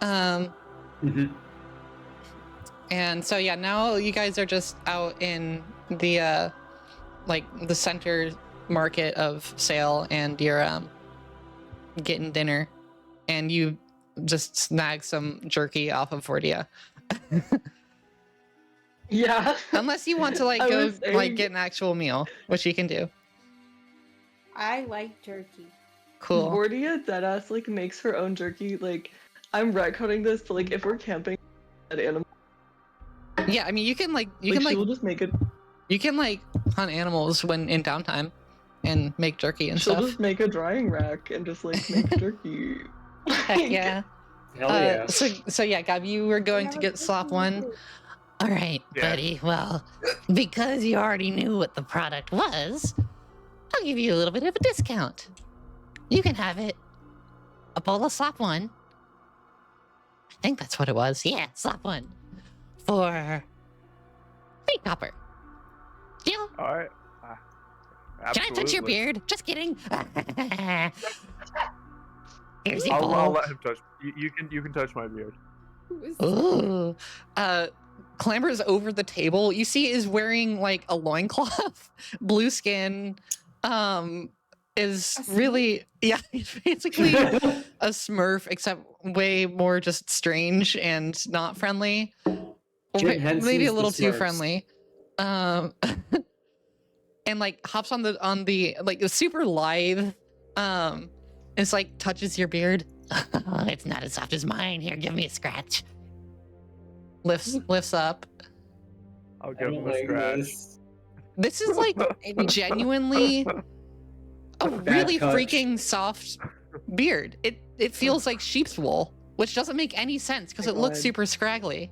Mm-hmm. And so yeah, now you guys are just out in the like the center market of Saile, and you're getting dinner, and you just snag some jerky off of Vortia. Yeah. Unless you want to like I go was saying- like get an actual meal, which you can do. I like jerky. Cool. Vortia deadass like makes her own jerky. Like, I'm retconning this to like if we're camping at animal, Yeah, I mean you can like she will just make it. you can like hunt animals when in downtime and make jerky and She'll stuff. just make a drying rack and just like make jerky. Heck yeah. Hell yeah. So yeah, Gab, you were going to get slop one. all right, Yeah. buddy. Well, because you already knew what the product was, I'll give you a little bit of a discount. You can have it a bowl of slop one. I think that's what it was. Yeah, slop one. For 3 copper. Deal? All right. Can I touch your Absolutely. beard? Just kidding. Here's your I'll bowl. let him touch. You can touch my beard. Who is Ooh. Clambers over the table. You see is wearing like a loincloth, blue skin, is A really, yeah, he's basically a smurf, except way more just strange and not friendly. Or Jim maybe Henson's a the little too Smurfs. friendly. And like hops on the like super lithe. It's like touches your beard, It's not as soft as mine. Here, give me a scratch. lifts up. I'll I give don't him a like scratch. this. This is like genuinely a Bad really touch. freaking soft beard. It feels like sheep's wool, which doesn't make any sense because My it looks God. super scraggly.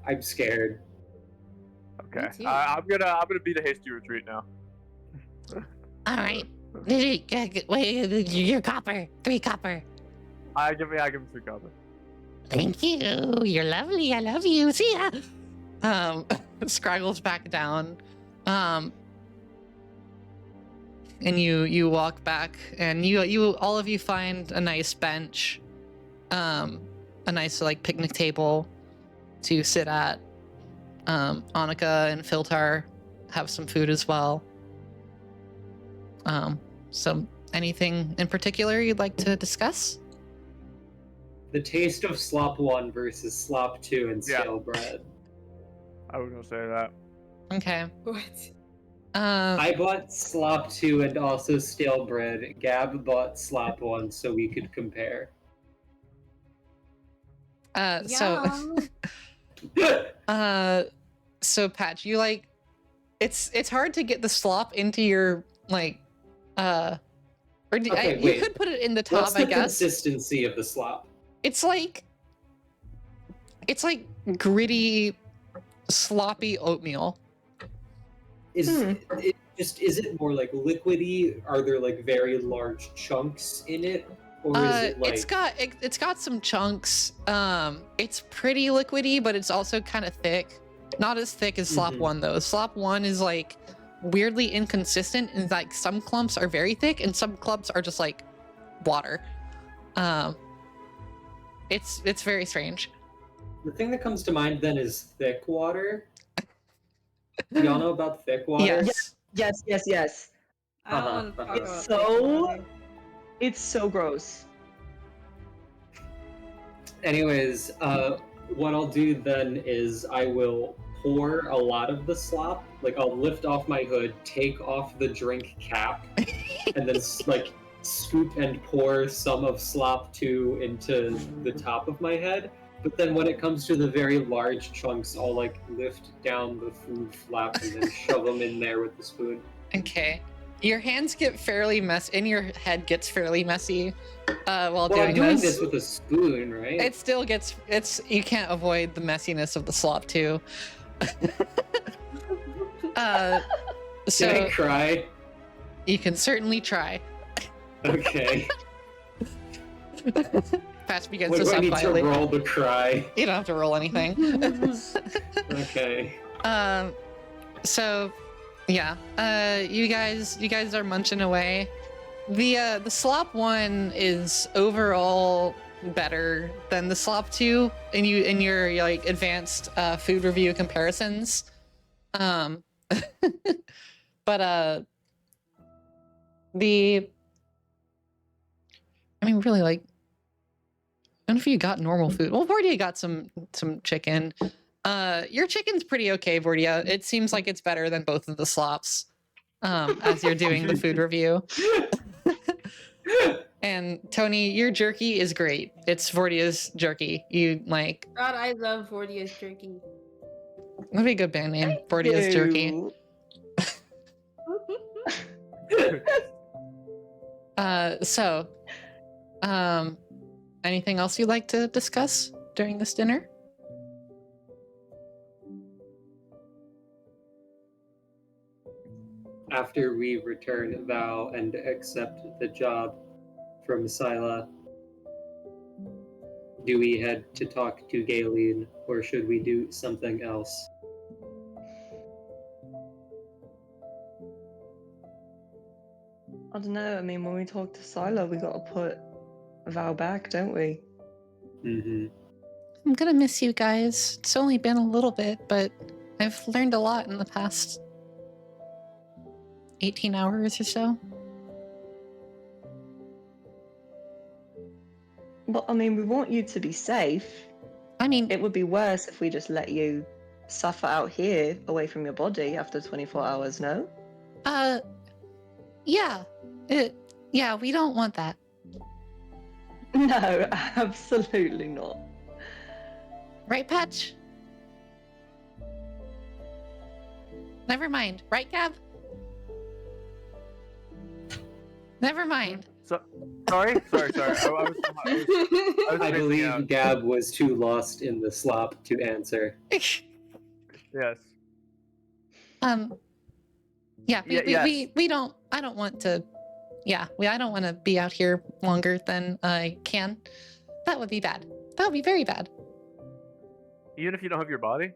I'm scared. Okay. too. I'm gonna beat a hasty retreat now. All right. Wait, your copper. 3 copper. I give him 3 copper. Thank you. You're lovely. I love you. See ya. Scraggles back down. And you walk back, and you all of you find a nice bench, a nice like picnic table to sit at. Annika and Filtar have some food as well. So anything in particular you'd like to discuss? The taste of slop 1 versus slop 2 and Yeah. stale bread. I was gonna say that. Okay. What? I bought slop 2 and also stale bread. Gab bought slop 1 so we could compare. So Patch, you like it's hard to get the slop into your like Okay, you wait. could put it in the top, What's I the guess. consistency of the slop? It's like gritty, sloppy oatmeal. Is it more like liquidy? Are there like very large chunks in it? Or is it like It's got some chunks. It's pretty liquidy, but it's also kind of thick. Not as thick as Slop Mhm. 1 though. Slop 1 is like weirdly inconsistent, and like some clumps are very thick and some clumps are just like water. It's very strange. the thing that comes to mind then is thick water? Y'all know about thick water? Yes. Yes. I don't Uh-huh, want to talk uh-huh. about So- that. It's so gross. Anyways, what I'll do then is I will pour a lot of the slop. Like I'll lift off my hood, take off the drink cap, and then like scoop and pour some of slop 2 into the top of my head. But then when it comes to the very large chunks, I'll like lift down the food flap and then shove them in there with the spoon. Okay. Your hands get fairly messy, and your head gets fairly messy while Well, doing I'm doing this. this with a spoon, right? It still gets you can't avoid the messiness of the slop too. Can So I cry? you can certainly try. Okay. Patch begins What to do I sound need to violent. roll to cry? You don't have to roll anything. Okay. So yeah, you guys are munching away. The slop 1 is overall better than the slop 2 in your like advanced food review comparisons. But really, like, I don't know if you got normal food. Well, Vordia got some chicken. Your chicken's pretty okay, Vordia. It seems like it's better than both of the slops. As you're doing the food review. And Tony, your jerky is great. It's Vordia's jerky. You like God, I love Vordia's jerky. that'd be a good band name. Vordia's jerky. Ew. So, anything else you'd like to discuss during this dinner? After we return Val and accept the job, from Saile. Do we head to talk to Galen, or should we do something else? I don't know. I mean, when we talk to Silo, we gotta put Val back, don't we? Mm-hmm. I'm gonna miss you guys. It's only been a little bit, but I've learned a lot in the past 18 hours or so. But I mean, we want you to be safe. I mean, It would be worse if we just let you suffer out here away from your body after 24 hours, no? yeah. Yeah, we don't want that. No, absolutely not. Right, Patch? Never mind. Right, Gab? Never mind. Sorry. I was I spacing believe out. Gab was too lost in the slop to answer. Yes. Yeah, Yes. we don't, I don't want to, I don't want to be out here longer than I can. That would be bad. That would be very bad. Even if you don't have your body?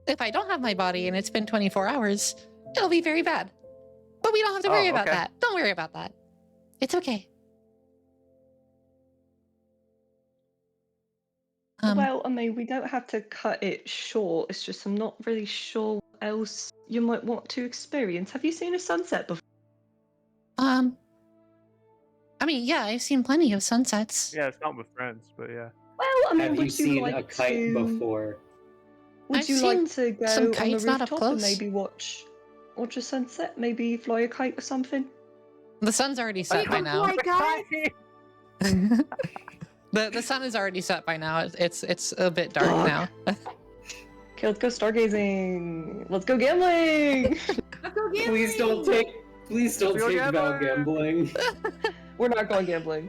If I don't have my body and it's been 24 hours, it'll be very bad. But we don't have to worry about okay. that. Don't worry about that. It's okay. Well, I mean, we don't have to cut it short. It's just I'm not really sure what else you might want to experience. Have you seen a sunset before? I mean, yeah, I've seen plenty of sunsets. Yeah, it's not with friends, but yeah. Well, I mean, Have you would you seen like a kite to? before? Would I've you like seen to go some on the kites, not up rooftop and close. maybe watch a sunset? Maybe fly a kite or something? The sun's already set by now. Oh my god! The sun is already set by now. It's a bit dark Fuck. now. Okay, let's go stargazing. Let's go gambling. Let's go gambling! Please don't take go Val gambling. We're not going gambling.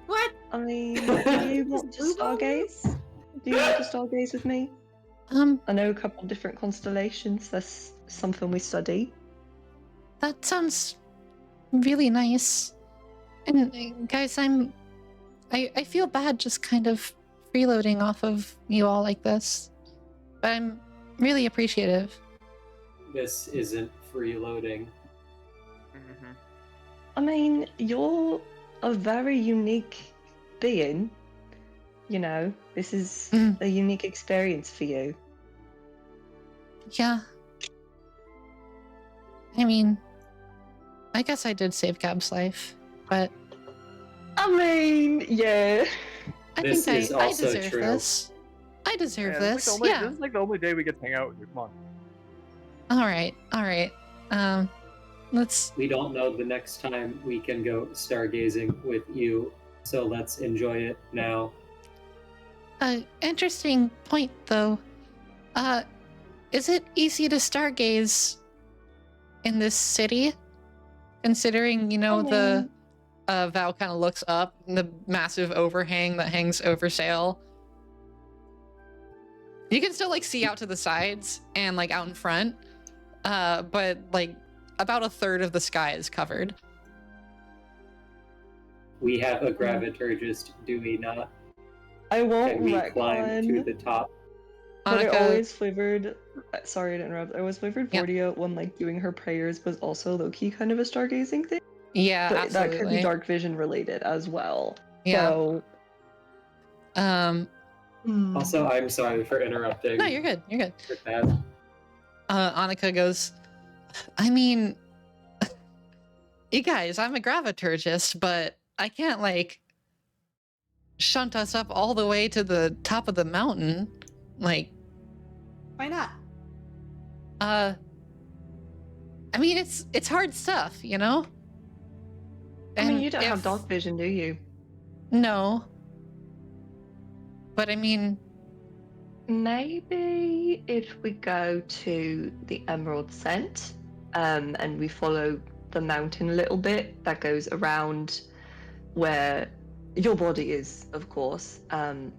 What? I mean, do you want to stargaze? Do you want to stargaze with me? I know a couple of different constellations. That's something we study. That sounds really nice. And guys, I feel bad just kind of freeloading off of you all like this. But I'm really appreciative. This isn't freeloading. Mm-hmm. I mean, you're a very unique being. You know, this is Mm. a unique experience for you. Yeah. I mean, I guess I did save Gab's life, but I mean, yeah. I This think is I also deserve true. this. I deserve this. This Yeah. is like the only day we get to hang out with you. Come on. All right. Let's. We don't know the next time we can go stargazing with you, so let's enjoy it now. Interesting point though. Is it easy to stargaze in this city? Considering, you know, the Val kind of looks up, the massive overhang that hangs over Saile. You can still like see out to the sides and like out in front, but like about a third of the sky is covered. We have a graviturgist, do we not? I won't Can we climb to retcon, the top? but I Annika, always flavored. Sorry to interrupt. I always flavored Yeah. Vortia when like doing her prayers was also low key kind of a stargazing thing. yeah, But absolutely. that could be dark vision related as well. Yeah. So, Also, I'm sorry for interrupting. No, you're good. You're good. with that. Annika goes, I mean, you guys, I'm a graviturgist, but I can't like shunt us up all the way to the top of the mountain. Like, Why not? I mean, it's hard stuff, you know? I mean, And you don't have if- dark vision, do you? No. But I mean, Maybe if we go to the Emerald Scent, and we follow the mountain a little bit that goes around where your body is, of course.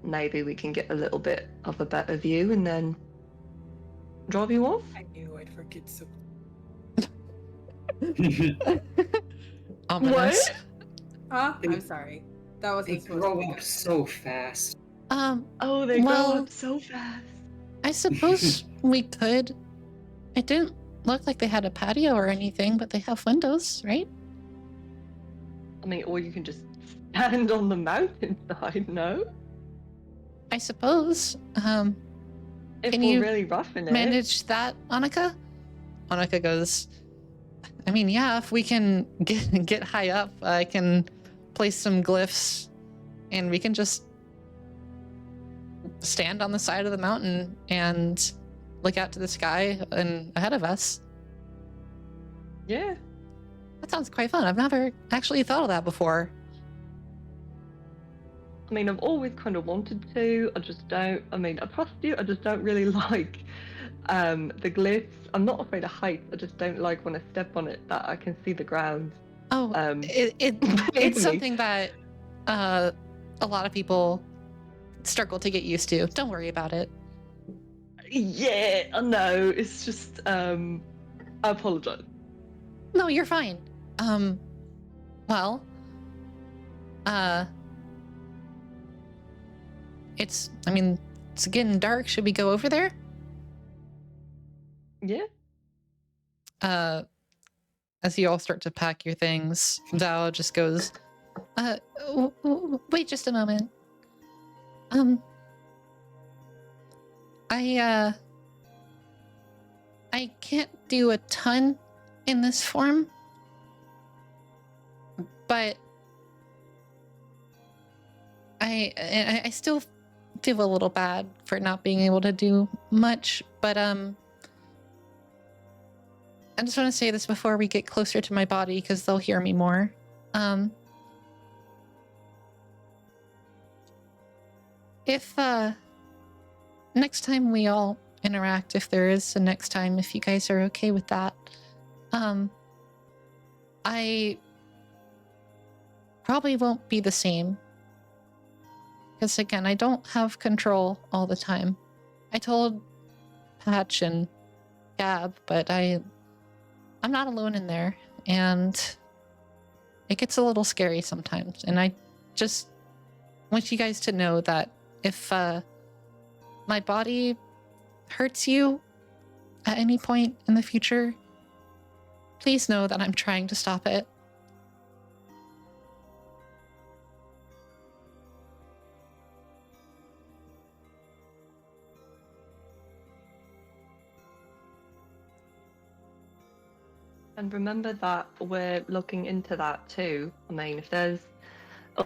Maybe we can get a little bit of a better view and then drop you off. I knew I'd forget so. ominous. Huh? I'm sorry. That They wasn't supposed to grow be up good. so fast. Oh, they grow Well, up so fast. I suppose we could. It didn't look like they had a patio or anything, but they have windows, right? I mean, or you can just stand on the mountainside, no? I suppose. If Can we're you really roughing it. manage that, Annika? Annika goes, I mean, yeah, if we can get high up, I can place some glyphs and we can just stand on the side of the mountain and look out to the sky and ahead of us. Yeah. That sounds quite fun. I've never actually thought of that before. I mean, I've always kind of wanted to. I just don't. I mean, I trust you. I just don't really like the glyphs. I'm not afraid of heights. I just don't like when I step on it that I can see the ground. Oh, it's Believe me. something that a lot of people struggle to get used to. Don't worry about it. Yeah, I know. It's just I apologize. No, you're fine. Well, I mean, it's getting dark. Should we go over there? Yeah. As you all start to pack your things, Val just goes, wait just a moment. I can't do a ton in this form, but I still feel a little bad for not being able to do much, but I just want to say this before we get closer to my body because they'll hear me more. If next time we all interact, if there is a next time, if you guys are okay with that, I probably won't be the same. Because again, I don't have control all the time. I told Patch and Gab, but I'm not alone in there, and it gets a little scary sometimes. And I just want you guys to know that if my body hurts you at any point in the future, please know that I'm trying to stop it. And remember that we're looking into that too. I mean, if there's a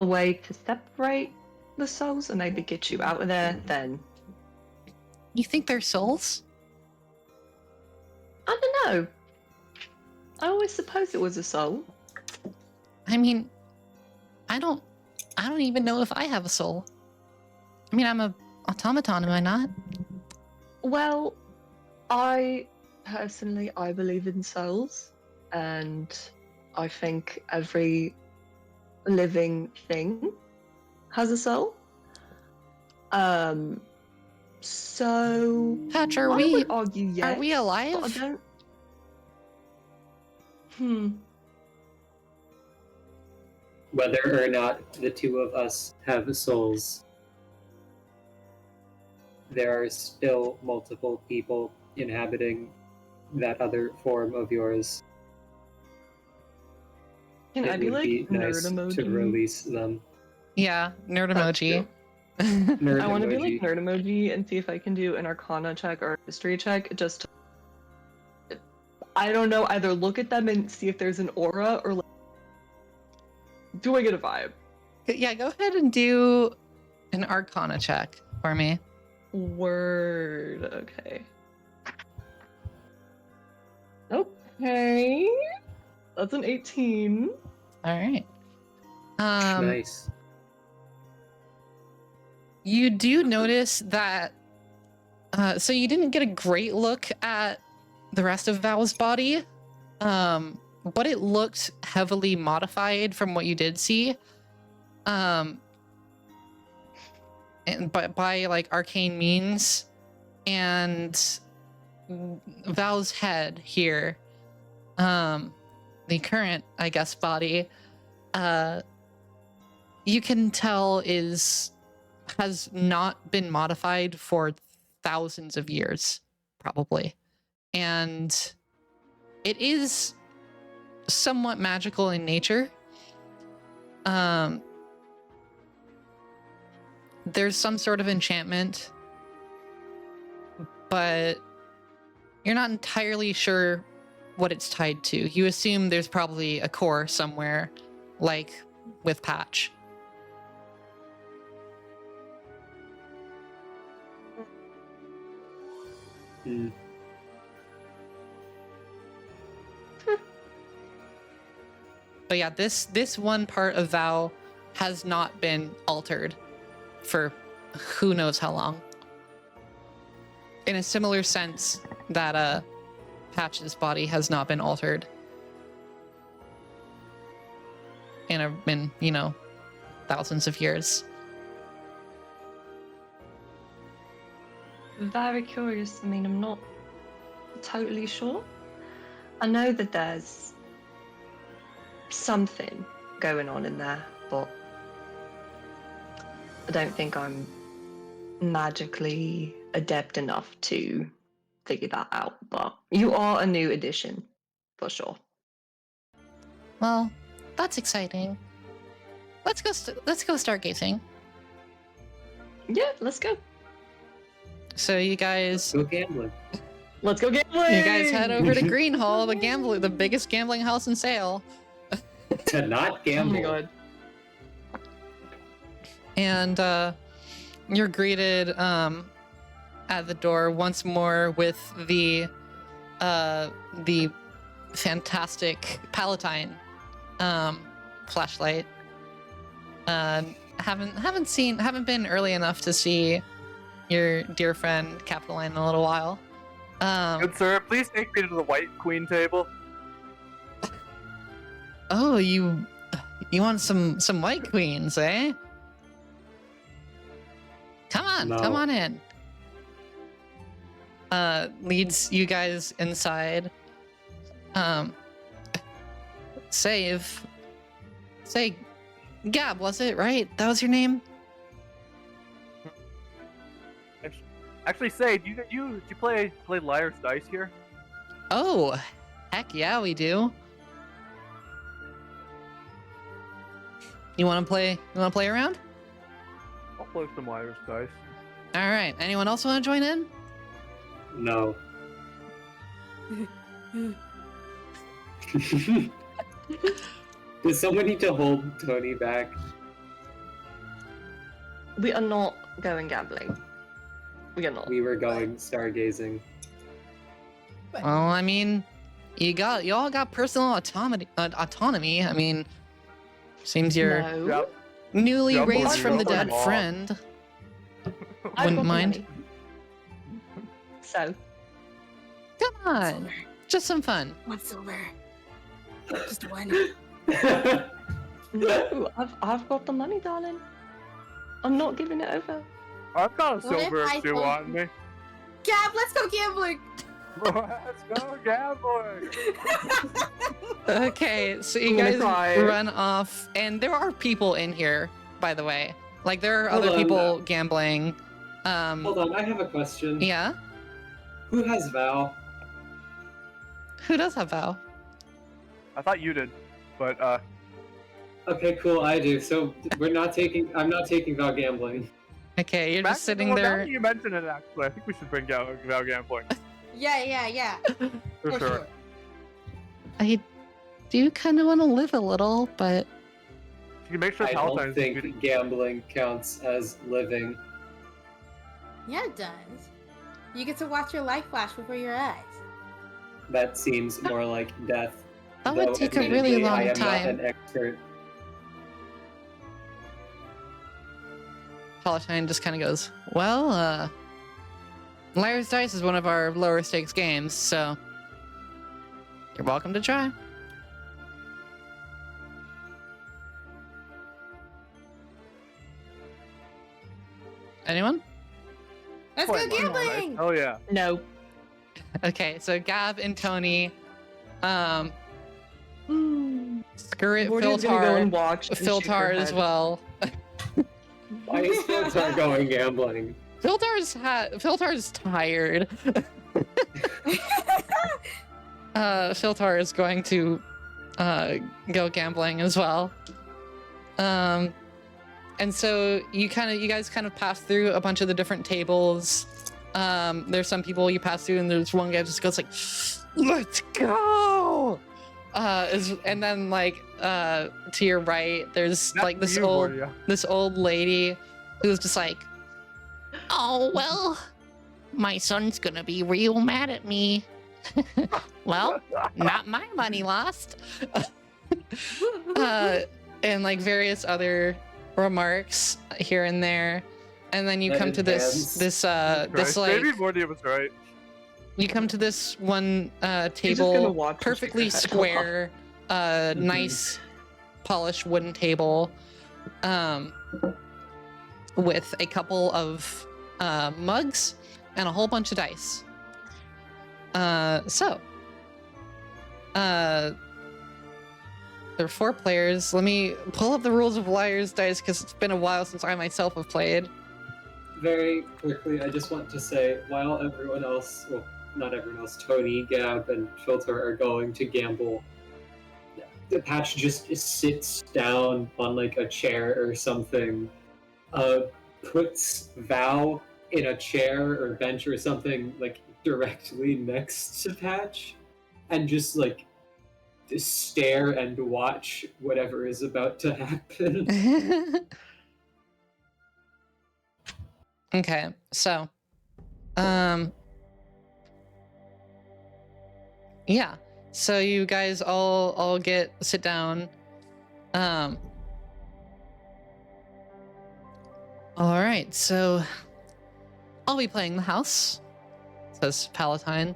way to separate the souls and maybe get you out of there, then You think they're souls? I don't know. I always supposed it was a soul. I mean, I don't even know if I have a soul. I mean, I'm a automaton, am I not? Well, I personally believe in souls, and I think every living thing has a soul. So Patch, I are we would argue yes. are we But I alive? don't. Whether or not the two of us have souls, there are still multiple people inhabiting that other form of yours. Can I It be would like be nerd nice emoji? to release them. Yeah, nerd That's emoji. Nerd I want to be emoji. like nerd emoji and see if I can do an Arcana check or a History check. Just to, I don't know. Either look at them and see if there's an aura, or like, do I get a vibe? Yeah, go ahead and do an Arcana check for me. Word. Okay. Okay. That's an 18. All right. Nice. You do notice that. So you didn't get a great look at the rest of Val's body, but it looked heavily modified from what you did see. And by like arcane means, and Val's head here the current, I guess, body, you can tell has not been modified for thousands of years, probably. And it is somewhat magical in nature. There's some sort of enchantment, but you're not entirely sure what it's tied to. You assume there's probably a core somewhere, like with Patch. Hmm. But yeah, this one part of Vow has not been altered for who knows how long. In a similar sense that Patch's body has not been altered in thousands of years. Very curious. I mean, I'm not totally sure. I know that there's something going on in there, but I don't think I'm magically adept enough to figure that out. But you are a new addition, for sure. Well, that's exciting. Let's go stargazing. Yeah, let's go. So you guys Go gambling. Let's go gambling. you guys head over to Greenhall, the biggest gambling house in Saile. To not Oh gamble. my god. And you're greeted at the door once more with the fantastic Palatine flashlight. Haven't been early enough to see your dear friend Capitoline in a little while. Good sir, please take me to the White Queen table. Oh, you want some White Queens, eh? Come on in. Leads you guys inside. Say, Gab, was it right? That was your name? Actually, say, do you play Liar's Dice here? Oh, heck yeah, we do. You want to play around? I'll play some Liar's Dice. All right. Anyone else want to join in? No. Does someone need to hold Tony back? We are not going gambling. We are not. We were going stargazing. Well, I mean, you all got personal autonomy. I mean, seems you're No. Yep. newly Jump raised on from the your dead ball. friend. I've Wouldn't got the mind. money. So, Come on, just some fun. One silver. Just one. no, I've got the money, darling. I'm not giving it over. I've got a What if silver I or two told on you- me. Gab, let's go gambling. Let's go gambling. Okay, so you I'm gonna guys cry. run off, and there are people in here, by the way. Like there are Hold other on. people gambling. Hold on, I have a question. Yeah. Who has Val? Who does have Vow? I thought you did, but Okay, cool, I do. So I'm not taking Val gambling. Okay, you're just Max, sitting well, now there. that you mentioned it, actually, I think we should bring Val gambling Yeah. for sure. I do kind of want to live a little, but You can make sure I don't Palatine's think gambling counts as living. Yeah, it does. You get to watch your life flash before your eyes. That seems more like death. that would though take a really admittedly, I long am not time. an expert. Palatine just kind of goes, well, Liar's Dice is one of our lower stakes games, so you're welcome to try. Anyone? Let's go Quite nice. gambling. Oh yeah. No. Okay, so Gab and Tony Screw it, Morty's gonna go and Philtar. watch. and shake her Philtar as head. well. Why is Philtar going gambling? Philtar's tired. Philtar is going to go gambling as well. And so you guys kind of pass through a bunch of the different tables. There's some people you pass through, and there's one guy just goes like, "Let's go!" And then like to your right, there's That's like this you, Morty. this old lady who's just like, Oh, well, my son's gonna be real mad at me. Well, not my money lost. and like various other remarks here and there, and then you That come to advance. this Right. like Maybe Morty was right. you come to this one He's just gonna table, watch and perfectly shake her head. square, nice polished wooden table, with a couple of mugs and a whole bunch of dice. There are 4 players. Let me pull up the rules of Liar's Dice because it's been a while since I myself have played. Very quickly, I just want to say, while everyone else, well, not everyone else, Tony, Gab, and Filter are going to gamble, the Patch just sits down on like a chair or something, puts Val in a chair or bench or something like directly next to Patch, and just like stare and watch whatever is about to happen. Okay, so, yeah. So you guys all sit down. All right. So I'll be playing the house. Says Palatine.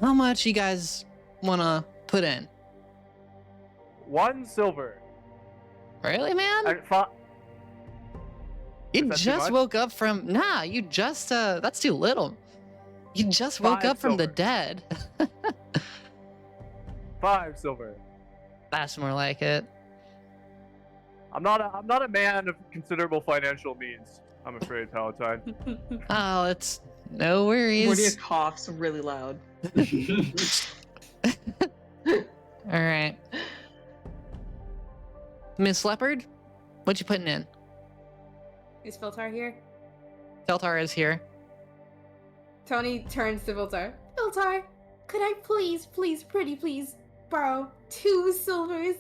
How much you guys wanna put in? 1 silver. Really, man? And You is that too just much? woke up from you just that's too little. You just woke 5 up from the silver. dead. 5 silver. That's more like it. I'm not a man of considerable financial means, I'm afraid, Palatine. Oh, it's no Morty worries. coughs really loud. All right. Miss Leopard, what you putting in? Is Philtar here? Deltar is here. Tony turns to Philtar. Philtar, could I please, pretty please, borrow 2 silvers?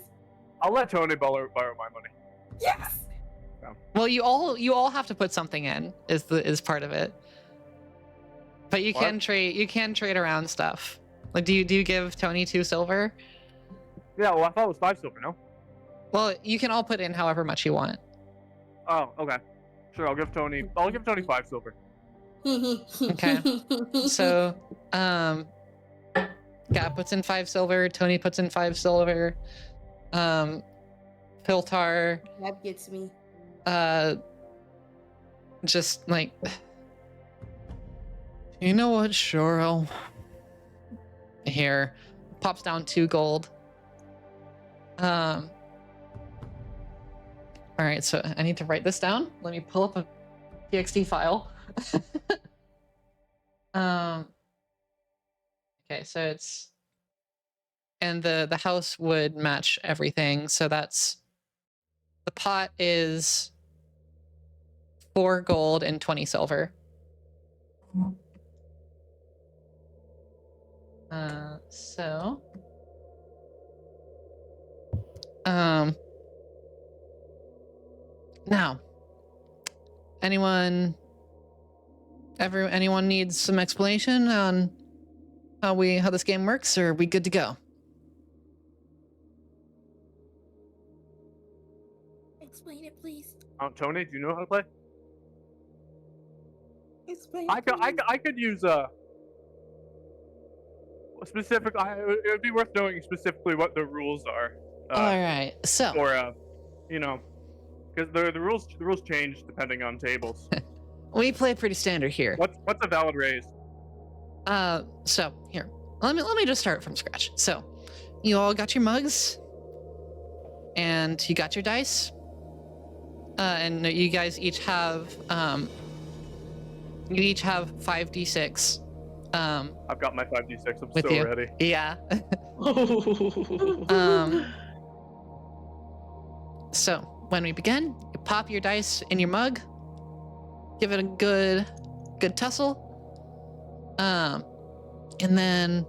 I'll let Tony borrow my money. Yes! Well, you all have to put something in is part of it. But you can What? trade around stuff. Like do you give Tony 2 silver? Yeah, well, I thought it was 5 silver, no? Well, you can all put in however much you want. Oh, okay. Sure, I'll give Tony 5 silver. Okay. So, Gab puts in 5 silver, Tony puts in 5 silver. Philtar That gets me. just like, you know what, sure, I'll here pops down 2 gold. All right, so I need to write this down. Let me pull up a txt file. Okay, so it's, and the house would match everything, so that's, the pot is 4 gold and 20 silver. So now anyone needs some explanation on how this game works, or are we good to go? Explain it, please. Tony, do you know how to play? Explain I could use a specific. It would be worth knowing specifically what the rules are. All right, so Or because the rules change depending on tables. we play pretty standard here. What's a valid raise? So here, let me just start from scratch. So you all got your mugs, and you got your dice, and you guys each have 5d6. I've got my 5d6. I'm with so you. ready. Yeah. So when we begin, you pop your dice in your mug, give it a good tussle, and then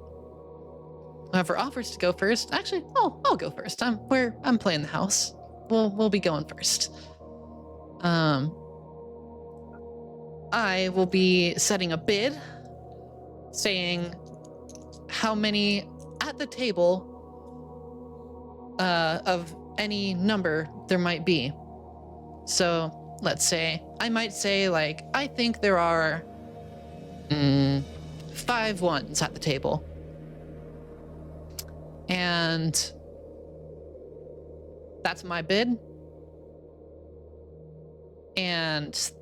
whoever offers to go first. Actually, I'll go first. I'm playing the house. We'll be going first. I will be setting a bid, saying how many at the table of any number there might be. So let's say, I might say, like, I think there are 5 ones at the table. And that's my bid. And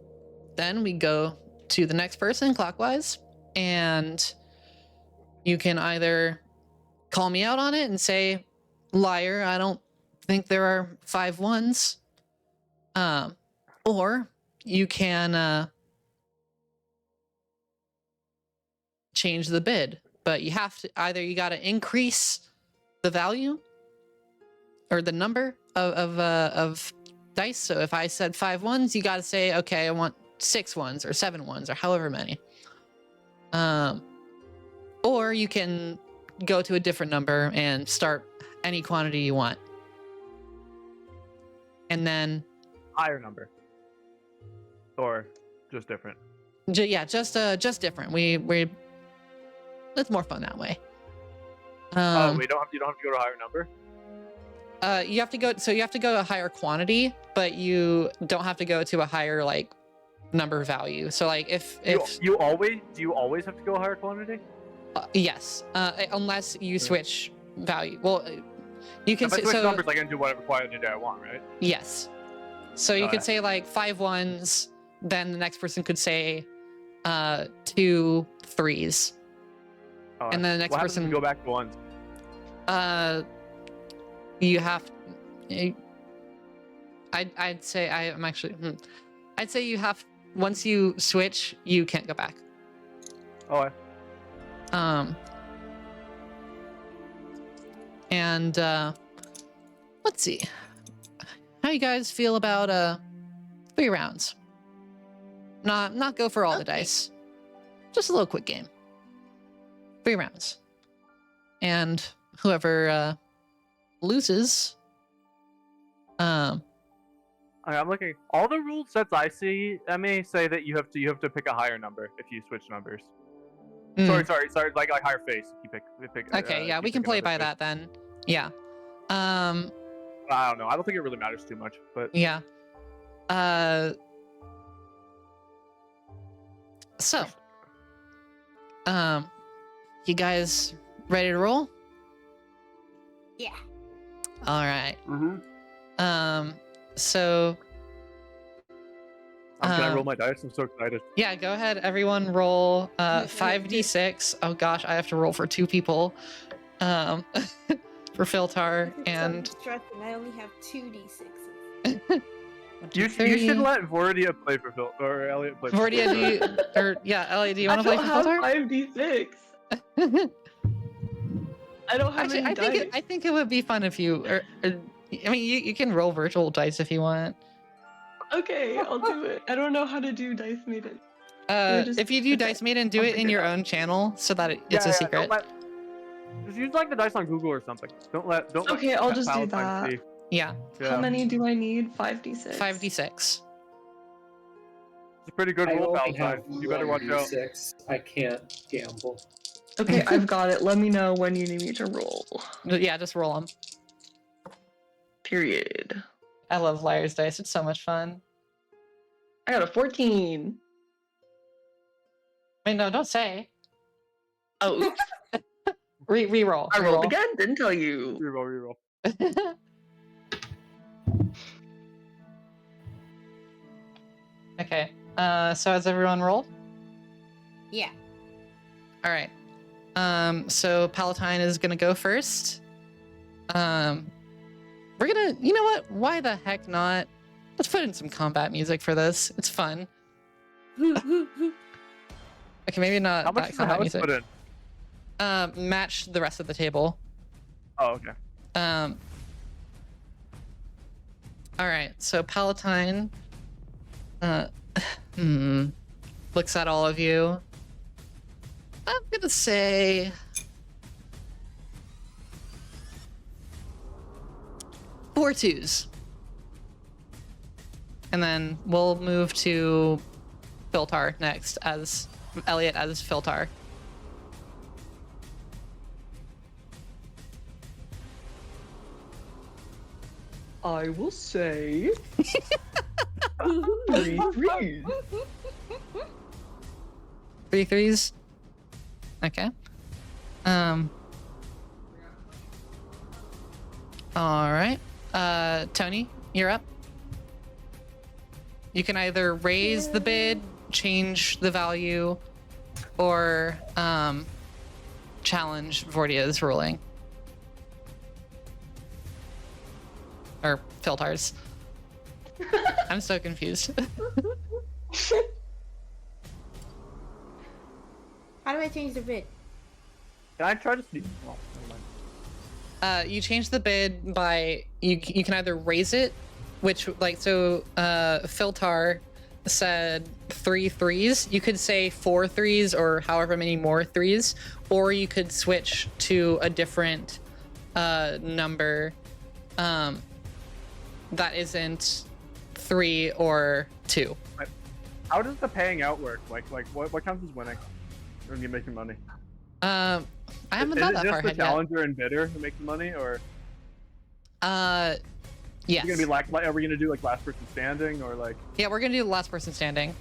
then we go to the next person clockwise, and you can either call me out on it and say, liar, I don't think there are 5 ones. Or you can change the bid, but you have to you got to increase the value or the number of dice. So if I said 5 ones, you got to say, okay, I want 6 ones or 7 ones or however many. Or you can go to a different number and start any quantity you want. And then Higher number. Or just different. Just different. We it's more fun that way. You don't have to go to a higher number? You have to go to a higher quantity, but you don't have to go to a higher like number value. So like if do you always have to go a higher quantity? Yes, unless you switch value. Well, you can if I say switch so. numbers, I can do whatever quantity I want, right? Yes. So you could say like 5 ones, then the next person could say 2 3s. And then the next person go back to ones. You have. I'd say I'm actually. I'd say you have. Once you switch, you can't go back. Oh. And let's see. How you guys feel about 3 rounds? Not go for all the dice. Just a little quick game. 3 rounds. And whoever loses I'm looking. All the rule sets I see, Emmy, say that you have to pick a higher number if you switch numbers. Sorry, like higher face. You pick. Okay, yeah, we can play by that then. Yeah. I don't know. I don't think it really matters too much, but yeah. So, you guys ready to roll? Yeah. All right. Mm-hmm. So. Can I roll my dice? I'm so excited. Yeah, go ahead. Everyone roll 5d6. Oh gosh, I have to roll for 2 people. For Philtar and. So stressing. I only have 2d6s. You should let Vordia play for Phil or Elliot play. Vordia, Elliot, do you want to play for Philtar? I don't have 5d6. I don't have any dice. I think it would be fun if you. I mean, you can roll virtual dice if you want. Okay, I'll do it. I don't know how to do Dice Maiden. If you do Dice Maiden, do it in your own channel so that it's a secret. Just use like the dice on Google or something. Don't. Okay, I'll just do Palatine that. see. Yeah. How many do I need? 5d6. 5d6. It's a pretty good I roll, only Palatine. have You better watch out. 6. I can't gamble. Okay, I've got it. Let me know when you need me to roll. Yeah, just roll them. Period. I love Liar's Dice. It's so much fun. I got a 14. Wait, no, don't say. Oh, oops. Reroll. I rolled again. Didn't tell you. Reroll. Okay. So has everyone rolled? Yeah. All right. So Palatine is gonna go first. We're gonna, you know what? Why the heck not? Let's put in some combat music for this. It's fun. Okay, maybe not How much that does the combat house music. put in? Match the rest of the table. Oh, okay. All right. So Palatine, looks at all of you. I'm gonna say 4 2s. And then we'll move to Filtar next as Elliot as Filtar. I will say 3 3s. 3 3s. Okay. All right. Tony, you're up. You can either raise the bid, change the value, or challenge Vortia's ruling. Or Filtar's. I'm so confused. How do I change the bid? Can I try to sneak? Oh, never mind. You change the bid by you can either raise it, which Filtar said 3 3s. You could say 4 3s or however many more 3s, or you could switch to a different number that isn't 3 or 2. How does the paying out work? Like what counts as winning when you're making money? I haven't thought that far Is it just ahead the challenger and bidder who make the money, or yet. Yes. Are we gonna be like are we gonna do like last person standing, or like? Yeah, we're gonna do the last person standing.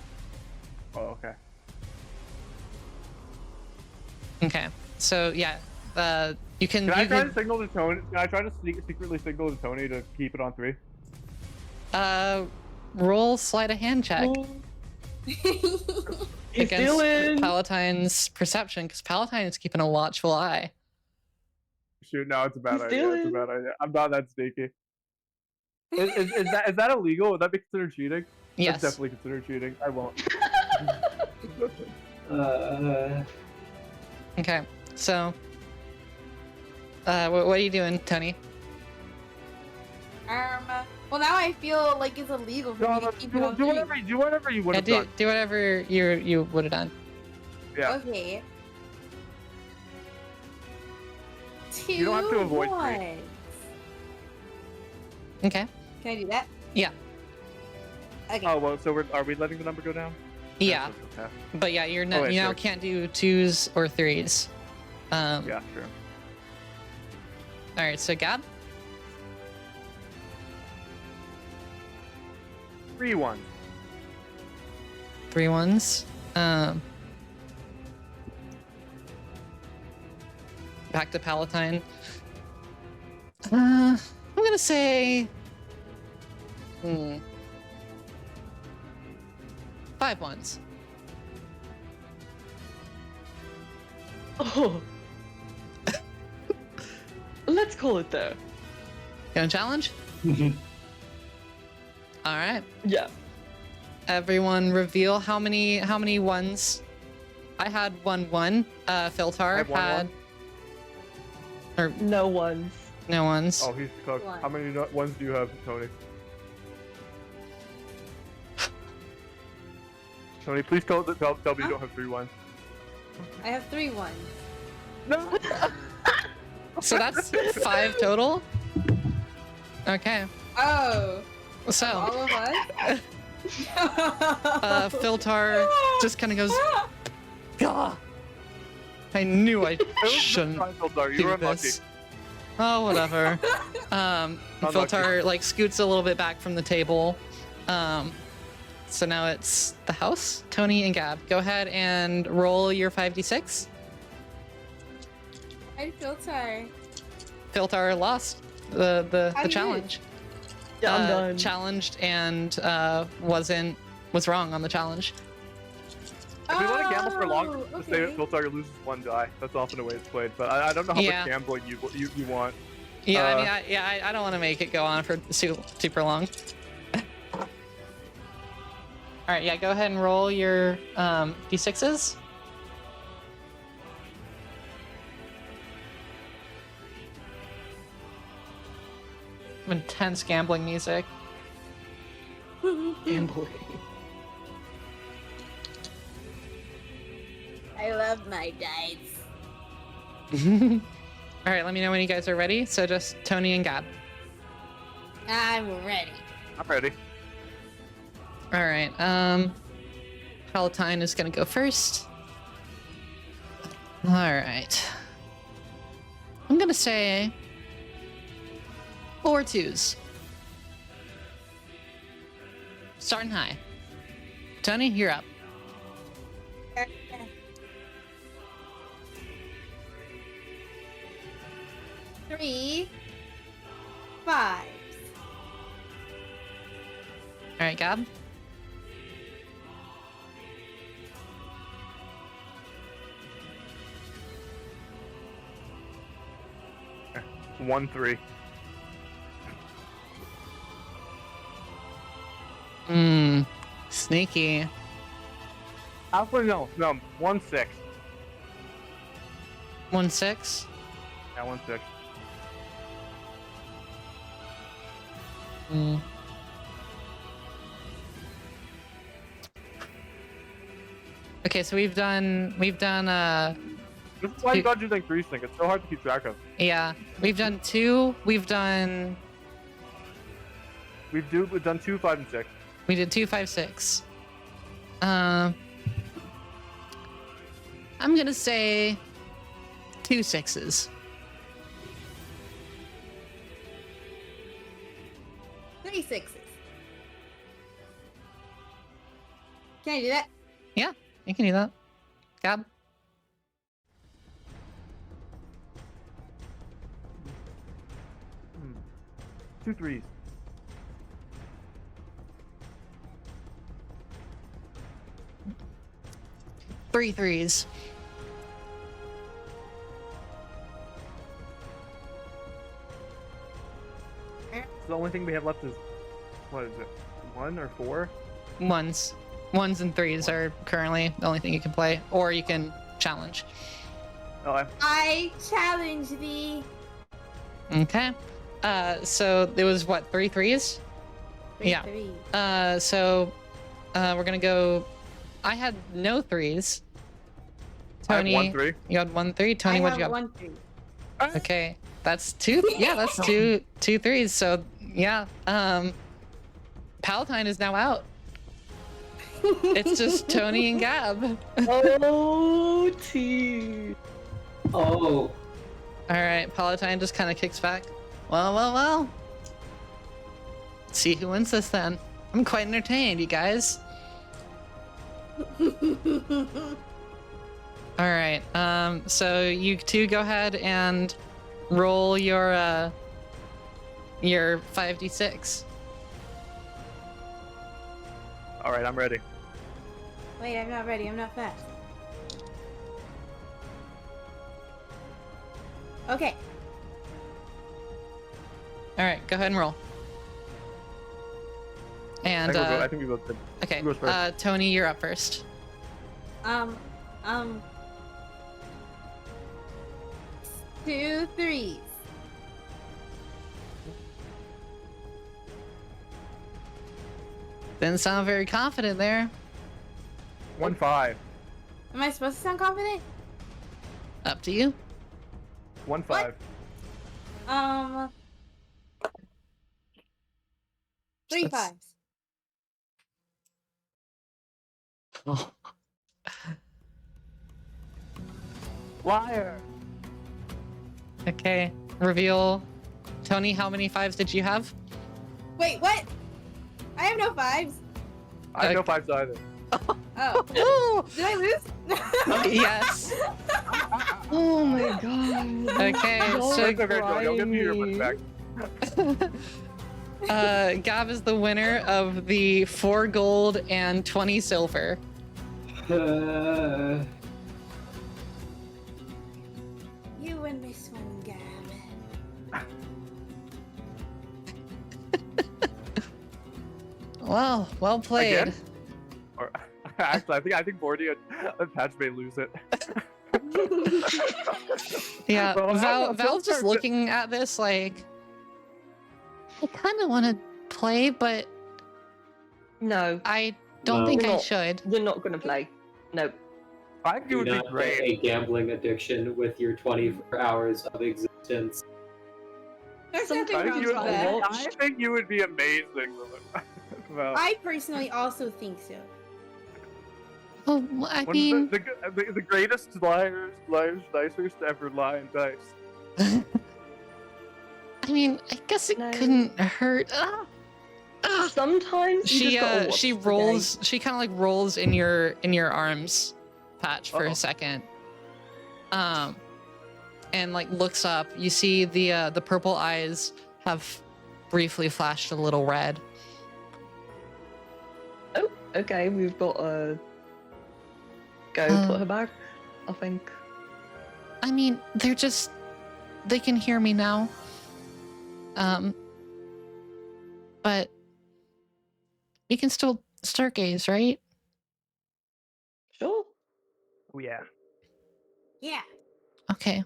Oh, okay. Okay. So yeah, you can. Can I you try can to signal to Tony? Can I try to secretly signal to Tony to keep it on 3? roll sleight of hand check He's against stealing. Palatine's perception, because Palatine is keeping a watchful eye. Shoot, no, it's a bad He's idea. It's a stealing. bad idea. I'm not that sneaky. Is that illegal? Would that be considered cheating? Yes. That's definitely considered cheating. I won't. Okay. So, what are you doing, Tony? Well, now I feel like it's illegal for me to keep it on do three. whatever you would Yeah, have done. do whatever you would have done. Yeah. Okay. You don't have to avoid 3. ones. Okay. Can I do that? Yeah. Okay. Oh well, so are we letting the number go down? Yeah. Okay. But yeah, you wait, now sure. can't do 2s or 3s. Yeah, sure. All right. So Gab. 3 1. 3 1s. Back to Palatine. I'm gonna say 5 1s. Oh. Let's call it there. Gonna challenge? All right. Yeah. Everyone reveal how many ones. I had 1 1. Filtar had 1 had 1. or No ones. no ones. Oh, he's cooked. One. How many ones do you have, Tony? Tony, please tell me you don't have 3 1s. I have 3 ones. No. So that's 5 total. Okay. Oh. So All of us? Filtar just kind of goes, "Gah! I knew I shouldn't You do were unlucky. this." Oh, whatever. Filtar like scoots a little bit back from the table. So now it's the house. Tony and Gab, go ahead and roll your 5d6. I feel tired. Filtar lost the How you challenge. Yeah, I'm done. Challenged and was wrong on the challenge. If we want to gamble for long, Oh, just say that Filtar loses 1 die. That's often the way it's played. But I don't know how Yeah. much gambling you want. Yeah, I don't want to make it go on for super long. All right, yeah, go ahead and roll your d6s. Intense gambling music. Gambling. I love my dice. All right, let me know when you guys are ready. So just Tony and Gab. I'm ready. I'm ready. All right. Palatine is gonna go first. All right. I'm gonna say 4 2s. Starting high. Tony, you're up. 3 5s. All right, Gab. Okay. 1 3. Sneaky. Actually, no. 1 6. 1 6. Yeah, 1 6. Okay, so we've done This is why you gotta do the increase thing. It's so hard to keep track of. yeah, we've done 2. We've done We've done 2, 5, and 6. we did 2 5 6. I'm gonna say 2 6s. 3 6s. Can I do that? Yeah, you can do that. Gab. 2 3s. Three 3s. The only thing we have left is, what is it? 1 or 4? 1s. 1s and 3s are currently the only thing you can play, or you can challenge. Oh, I challenge thee. Okay. So it was what, 3 3s? Yeah. 3. So we're gonna go. I had no 3s. Tony, I have 1 3. you had 1 3. Tony, I what'd you have have? 1 3. Okay, that's 2. Yeah, that's two 3s. So yeah, Palatine is now out. It's just Tony and Gab. Oh, T. Oh, All right, Palatine just kind of kicks back. Well. Let's see who wins this then. I'm quite entertained, you guys. All right. So you two go ahead and roll your 5d6. All right, I'm ready. Wait, I'm not ready. I'm not fast. Okay. All right, go ahead and roll. And I think we both did. okay, who goes first? Tony, you're up first. 2 3s. Didn't sound very confident there. 1 5. Am I supposed to sound confident? Up to you. 1 5. 3 That's- 5s. Oh. Liar. Okay, reveal. Tony, how many 5s did you have? Wait, what? I have no 5s. I have no 5s either. Oh. Did I lose? Yes. Oh my god. Okay, Don't so It's okay, Joey, I'll give you your money back. Gab is the winner of the 4 gold and 20 silver. uh, You win this one, Gab. well played. Again? Or actually, I think Bordy and Patch may lose it. Yeah, Well, Val's just looking at this like, I kind of want to play, but No, I don't No. think I No. should. you're not gonna play. No. I think it Do would be not get great. a gambling addiction with your 24 hours of existence. There's nothing Sometimes wrong you with gotta that. watch. I think you would be amazing. Well, I personally also think so. Well, I one mean, of the greatest liars, nicest to ever lie in dice. I mean, I guess it No. couldn't hurt. Sometimes you She just gotta watch she the game. rolls. She kind of like rolls in your arms, Patch, for Uh-oh. a second. And like looks up. You see the purple eyes have briefly flashed a little red. Oh, okay, we've got to go put her back, I think. I mean, they can hear me now. But we can still stargaze, right? Sure. Oh yeah. Yeah. Okay.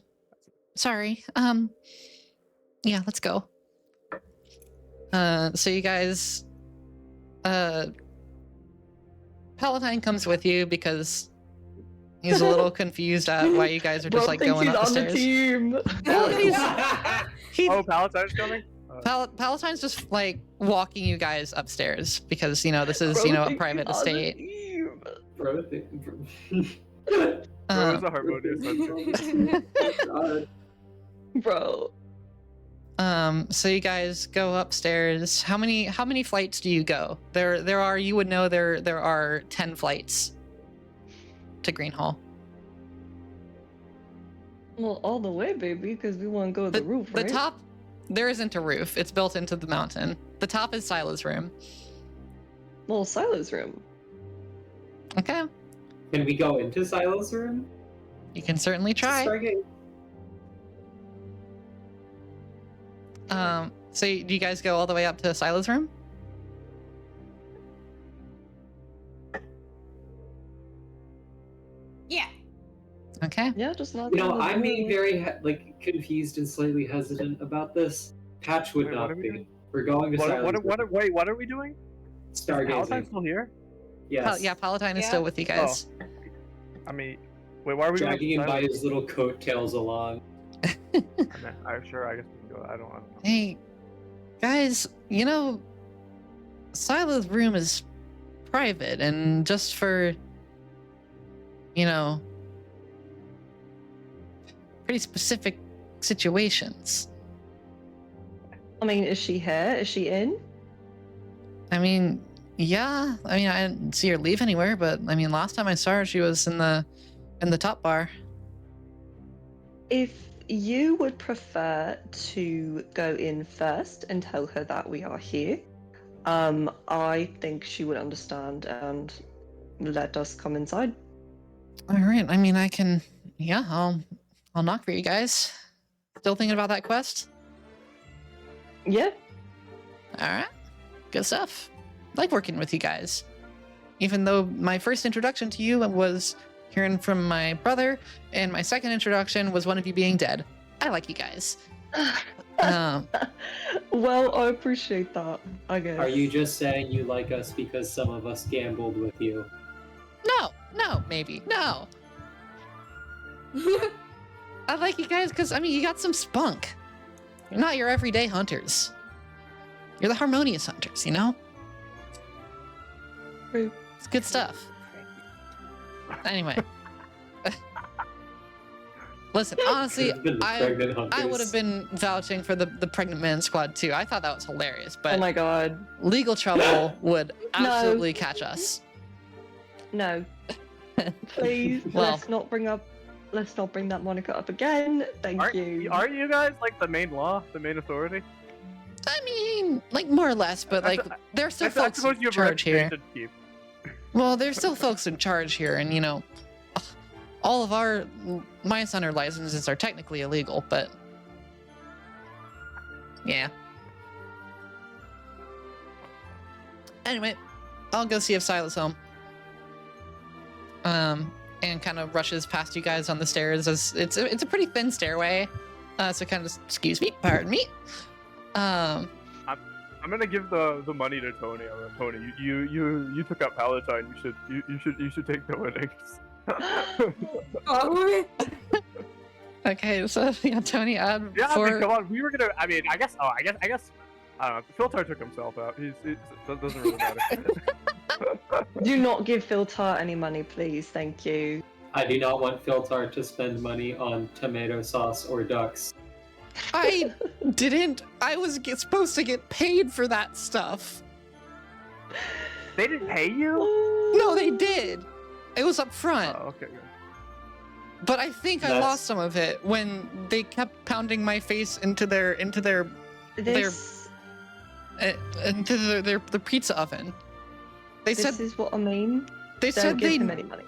Sorry. Yeah, let's go. So you guys, Palatine comes with you because he's a little confused at why you guys are just Rob like thinks going he's up the on the stairs. team. He, Oh, Palatine's coming. Palatine's just like walking you guys upstairs because this is Rob a thinks private he's on the estate. team. Bro, Bro is a harmonious God. Bro. So you guys go upstairs. How many flights do you go? There are, you would know, there are 10 flights to Green Hall. Well, all the way, baby, because we want to go to the roof, right? The top, there isn't a roof. It's built into the mountain. The top is Saile's room. Well, Silo's room. Okay, Can we go into Silo's room? you can certainly try. Stargate. So do you guys go all the way up to Saile's room? Yeah. Okay. Yeah, just not. I'm being very confused and slightly hesitant about this. Patch would Wait, what not are we be. doing? We're going to Silo's room. Wait, what are we doing? Is Palatine Stargazing. still here? Yes. Yeah, Palatine is Yeah. still with you guys. I mean, wait, why are we Dragging him going by to his little coattails along. I'm sure, I guess we can go. I don't know. Hey, guys, Silo's room is private and just for, pretty specific situations. I mean, is she here? Is she in? I mean, yeah. I mean, I didn't see her leave anywhere, but I mean, last time I saw her, she was in the top bar. If you would prefer to go in first and tell her that we are here, I think she would understand and let us come inside. All right. I mean, I can. Yeah, I'll knock for you guys. Still thinking about that quest? Yeah. All right. Good stuff. Like working with you guys. Even though my first introduction to you was hearing from my brother, and my second introduction was one of you being dead. I like you guys. Well, I appreciate that, I guess. Are you just saying you like us because some of us gambled with you? No, maybe. No. I like you guys because, I mean, you got some spunk. You're not your everyday hunters. You're the harmonious hunters, True. It's good stuff. Anyway. Listen, honestly, I would have been vouching for the pregnant man squad too. I thought that was hilarious, Oh but my god. legal trouble would No. absolutely catch us. No. Please, Well- let's not bring that moniker up again. Thank you. Aren't you guys like the main law, the main authority? I mean, like more or less, but like there's still I folks suppose you in have a charge here. reputation to keep. Well, there's still folks in charge here, and all of our Mine Center licenses are technically illegal, but yeah. Anyway, I'll go see if Sile's home. And kind of rushes past you guys on the stairs as it's a pretty thin stairway. So kind of, excuse me, pardon me. I'm gonna give the money to Tony. Tony, you took out Palatine. You should take the winnings. Oh, Okay, so yeah, Tony, Yeah, I mean, come on. We were gonna. I mean, I guess. Philtar took himself out. That doesn't really matter. Do not give Philtar any money, please. Thank you. I do not want Philtar to spend money on tomato sauce or ducks. I didn't. I was supposed to get paid for that stuff. They didn't pay you? No, they did. It was up front. Oh, okay. Good. But I think I lost some of it when they kept pounding my face into their This pizza oven. They this said is what I mean. they Don't said give they him any money.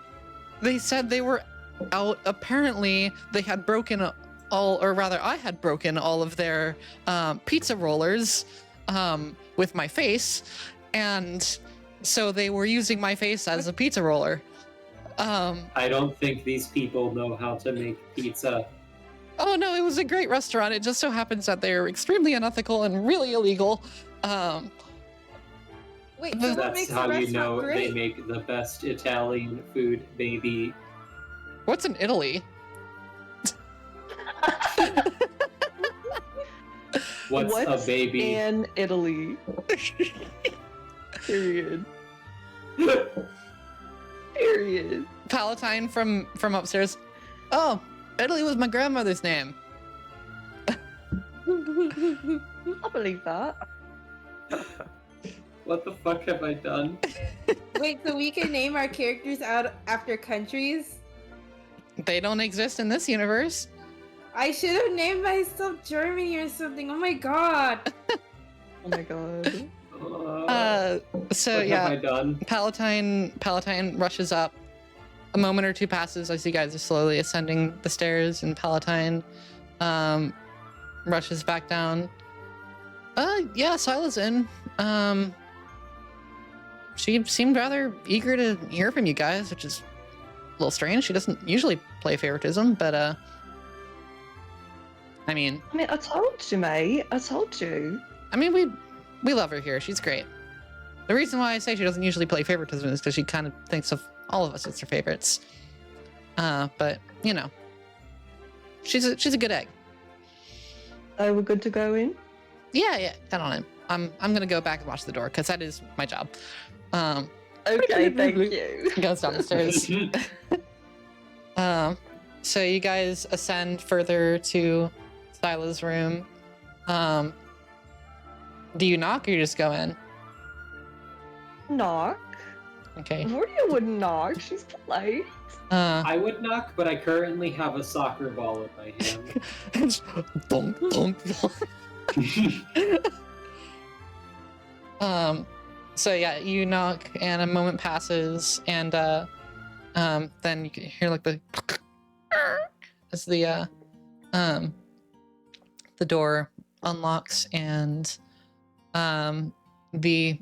they said they were out. Apparently, they had broken all, or rather, I had broken all of their pizza rollers with my face, and so they were using my face as a pizza roller. I don't think these people know how to make pizza. Oh no, it was a great restaurant. It just so happens that they're extremely unethical and really illegal. wait, so what That's makes the how you restaurant know great? they make the best Italian food, baby. What's in Italy? What's a baby? in Italy? Period. Period. Palatine from upstairs. Oh, Italy was my grandmother's name. I believe that. What the fuck have I done? Wait, so we can name our characters out after countries? They don't exist in this universe. I should have named myself Germany or something. Oh my god. Oh my god. So what yeah, have I done? Palatine rushes up. A moment or two passes as you guys are slowly ascending the stairs, and Palatine rushes back down. Yeah, Saile's in. She seemed rather eager to hear from you guys, which is a little strange. She doesn't usually play favoritism, but I mean, I told you, mate. I told you. I mean, we love her here. She's great. The reason why I say she doesn't usually play favoritism is because she kind of thinks of all of us as her favorites. But you know, she's a good egg. Oh, we're good to go in. Yeah, I don't know. I'm gonna go back and watch the door because that is my job. Okay, thank you. Goes down the stairs. So you guys ascend further to Saile's room. Do you knock or you just go in? Knock. Okay. Roria wouldn't knock. She's polite. I would knock, but I currently have a soccer ball in my hand. Thump, thump, thump. So yeah, you knock and a moment passes and then you can hear like the as the door unlocks and the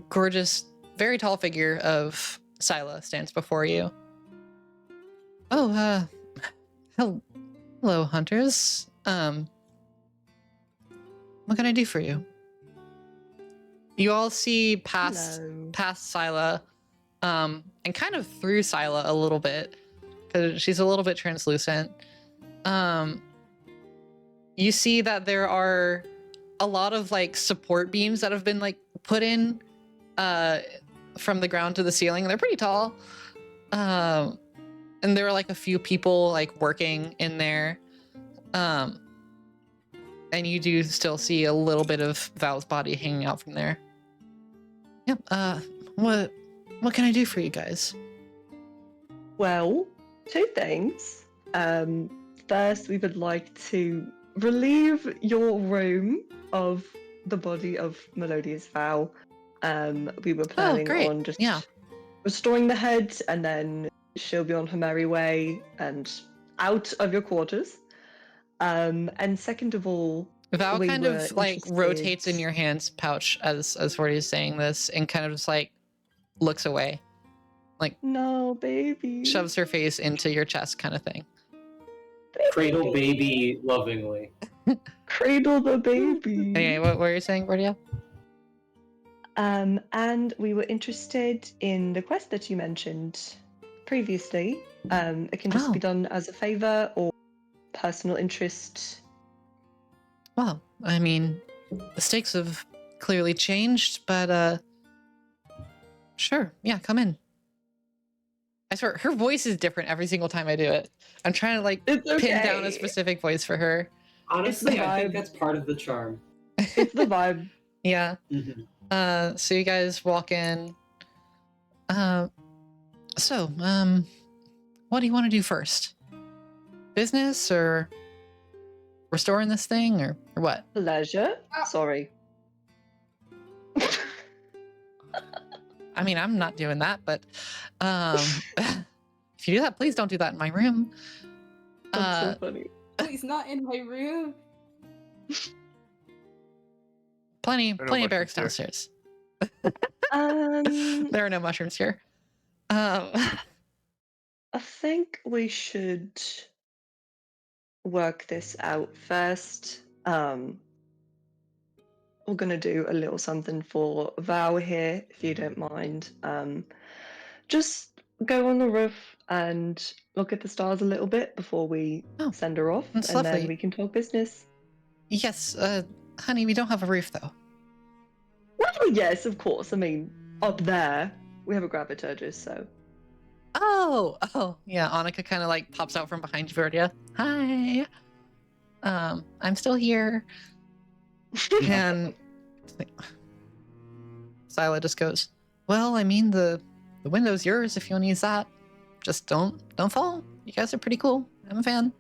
gorgeous, very tall figure of Saile stands before you. Oh, hello, hunters. What can I do for you? You all see past Saile, and kind of through Saile a little bit, because she's a little bit translucent. You see that there are a lot of like support beams that have been like put in from the ground to the ceiling. They're pretty tall. And there are like a few people like working in there. And you do still see a little bit of Val's body hanging out from there. Yep. What can I do for you guys? Well, two things. First, we would like to relieve your room of the body of Melodious Val. We were planning on just restoring the head, and then she'll be on her merry way and out of your quarters. And second of all, Val we kind were of like rotates in interested- your hands pouch as Forty is saying this, and kind of just like looks away, No, baby. shoves her face into your chest, kind of thing. Cradle baby lovingly. Cradle the baby. Anyway, what were you saying, Bordia? And we were interested in the quest that you mentioned previously. It can just be Oh. done as a favor or personal interest. Well, I mean, the stakes have clearly changed, but sure, yeah, come in. I swear, her voice is different every single time I do it. I'm trying to like It's pin down a okay. specific voice for her. Honestly, I think vibe. that's part of the charm. It's the vibe. Yeah. Mhm. So you guys walk in. So, what do you want to do first? Business or restoring this thing or what? Pleasure. Sorry. I mean, I'm not doing that, but if you do that, please don't do that in my room. That's so funny. Oh, he's not in my room. Plenty no of mushrooms barracks here. downstairs. Um, There are no mushrooms here. I think we should work this out first. We're gonna do a little something for Val here, if you don't mind. Just go on the roof and look at the stars a little bit before we Oh, send her off, that's and lovely. then we can talk business. Yes, honey, we don't have a roof though. Well, yes, of course. I mean, up there we have a graviturgist, so. Oh, yeah. Annika kind of like pops out from behind you, Verdia. Hi. I'm still here. And Saile just goes, well, I mean, the window's yours if you want to use that. Just don't fall. You guys are pretty cool. I'm a fan.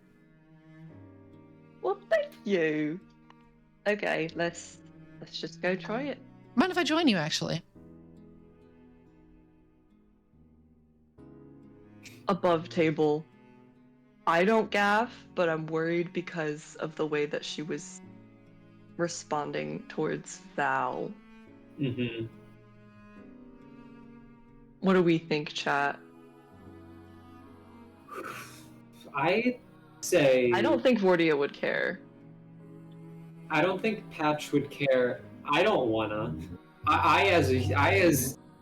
Well, thank you. Okay, let's just go try it. Mind if I join you, actually? Above table. I don't gaff, but I'm worried because of the way that she was responding towards Val. Mhm. What do we think, chat? I say I don't think Vordia would care. I don't think Patch would care. I don't wanna. I as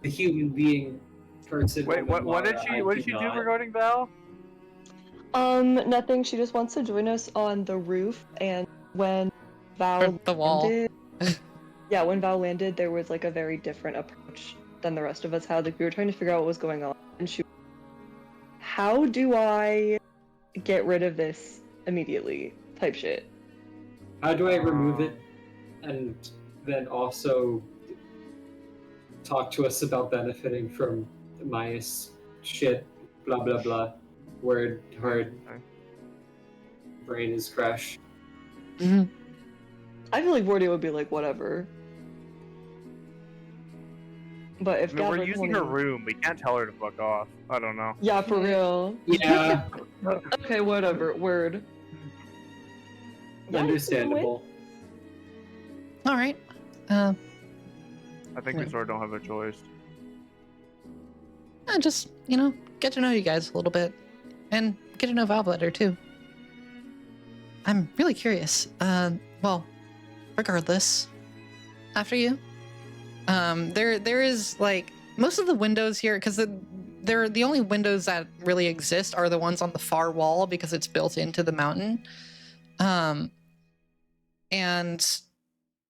the human being person. Wait, woman, what did Lara, she I what did she do not. regarding Val? Nothing. She just wants to join us on the roof, and when Val Or the wall. landed, yeah, when Val landed, there was like a very different approach than the rest of us had. Like we were trying to figure out what was going on, and she, how do I get rid of this immediately? Type shit. How do I remove it, and then also talk to us about benefiting from Maya's shit? Blah blah blah. Word hard. Okay. Brain is crash. Mhm. I feel like Vordia would be like, whatever. But if I mean, we're Gavin using her room. We can't tell her to fuck off. I don't know. yeah, for real. Yeah, Okay, whatever. Word. Yeah, understandable. All right. I think we Yeah. sort of don't have a choice. Just, get to know you guys a little bit. And get to know Val better, too. I'm really curious. Well, regardless, after you. There is, like, most of the windows here, because they're the only windows that really exist are the ones on the far wall, because it's built into the mountain. And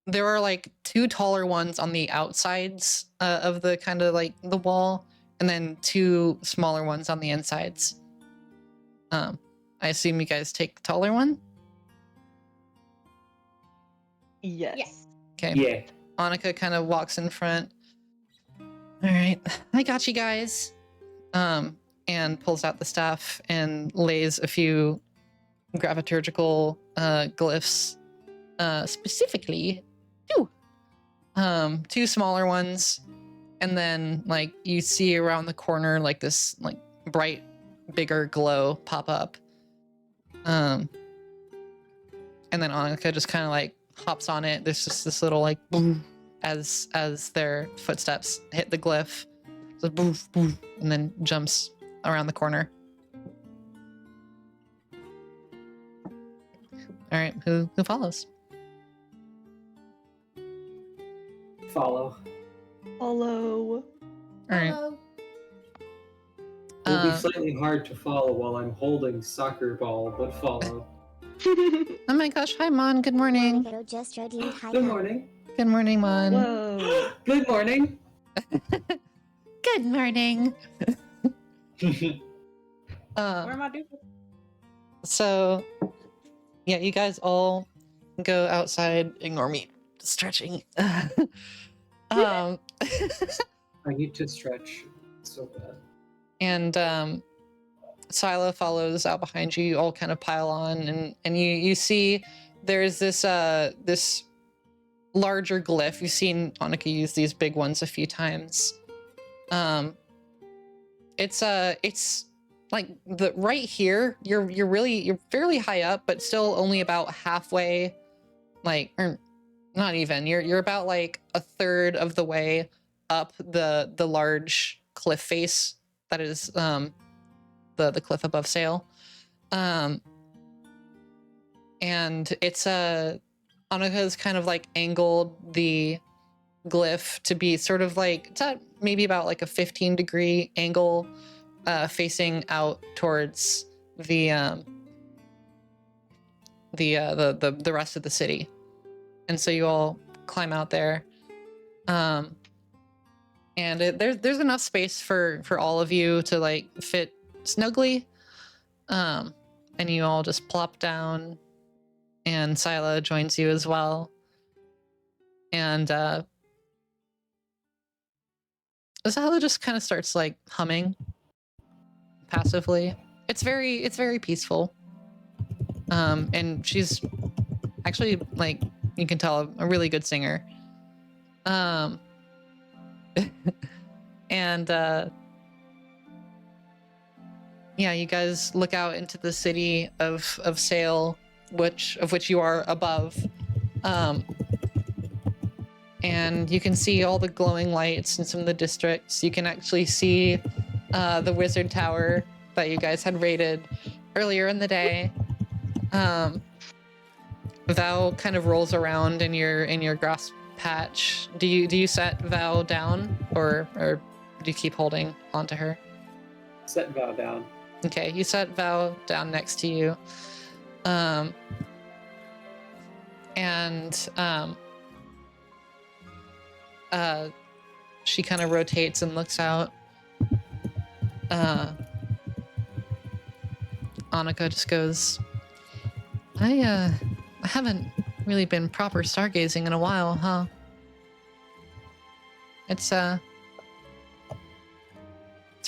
there are, like, 2 taller ones on the outsides of the kind of, like, the wall, and then 2 smaller ones on the insides. I assume you guys take the taller one? Yes. Yes. Okay. Yeah. Annika kind of walks in front. All right, I got you guys. And pulls out the staff and lays a few graviturgical glyphs, specifically 2 smaller ones, and then like you see around the corner like this like bright, bigger glow pop up. And then Annika just kind of like hops on it. There's just this little like boom as their footsteps hit the glyph. So boom, boom, and then jumps around the corner. All right, who follows? Follow. Follow. All right. Hello. It'll be slightly hard to follow while I'm holding soccer ball, but follow. Oh my gosh, hi Mon, good morning. Just redeemed Good morning. Good morning, Mon. Whoa. Good morning. Good morning. Where am I doing? So, yeah, you guys all go outside. Ignore me stretching. I need to stretch so bad. And Saile follows out behind you. You all kind of pile on, and you see there's this this larger glyph. You've seen Annika use these big ones a few times. It's like the right here. You're fairly high up, but still only about halfway, like, or not even. You're about like a third of the way up the large cliff face that is the cliff above Saile. And it's Annika's kind of like angled the glyph to be sort of like, it's at maybe about like a 15-degree angle, facing out towards the rest of the city. And so you all climb out there. And there's enough space for all of you to like fit snugly. And you all just plop down, and Saile joins you as well. And Saile just kind of starts like humming passively. It's very peaceful. And she's actually, like, you can tell, a really good singer. And yeah, you guys look out into the city of Saile, of which you are above. And you can see all the glowing lights in some of the districts. You can actually see the wizard tower that you guys had raided earlier in the day. Val kind of rolls around in your grass patch. Do you set Val down, or do you keep holding onto her? Set Val down. Okay, you set Val down next to you. She kind of rotates and looks out. Annika just goes, I haven't really been proper stargazing in a while, huh? It's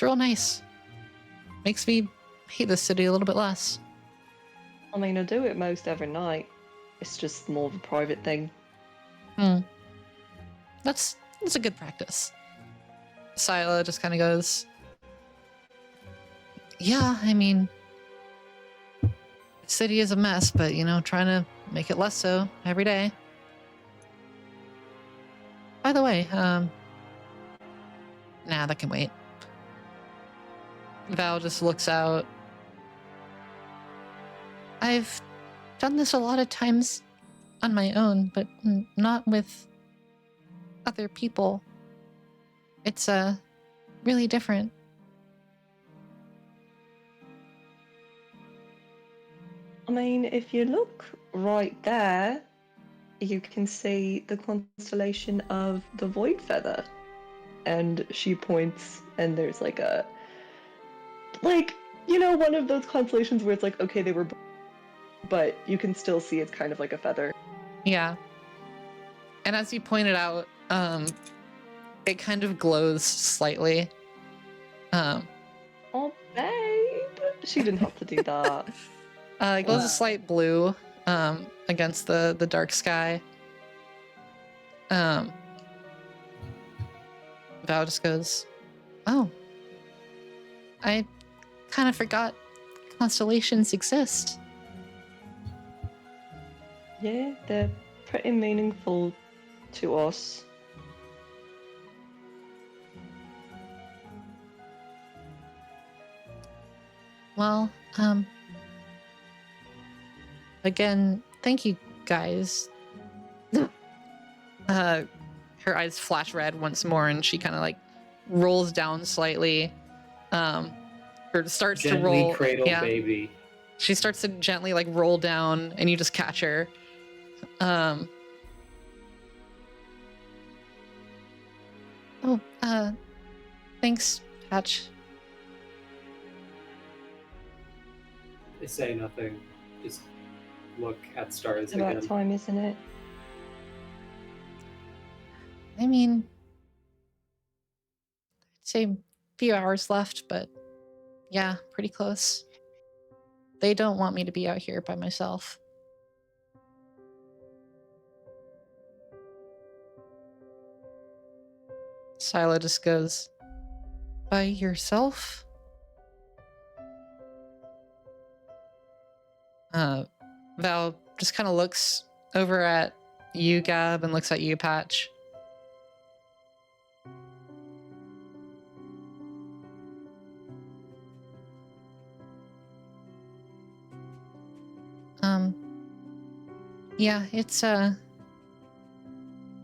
real nice. Makes me hate this city a little bit less. I mean, I do it most every night. It's just more of a private thing. That's a good practice. Saile just kind of goes, yeah, I mean, the city is a mess, but, you know, trying to make it less so every day. By the way, nah, that can wait. Val just looks out. I've done this a lot of times on my own, but not with other people. It's really different. I mean, if you look right there, you can see the constellation of the Void Feather. And she points, and there's like a, like, you know, one of those constellations where it's like, okay, they were, but you can still see it's kind of like a feather. Yeah. And as you pointed out, it kind of glows slightly. Oh, babe! She didn't have to do that. It glows a slight blue against the dark sky. Val just goes, oh, I kind of forgot constellations exist. Yeah, they're pretty meaningful to us. Well, again, thank you guys. Her eyes flash red once more, and she kind of like rolls down slightly, or starts to Gently roll. cradle Yeah, baby. she starts to gently like roll down, and you just catch her. Thanks, Patch. I say nothing. Just look at stars It's about again. time, isn't it? I mean, I'd say a few hours left, but yeah, pretty close. They don't want me to be out here by myself. Saile just goes, by yourself? Val just kind of looks over at you, Gab, and looks at you, Patch. Yeah, it's, I'm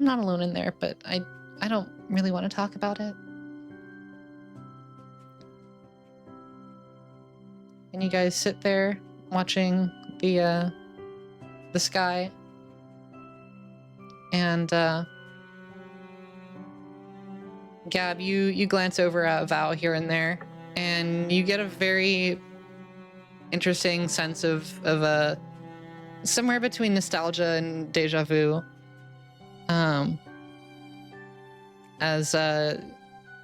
not alone in there, but I don't really want to talk about it. And you guys sit there watching the sky. And, Gab, you glance over at Val here and there, and you get a very interesting sense of a somewhere between nostalgia and deja vu. As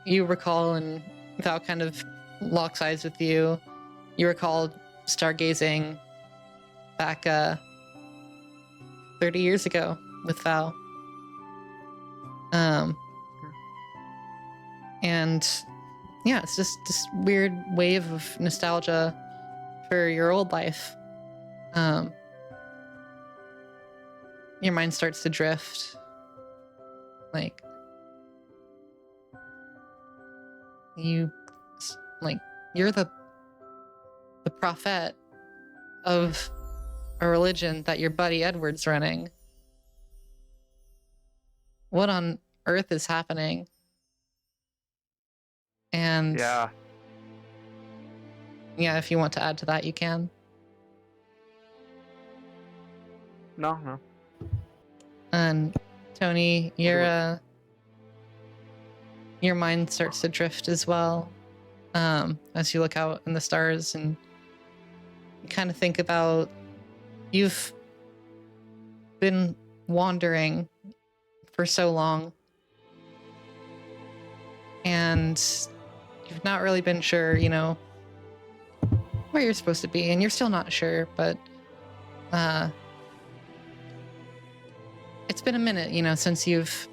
you recall, and Val kind of locks eyes with you, you recall stargazing back 30 years ago with Val. And yeah, it's just this weird wave of nostalgia for your old life. Your mind starts to drift. Like, you're the prophet of a religion that your buddy Edward's running. What on earth is happening? And Yeah. Yeah, if you want to add to that, you can. No. And Tony, your mind starts to drift as well, as you look out in the stars and you kind of think about you've been wandering for so long, and you've not really been sure, where you're supposed to be, and you're still not sure, but it's been a minute, since you've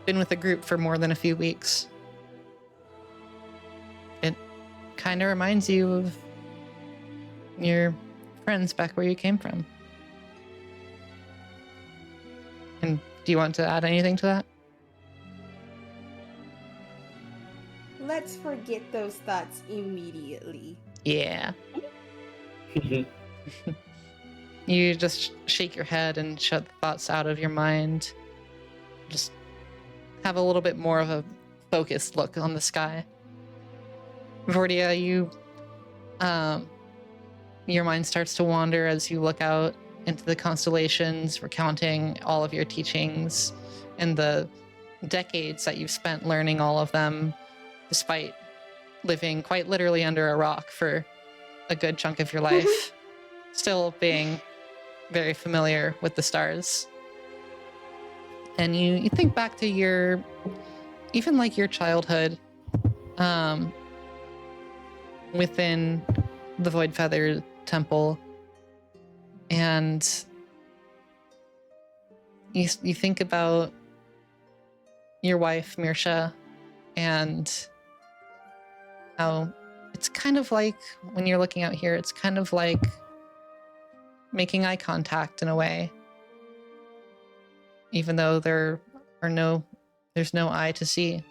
been with a group for more than a few weeks. It kind of reminds you of your friends back where you came from. And do you want to add anything to that? Let's forget those thoughts immediately. Yeah. You just shake your head and shut the thoughts out of your mind. Just have a little bit more of a focused look on the sky. Vordia, your mind starts to wander as you look out into the constellations, recounting all of your teachings and the decades that you've spent learning all of them, despite living quite literally under a rock for a good chunk of your life, still being very familiar with the stars. And you think back to your childhood, within the Void Feather Temple, and you think about your wife Mirsha, and how it's kind of like, when you're looking out here, it's kind of like making eye contact in a way. even though there's no eye to see.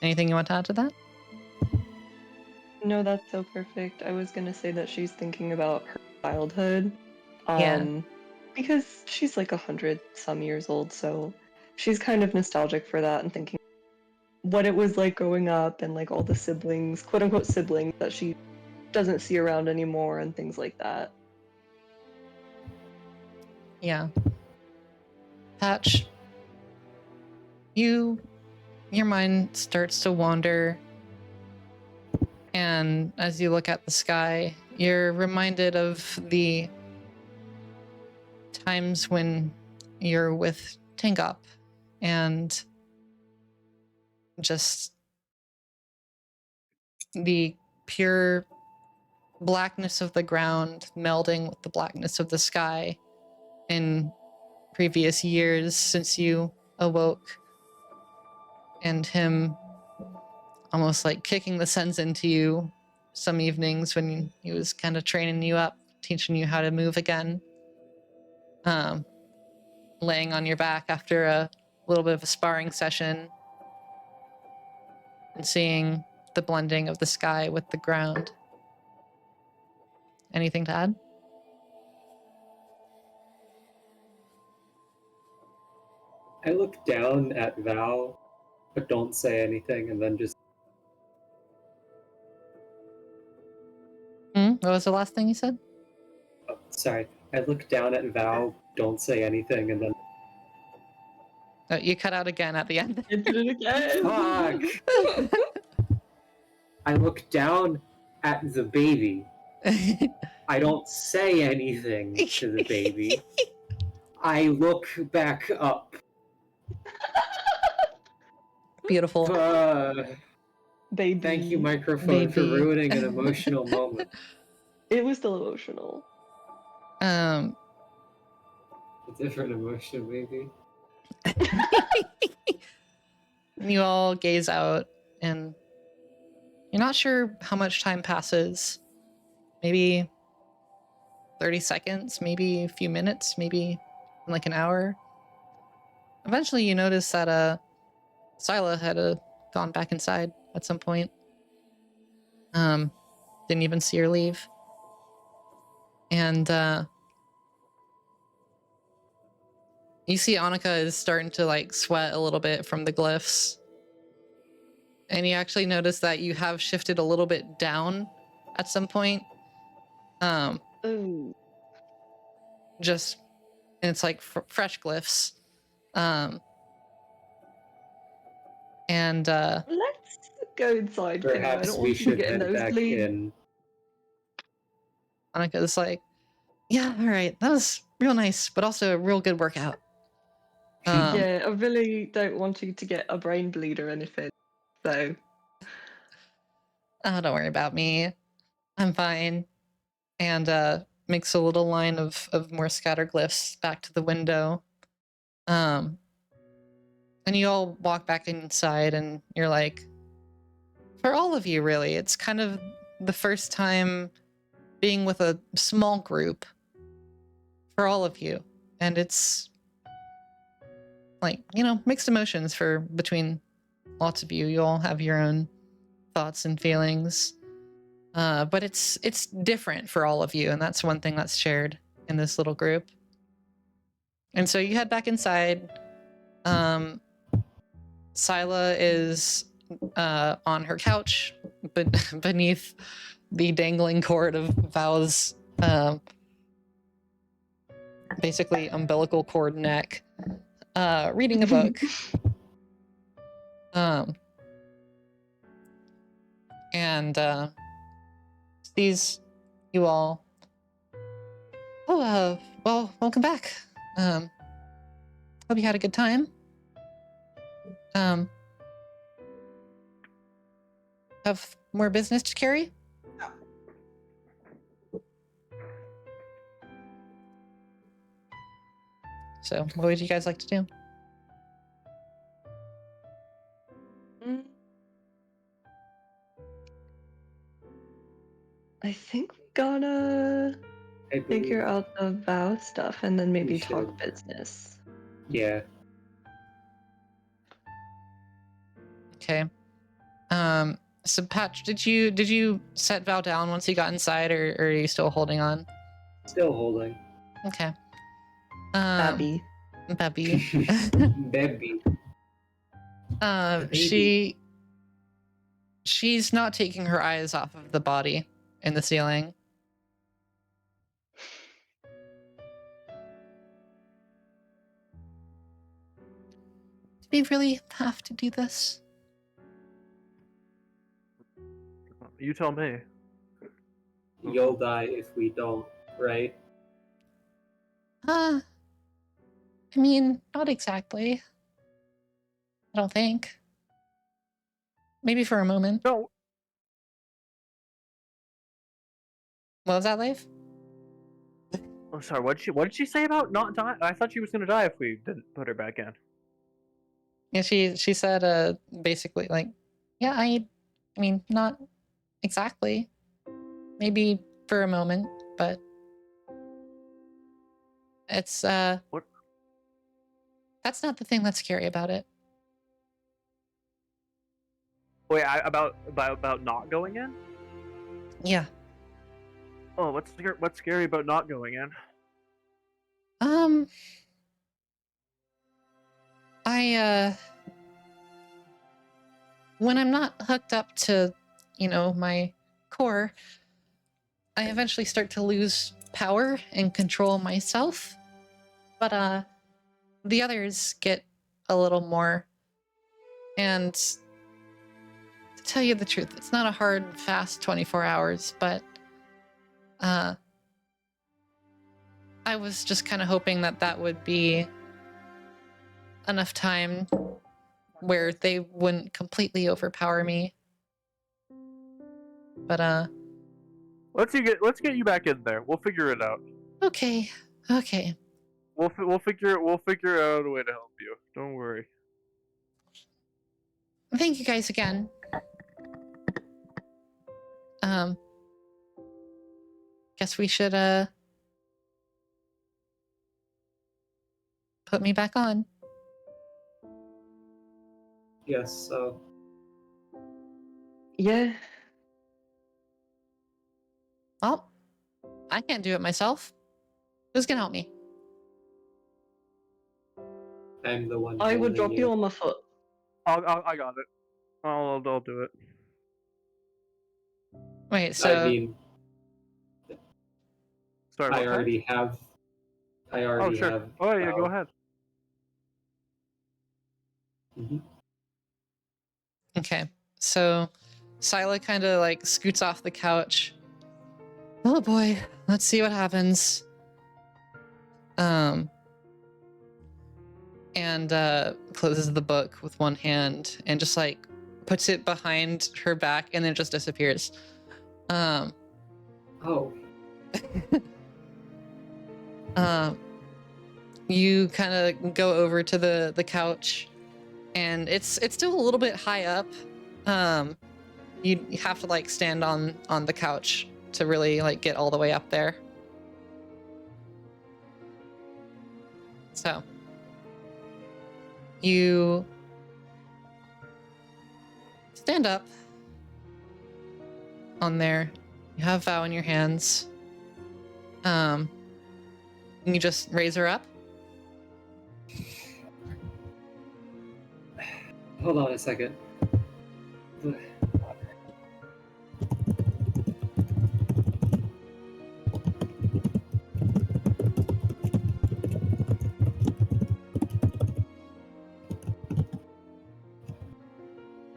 Anything you want to add to that? No, that's so perfect. I was gonna say that she's thinking about her childhood. Yeah. Because she's like 100 some years old, so she's kind of nostalgic for that and thinking what it was like growing up and like all the siblings, quote unquote siblings, that she doesn't see around anymore and things like that. Yeah. Patch, your mind starts to wander, and as you look at the sky, you're reminded of the times when you're with Tingop and just the pure blackness of the ground melding with the blackness of the sky in previous years since you awoke, and him almost like kicking the sense into you some evenings when he was kind of training you up, teaching you how to move again, laying on your back after a little bit of a sparring session, and seeing the blending of the sky with the ground. Anything to add? I look down at Val, but don't say anything, and then just What was the last thing you said? oh, sorry. I look down at Val, don't say anything, and then Oh, you cut out again at the end. I did it again. fuck. I look down at the baby. I don't say anything to the baby. I look back up. Beautiful. Baby. Thank you, microphone, for Baby. ruining an emotional moment. It was still emotional. A different emotion, maybe. You all gaze out, and you're not sure how much time passes. Maybe 30 seconds, maybe a few minutes, maybe like an hour. Eventually, you notice that Saile had gone back inside at some point. Didn't even see her leave. And you see Annika is starting to like sweat a little bit from the glyphs. And you actually notice that you have shifted a little bit down at some point. Ooh. Just, and it's like fresh glyphs. And Let's go inside. Kim. I Perhaps don't we want you to should get a head back nosebleed. in. Annika's like, yeah, all right, that was real nice, but also a real good workout. Yeah, I really don't want you to get a brain bleed or anything. So. Oh, don't worry about me. I'm fine. And makes a little line of more scatter glyphs back to the window. And you all walk back inside, and you're like, for all of you, really, it's kind of the first time being with a small group for all of you. And it's like, mixed emotions between lots of you. You all have your own thoughts and feelings. But it's different for all of you, and that's one thing that's shared in this little group. And so you head back inside. Saile is on her couch, but beneath the dangling cord of Val's basically umbilical cord neck, reading a book. And sees you all. Oh, well, welcome back. Hope you had a good time. Have more business to carry? So, what would you guys like to do? I think we're gonna. I figure believe out the vow stuff and then maybe talk should. business. Yeah. Okay. So Patch, did you set Val down once he got inside, or are you still holding on? Still holding. Okay. Babby. Babby. Baby. She's not taking her eyes off of the body in the ceiling. Do we really have to do this? You tell me. You'll die if we don't, right? I mean, not exactly. I don't think. Maybe for a moment. No. What was that, Leif? Oh, sorry. What did she say about not dying? I thought she was gonna die if we didn't put her back in. Yeah, she said basically like, yeah, I mean, not exactly. Maybe for a moment, but it's What? that's not the thing that's scary about it. Wait, about not going in? Yeah. Oh, what's scary about not going in? I when I'm not hooked up to, my core, I eventually start to lose power and control myself. But the others get a little more. And to tell you the truth, it's not a hard, fast 24 hours, but I was just kind of hoping that would be enough time where they wouldn't completely overpower me. But Let's get you back in there. We'll figure it out. okay. We'll figure out a way to help you. Don't worry. Thank you guys again. Guess we should put me back on. Yes, so. Yeah. Well, I can't do it myself. Who's gonna help me? I'm the one. I will holding drop you on my foot. I got it. I'll do it. Wait, so I mean, Sorry. I already have. Oh sure. have. Oh yeah, go ahead. Mm-hmm. okay. So Saile kind of like scoots off the couch. Oh boy, let's see what happens. And closes the book with one hand and just like puts it behind her back and then just disappears. Oh. You kind of go over to the couch, and it's still a little bit high up. You have to like stand on the couch to really like get all the way up there. So you stand up on there. You have Vow in your hands. You just raise her up. Hold on a second.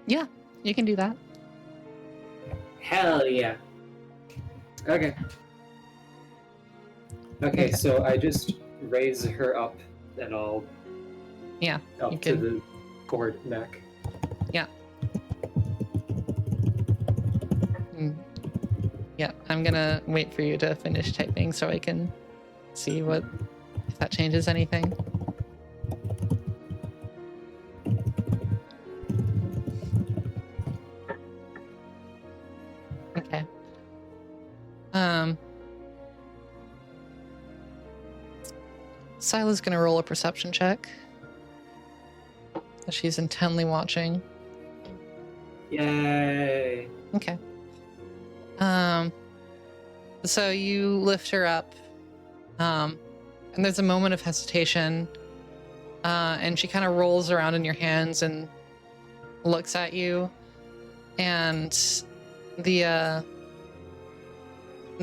Yeah, you can do that. Hell yeah. Okay. Okay, so I just raise her up and I'll Yeah, up you to can. the cord neck. Yeah, I'm gonna wait for you to finish typing so I can see if that changes anything. Okay. Sila's gonna roll a perception check. She's intently watching. Yay! Okay. So you lift her up, and there's a moment of hesitation, and she kind of rolls around in your hands and looks at you, and the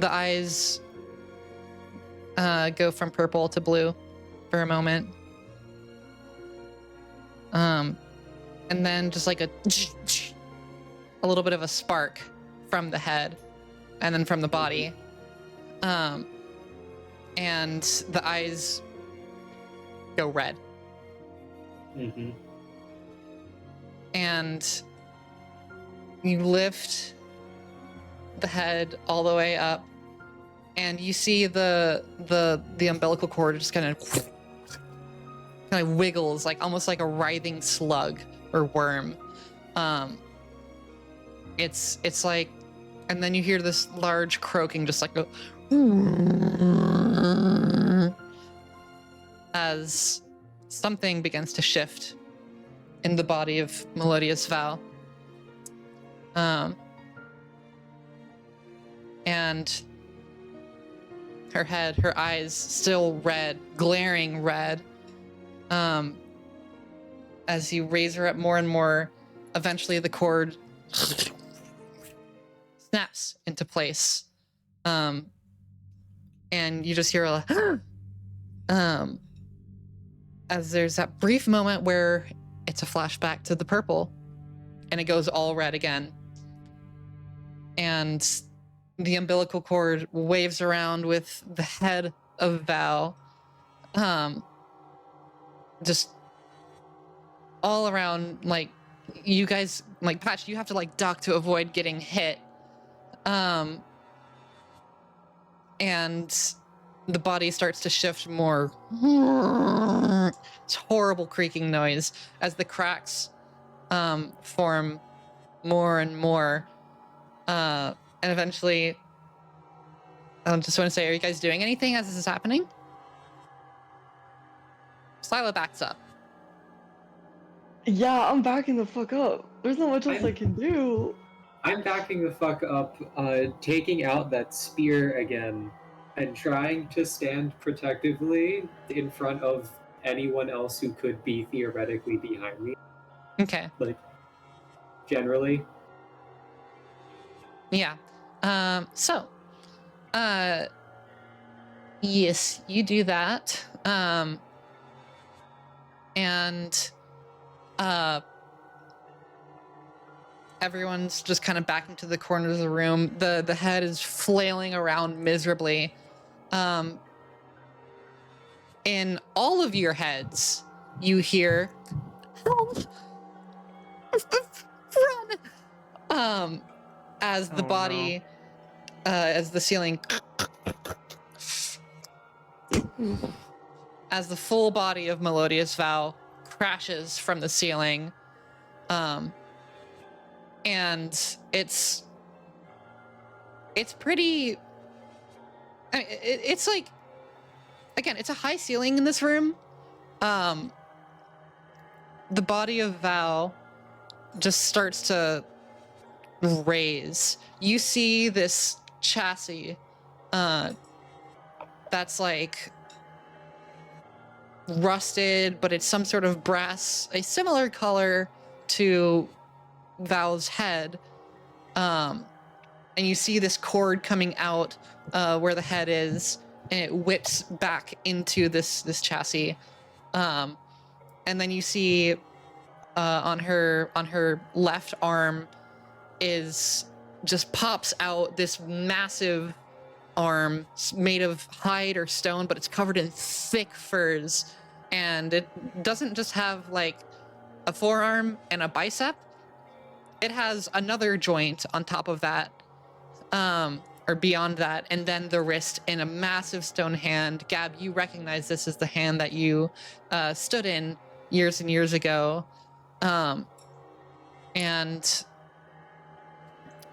eyes go from purple to blue for a moment, and then just like a little bit of a spark from the head, and then from the body, and the eyes go red. Mm-hmm. And you lift the head all the way up, and you see the umbilical cord just kind of wiggles, like almost like a writhing slug or worm. It's like, and then you hear this large croaking, just like a as something begins to shift in the body of Melodious Vow. And her head, her eyes still red, glaring red. As you raise her up more and more, eventually the cord snaps into place. And you just hear a as there's that brief moment where it's a flashback to the purple and it goes all red again. And the umbilical cord waves around with the head of Val. Just all around, like, you guys, like, Patch, you have to, like, duck to avoid getting hit. And the body starts to shift more. It's horrible creaking noise as the cracks form more and more. And eventually, I just want to say, are you guys doing anything as this is happening? Saile backs up. Yeah, I'm backing the fuck up. There's not much else I can do. I'm backing the fuck up, taking out that spear again, and trying to stand protectively in front of anyone else who could be theoretically behind me. Okay. Like, generally. Yeah. Yes, you do that. And everyone's just kind of back into the corners of the room. The head is flailing around miserably. In all of your heads, you hear, "Help! Run!" As the body, as the ceiling, as the full body of Melodious Vow crashes from the ceiling. And it's pretty, I mean, it's like, again, it's a high ceiling in this room. The body of Val just starts to raise. You see this chassis that's like rusted, but it's some sort of brass, a similar color to Val's head. And you see this cord coming out where the head is, and it whips back into this chassis. And then you see on her left arm is just pops out this massive arm made of hide or stone, but it's covered in thick furs, and it doesn't just have like a forearm and a bicep. It has another joint on top of that, or beyond that, and then the wrist and a massive stone hand. Gab, you recognize this as the hand that you stood in years and years ago. And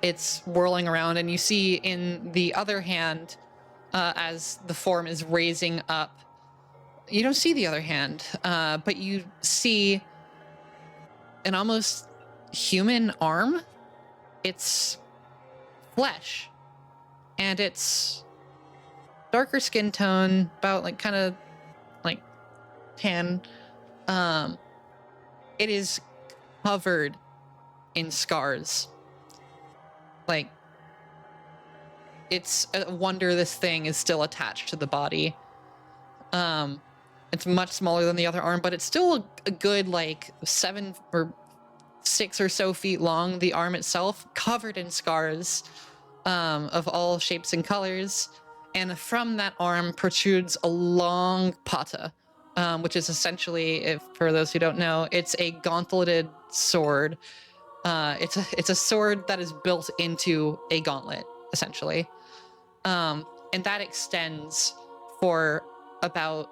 it's whirling around, and you see in the other hand, as the form is raising up, You don't see the other hand, but you see an almost human arm. It's flesh, and it's darker skin tone, about like kind of like tan. It is covered in scars. Like, it's a wonder this thing is still attached to the body. It's much smaller than the other arm, but it's still a good like 7 or 6 or so feet long. The arm itself covered in scars, of all shapes and colors, and from that arm protrudes a long pata, which is essentially, if for those who don't know, it's a gauntleted sword. It's a sword that is built into a gauntlet, essentially, and that extends for about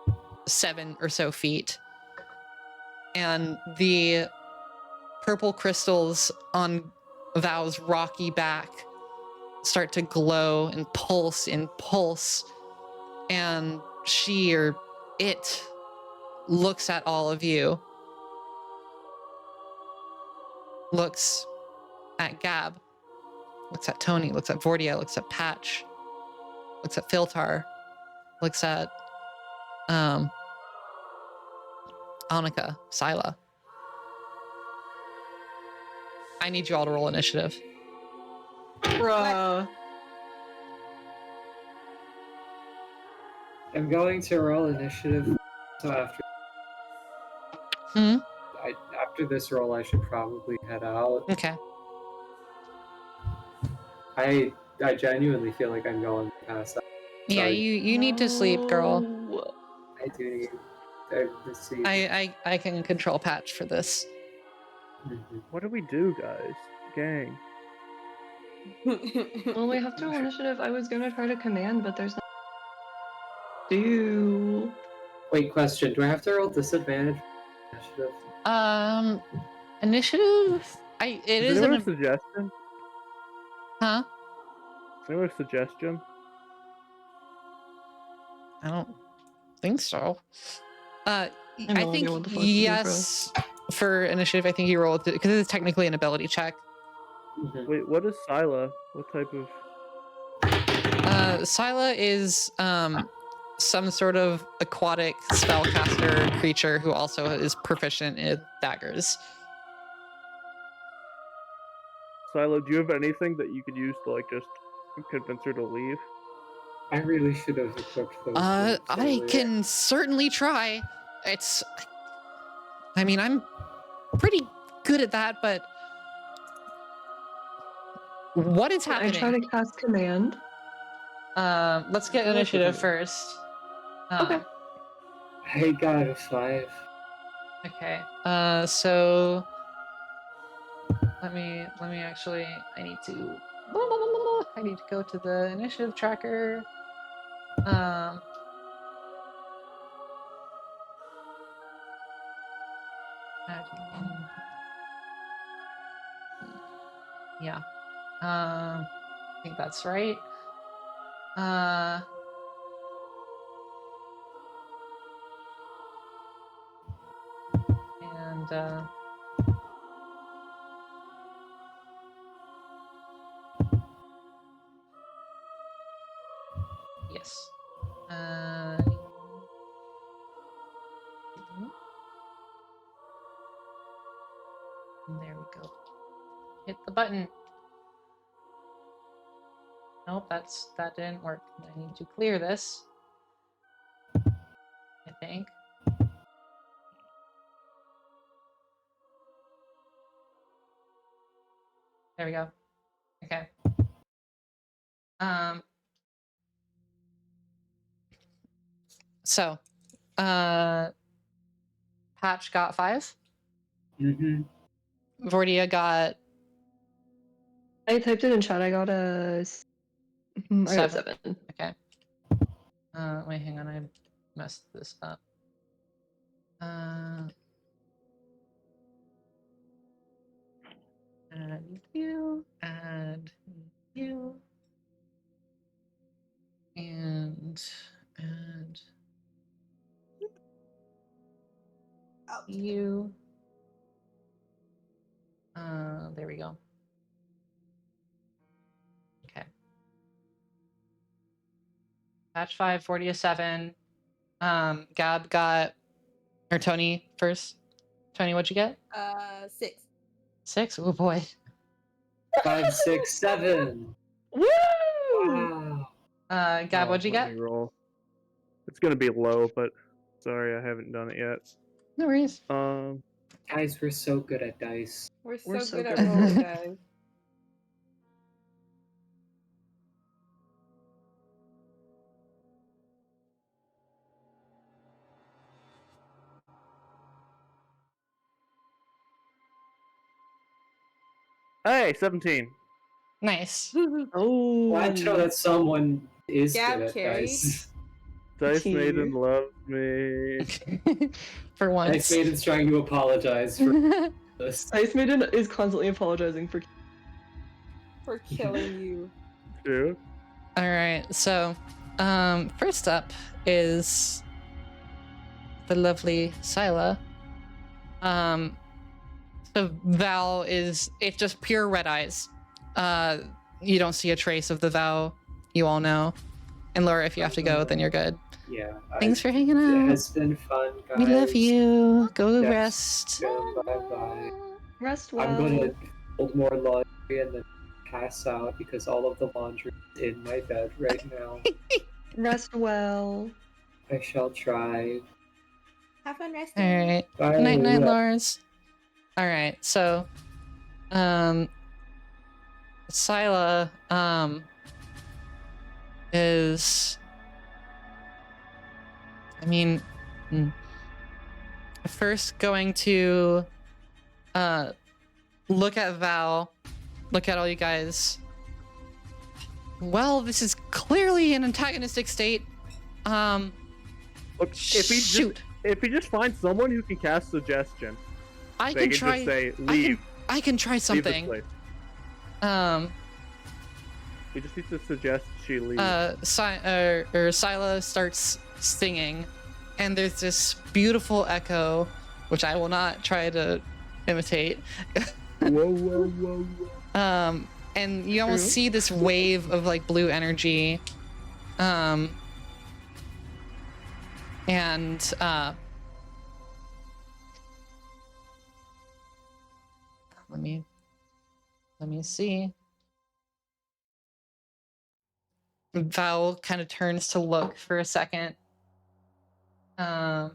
7 or so feet, and the purple crystals on Vow's rocky back start to glow and pulse, and she, or it, looks at all of you, looks at Gab, looks at Tony, looks at Vordia, looks at Patch, looks at Filtar, looks at Annika, Saile. I need you all to roll initiative. Bruh. I'm going to roll initiative. So after this roll, I should probably head out. Okay. I genuinely feel like I'm going to pass out. Yeah, Sorry. you need to sleep, girl. No. I do need to sleep. I can control Patch for this. Mhm. What do we do, guys? Gang. Well, we have to roll initiative. I was gonna try to command, but there's no do. Wait, question. Do I have to roll disadvantage for initiative? Initiative? It Is is anyone an... a suggestion? Huh? Is anyone a suggestion? I don't think so. I no idea think what the fuck to do, yes, for initiative, I think you roll it, because it's technically an ability check. Mhm. Wait, what is Saile? What type of... Saile is some sort of aquatic spellcaster creature who also is proficient in daggers. Saile, do you have anything that you could use to, like, just convince her to leave? I really should have equipped those. I earlier. can certainly try. I mean, I'm pretty good at that, but what is I happening? try to cast command. Let's get initiative first. Okay. I got a 5. Okay. So let me actually, I need to go to the initiative tracker. Yeah. I think that's right. And yes. There we go. Hit the button. Nope, that didn't work. I need to clear this, I think. There we go. Okay. So, Patch got 5. Mm-hmm. Vordia got I typed it in chat. I got a. I got 7. Okay. Wait, hang on. I messed this up. Add you, and you. There we go. Okay. Patch 5, 40 to 7. Gab got, or Tony first. Tony, what'd you get? 6. 6? Oh boy. 5, 6, 7. Woo! Wow. Gab, what'd you Let get? me roll. It's gonna be low, but sorry, I haven't done it yet. No worries. Guys, we're so good at dice. We're We're so so good at good. rolling, guys. Hey, 17. Nice. Oh. Glad to know that someone is Gab good at carried. dice. Dice Tea. Maiden loves me. For Dice once. Maiden's trying to apologize for this. Ice Maiden is constantly apologizing for. For killing you. True. All right. So, first up is the lovely Saile. So Val it's just pure red eyes. You don't see a trace of the Val you all know. And Laura, if you have to go, then you're good. Yeah. Thanks for hanging It out. has been fun, guys. We love you. Go Yes. rest. Bye-bye. Rest well. I'm gonna fold more laundry and then pass out because all of the laundry is in my bed right now. Rest well. I shall try. Have fun resting. All right. Bye. Night night, Lars. All right. So, Saile, is, I mean, first going to, look at Val, look at all you guys. Well, this is clearly an antagonistic state. Look, Shoot. if he just finds someone who can cast suggestion, I they can can try. just say leave. I can try Leave this something. place. We just need to suggest she leaves. Saile starts singing, and there's this beautiful echo, which I will not try to imitate. Whoa. And you almost see this wave of like blue energy. Let me see. Val kind of turns to look for a second. That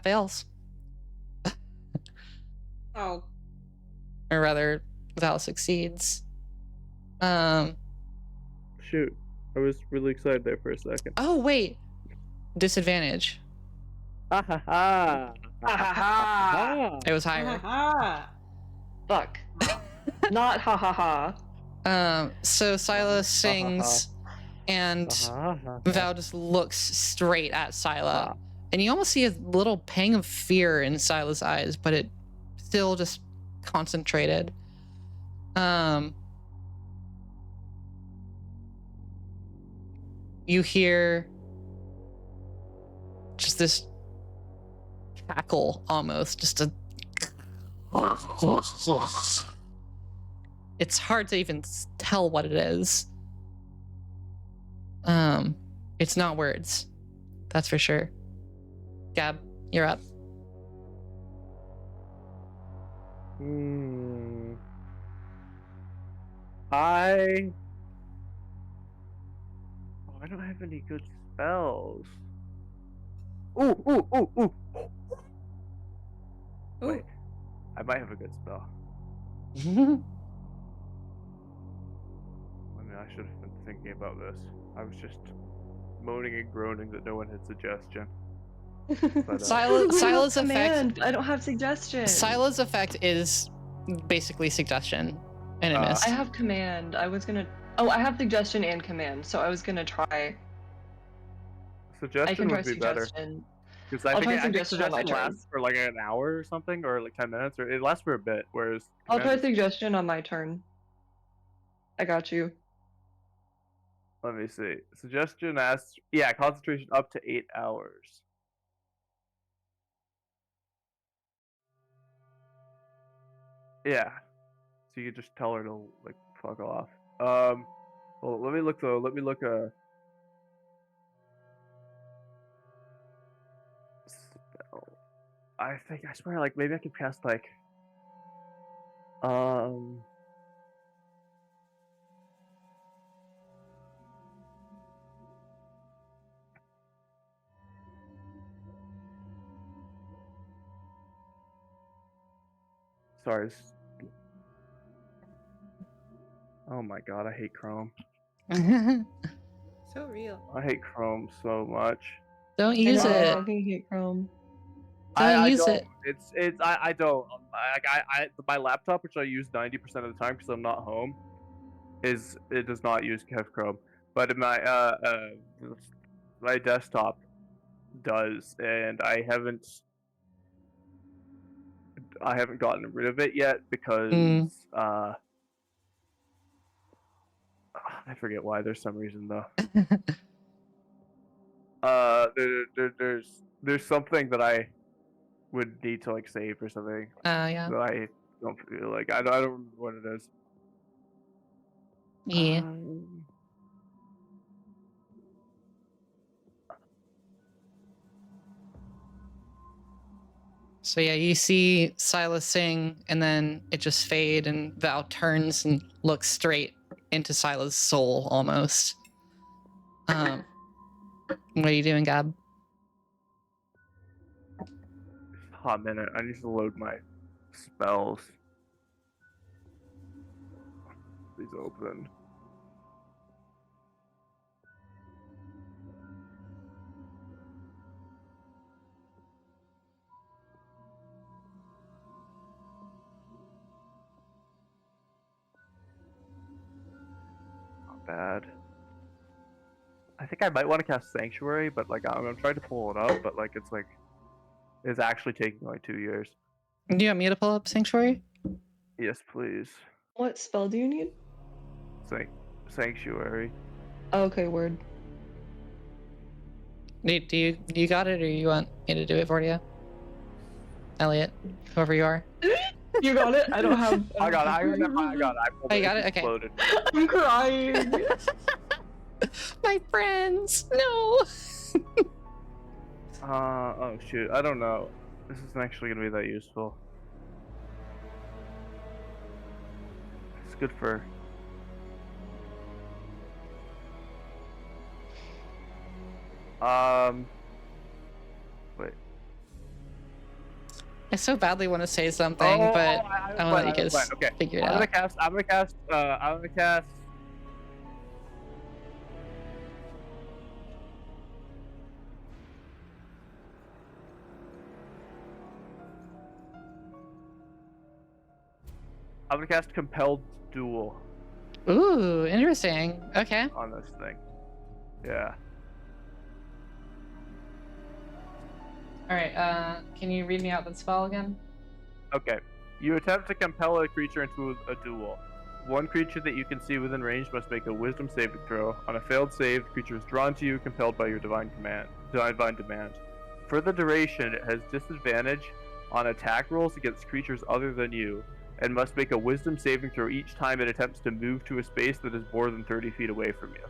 fails. Oh. Or rather, Val succeeds. Shoot, I was really excited there for a second. Oh wait, disadvantage. Ha ha ha! Ha ha ha! It was higher. Fuck. Not ha ha ha. So Saile sings, and Val just looks straight at Saile, and you almost see a little pang of fear in Sile's eyes, but it still just concentrated. You hear just this cackle, almost just a. It's hard to even tell what it is. It's not words, that's for sure. Gab, you're up. I don't have any good spells. Ooh. Wait, I might have a good spell. I mean, I should have been thinking about this. I was just moaning and groaning that no one had suggestion. But, Sile's effect. I don't have suggestion. Sile's effect is basically suggestion, and it missed. I have command. I was gonna. Oh, I have suggestion and command, so I was gonna try. I Suggestion can try would be better. suggestion. Because I I'll think try suggestion on my suggestion turn. lasts for like an hour or something, or like 10 minutes, or it lasts for a bit. Whereas I'll try command is- suggestion on my turn. I got you. let me see. Suggestion asks, yeah, concentration up to 8 hours. Yeah. So you could just tell her to like fuck off. Well, let me look though. Let me look spell. I think I swear like maybe I could cast like sorry. Oh my god, I hate Chrome. So real. I hate Chrome so much. Don't I use know, I it. fucking hate Chrome. Don't use don't. it. I don't. I my laptop, which I use 90% of the time because I'm not home, it does not use Chrome. But my desktop does, and I haven't gotten rid of it yet because I forget why. There's some reason though. There's something that I would need to like save or something Yeah. that I don't feel like I don't remember what it is. Yeah. So yeah, you see Silas sing, and then it just fade, and Val turns and looks straight into Silas' soul almost. What are you doing, Gab? Hot minute. I need to load my spells. Please open. Not bad. I think I might want to cast Sanctuary, but like I'm trying to pull it up, but like it's actually taking like 2 years. Do you want me to pull up Sanctuary? Yes, please. What spell do you need? Sanctuary. Oh, okay, word. Do you got it, or you want me to do it for you? Elliot, whoever you are. You got it? I don't have. I got it. I got it. Oh, you got it? It's Okay. loaded. I'm crying. My friends, no. Oh shoot, I don't know. This isn't actually gonna be that useful. It's good for. Wait. I so badly want to say something, but I want to let you guys Okay. figure it I'm out. gonna cast. I'm gonna cast. I'm gonna cast Compelled Duel Ooh, interesting. Okay. on this thing. Yeah. All right. Can you read me out that spell again? Okay. You attempt to compel a creature into a duel. One creature that you can see within range must make a Wisdom saving throw. On a failed save, the creature is drawn to you, compelled by your divine demand. For the duration, it has disadvantage on attack rolls against creatures other than you, and must make a Wisdom saving throw each time it attempts to move to a space that is more than 30 feet away from you.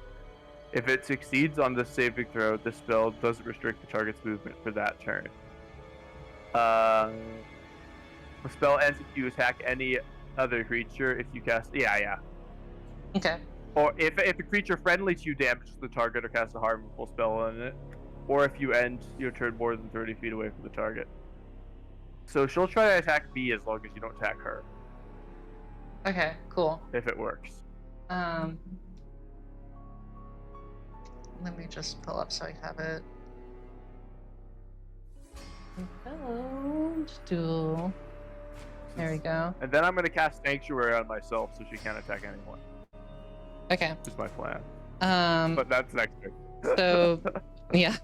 If it succeeds on this saving throw, this spell doesn't restrict the target's movement for that turn. The spell ends if you attack any other creature. If you cast, yeah. Okay. Or if a creature friendly to you damages the target or casts a harmful spell on it, or if you end your turn more than 30 feet away from the target. So she'll try to attack me as long as you don't attack her. Okay. Cool. If it works. Let me just pull up so I have it. Duel. There we go. And then I'm going to cast Sanctuary on myself so she can't attack anyone. Okay. Is my plan. But But that's next turn. so yeah.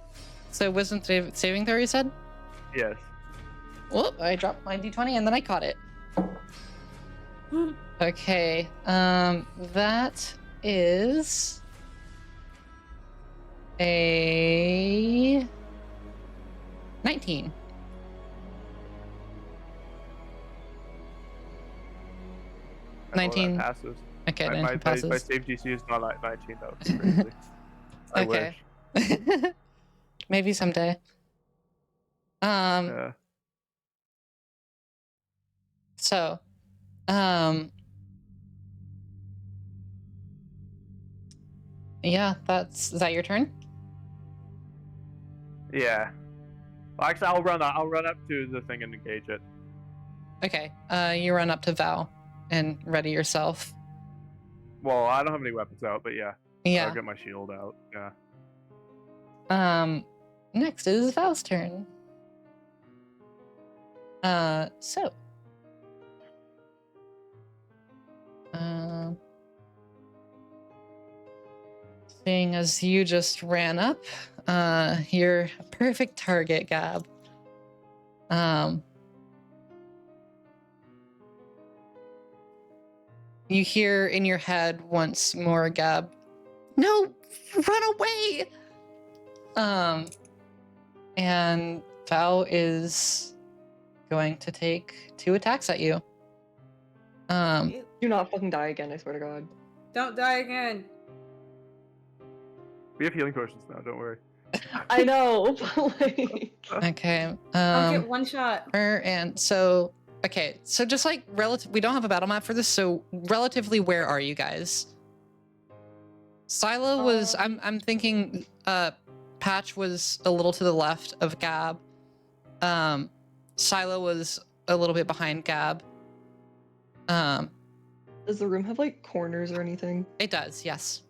So wisdom saving throw, you said? Yes. Whoop, I dropped my d20 and then I caught it. Okay, that is a 19. Oh, 19. that passes. Okay, My 19 passes. save DC is not like 19 though. It's crazy. I Okay. wish. Maybe someday. Yeah. So, yeah, is that your turn? Yeah. Well, actually, I'll run up to the thing and engage it. Okay, you run up to Val and ready yourself. Well, I don't have any weapons out, but yeah. Yeah. I'll get my shield out. Yeah. Next is Val's turn. So. Seeing as you just ran up, you're a perfect target, Gab. You hear in your head once more, Gab, no, run away! And Val is going to take 2 attacks at you. Do not fucking die again, I swear to God. Don't die again. We have healing potions now. Don't worry. I know, but like... Okay. I'll get one shot. And so, okay, so just like we don't have a battle map for this, so relatively, where are you guys? Saile was, I'm thinking, Patch was a little to the left of Gab. Saile was a little bit behind Gab. Does the room have like corners or anything? It does, yes.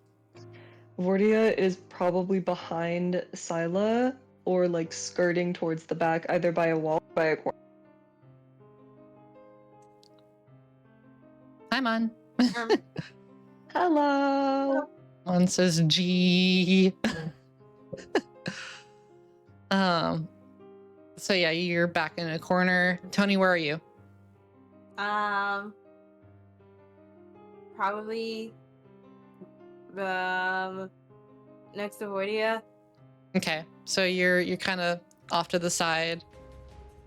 Vordia is probably behind Saile or like skirting towards the back, either by a wall or by a corner. Hi, Mon. Hello. Mon says G. So yeah, you're back in a corner. Tony, where are you? Probably the next to Vordia. Okay, so you're kind of off to the side.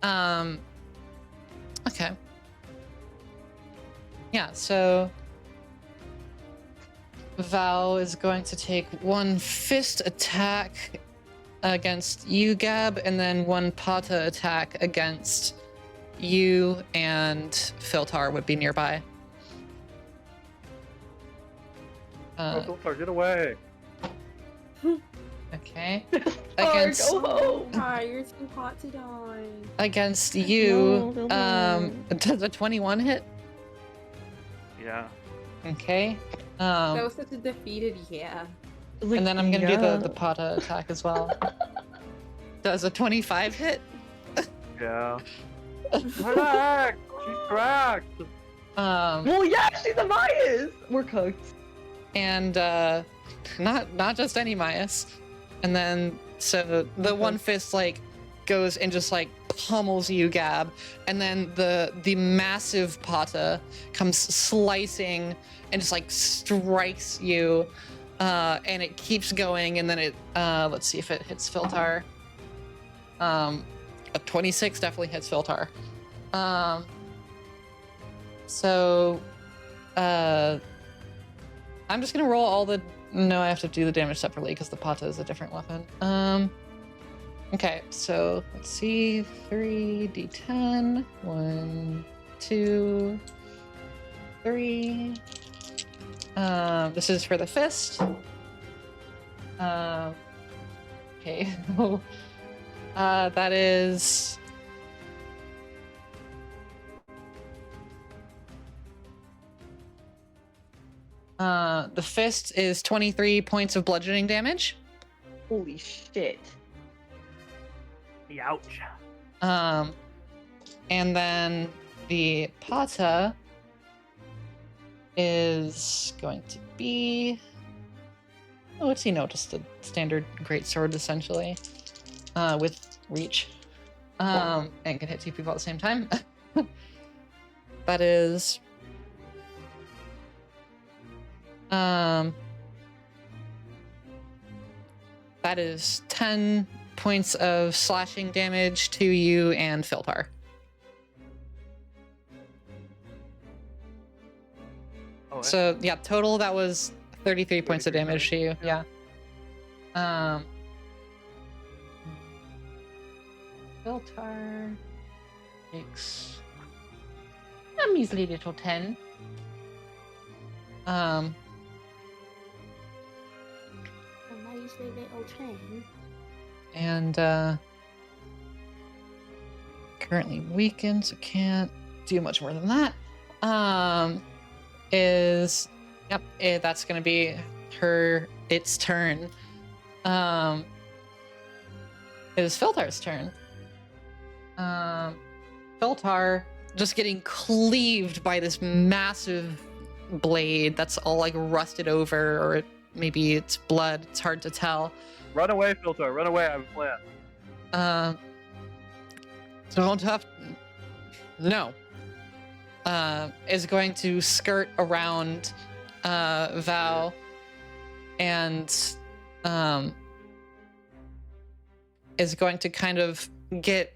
Okay. Yeah, so Val is going to take 1 fist attack against you, Gab, and then 1 pata attack against you, and Filtar would be nearby. Filtar, get away! Okay. Against go home. Hi, you're too hot to die. Against you, No. does a 21 hit? Yeah. Okay. That was such a defeated yeah. Like, and then I'm gonna do yeah. the pata attack as well. Does a 25 hit? Yeah. Relax! She's cracked! Well, yeah, she's a Maya's. We're cooked. And not just any Myas. And then so the 1 fist like goes and just like pummels you, Gab, and then the massive pata comes slicing and just like strikes you, and it keeps going, and then it let's see if it hits Filtar. A 26 definitely hits Filtar. So I'm just gonna roll all the. No, I have to do the damage separately because the pata is a different weapon. Okay, so let's see. 3d10. 1, 2, 3. This is for the fist. Okay. That is. The fist is 23 points of bludgeoning damage. Holy shit. Ouch. And then the pata is going to be. Oh, let's see, no, just a standard greatsword essentially. with reach. And can hit 2 people at the same time. That is that is 10 points of slashing damage to you and Philtar. Oh, So yeah, total that was 33 points of 33 damage to you. yeah. Yeah. Philtar takes a measly little 10. A measly little chain. And currently weakened, so can't do much more than that. That's gonna be its turn. It is Philtar's turn. Philtar just getting cleaved by this massive blade that's all like rusted over, or maybe it's blood. It's hard to tell. Run away, Philtar. Run away. I have a plan. Don't have. No. Is going to skirt around Val and is going to kind of get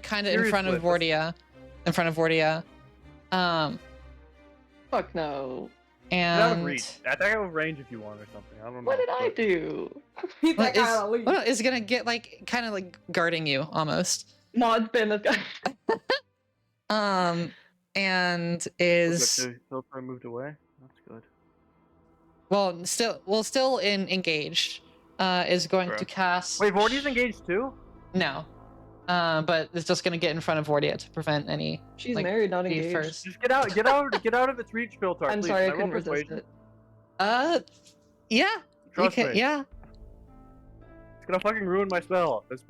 kind of in front of Vortia. Fuck no. Get out of And reach. Attack out of range if you want or something. I don't know. What did I do? He's like, is, "I'll leave." is gonna get like kind of like guarding you almost. Mod's been a guy. And is Philtar moved away. That's good. still engaged. Is going Okay. to cast. Wait, Vortia's engaged too? No. But it's just gonna get in front of Vortia to prevent any. She's like, married, not be engaged. first. Just get out of its reach, Philtar. I'm please. sorry, I Can roll couldn't resist persuasion? Yeah. it. You Trust can, me. yeah. It's gonna fucking ruin my spell. This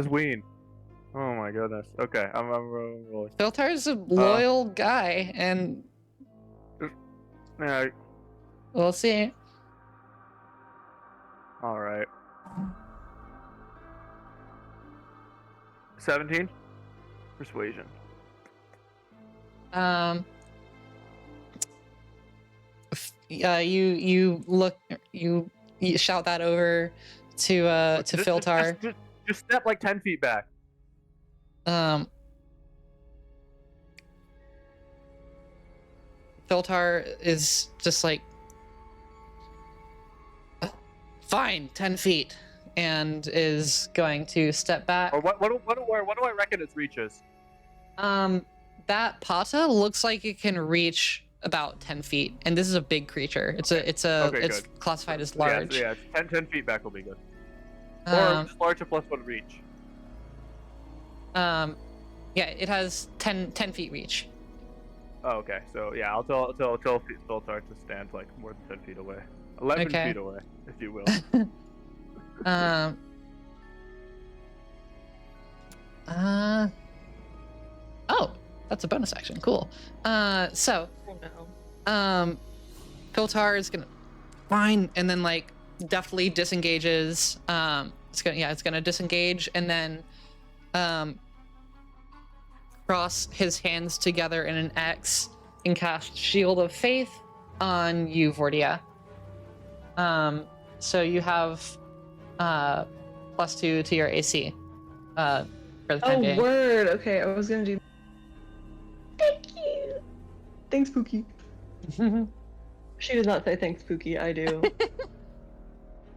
ween. Oh my goodness. Okay, I'm rolling. Philtar's a loyal guy, and Yeah. we'll see. All right. 17. Persuasion. You look, you shout that over to Philtar. Just step like 10 feet back. Philtar is just like, fine, 10 feet, and is going to step back. Or what do I reckon its reach is? That Pata looks like it can reach about 10 feet, and this is a big creature. It's good. classified as large. Yeah, 10 feet back will be good. Or Um, just large to +1 reach. yeah, it has 10 feet reach. Oh, okay. So yeah, I'll tell Philtar to stand like more than 10 feet away. 11 Okay. feet away, if you will. Oh, that's a bonus action. Cool. So, Oh no. Philtar is gonna fine, and then like deftly disengages. It's gonna disengage, and then cross his hands together in an X and cast Shield of Faith on you, Vortia. So you have +2 to your AC for the time Oh, being. word. Okay, I was gonna do. Thank you. Thanks, Pookie. She does not say thanks, Pookie. I do.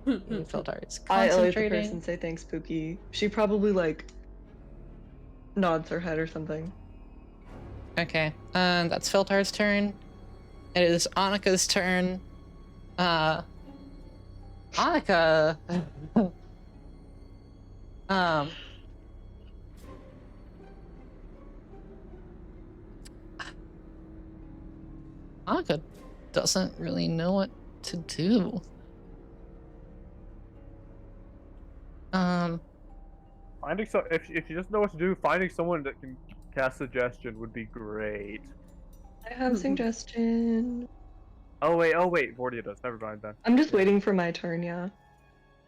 Philtar is I always the concentrating. person say thanks, Pookie. She probably like nods her head or something. Okay, that's Philtar's turn. It is Annika's turn. Annika. Annika doesn't really know what to do. Finding if you just know what to do, finding someone that can cast suggestion would be great. I have a suggestion. Oh wait, Vortia does. Never mind then. I'm just waiting for my turn, yeah.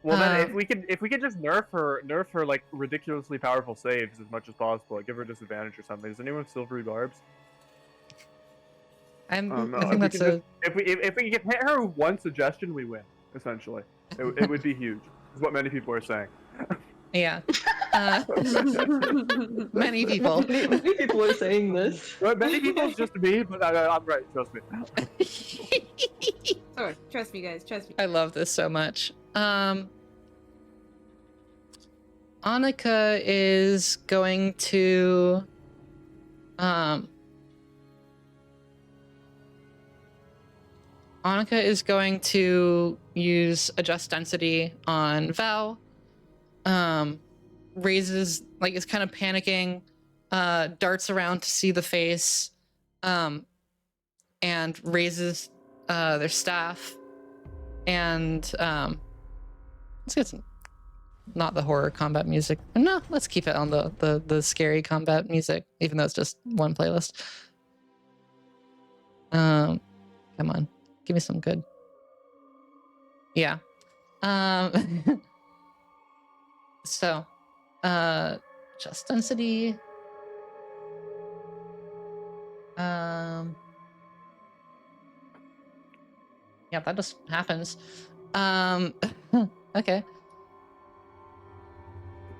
Well, then if we could just nerf her like ridiculously powerful saves as much as possible, like give her a disadvantage or something. Does anyone have silvery barbs? I No, think that's a. if we can hit her with one suggestion, we win. Essentially, it would be huge. Is what many people are saying. Yeah. Many people. Many people are saying this. Well, many people, it's just me, but I'm right. Trust me. Oh, trust me, guys. Trust me. I love this so much. Annika is going to use adjust density on Val. Raises, like, is kind of panicking, darts around to see the face, and raises their staff, and let's get some, not the horror combat music. No, let's keep it on the scary combat music, even though it's just one playlist. Come on, give me some good. Yeah. So, just density. Yeah, that just happens. Okay.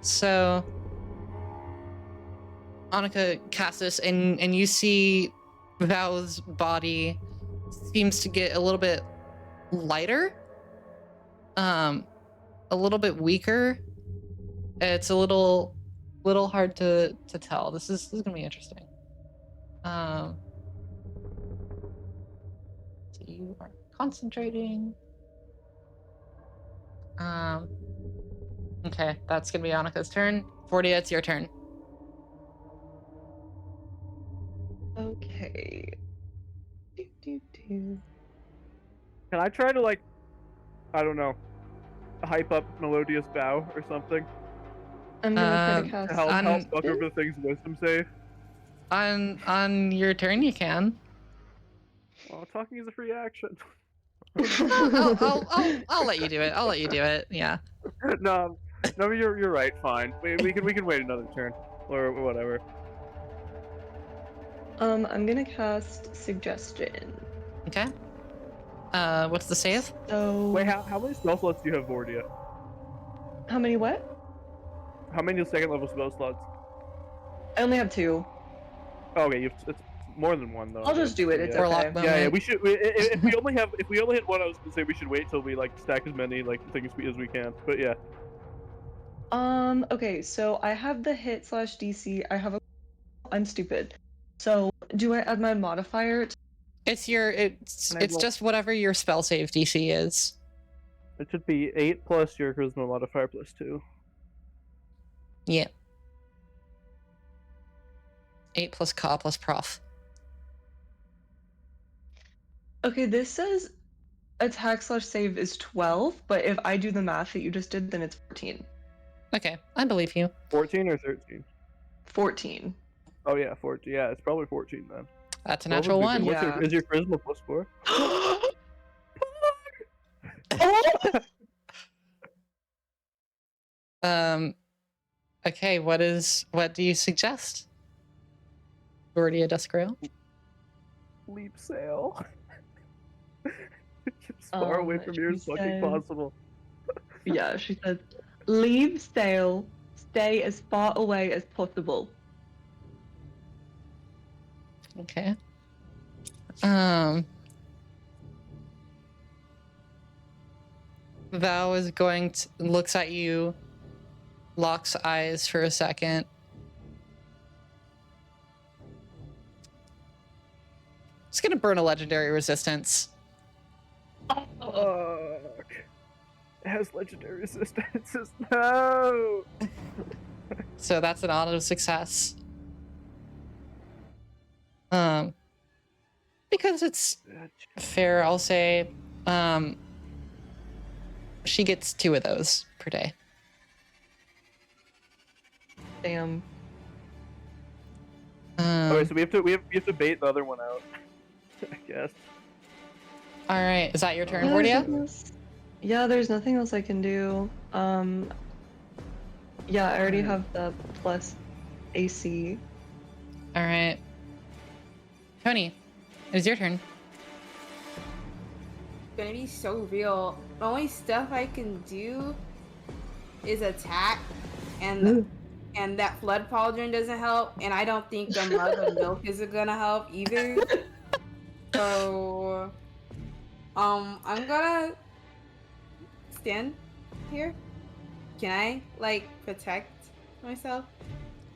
So, Annika casts this, and you see Val's body seems to get a little bit lighter, a little bit weaker. It's a little hard to tell. This is gonna be interesting. So you are concentrating. Okay, that's gonna be Annika's turn. 40, it's your turn. Okay. Can I try to, like, I don't know, hype up Melodious Bow or something? I'm gonna try to cast. To help fuck over the thing's wisdom save? On your turn, you can. Well, talking is a free action. I'll let you do it. I'll let you do it. Yeah. No, you're right. Fine. We can wait another turn or whatever. I'm gonna cast Suggestion. Okay. What's the save? So Wait, how many spell slots do you have, Vordia? how many what? How many second level spell slots? I only have 2. Oh, okay, it's more than one though. I'll just do it. It's Warlock okay. moment. Yeah, we should. If we only had one, I was gonna say we should wait till we like stack as many like things as we can. But yeah. Okay, so I have the hit / DC. I'm stupid. So do I add my modifier? It's And I roll- just whatever your spell save DC is. It should be 8 plus your charisma modifier plus 2. Yeah. 8 plus Ka plus Prof. Okay, this says attack / save is 12, but if I do the math that you just did, then it's 14. Okay, I believe you. 14 or 13? 14. Oh yeah, 14. Yeah, it's probably 14 then. That's a Well, natural would be one. good. Is your charisma plus 4? Okay, what do you suggest? Gordia Duskrail? Leap sail. As far away from here as she fucking said- possible. Yeah, she said, leave sail, stay as far away as possible. Okay. Val is going to looks at you, locks eyes for a second. Just gonna burn a legendary resistance. Fuck. It has legendary resistances. No. So that's an auto success. Because it's fair, I'll say, she gets 2 of those per day. Damn. Okay, so we have to bait the other one out. I guess. All right, is that your turn, Oh, Vordia? goodness. Yeah, there's nothing else I can do. Yeah, I already have the plus AC. All right. Tony, it is your turn. Gonna be so real. The only stuff I can do is attack, and that flood pauldron doesn't help, and I don't think the mug of milk is gonna help either. So, I'm gonna stand here. Can I like protect myself?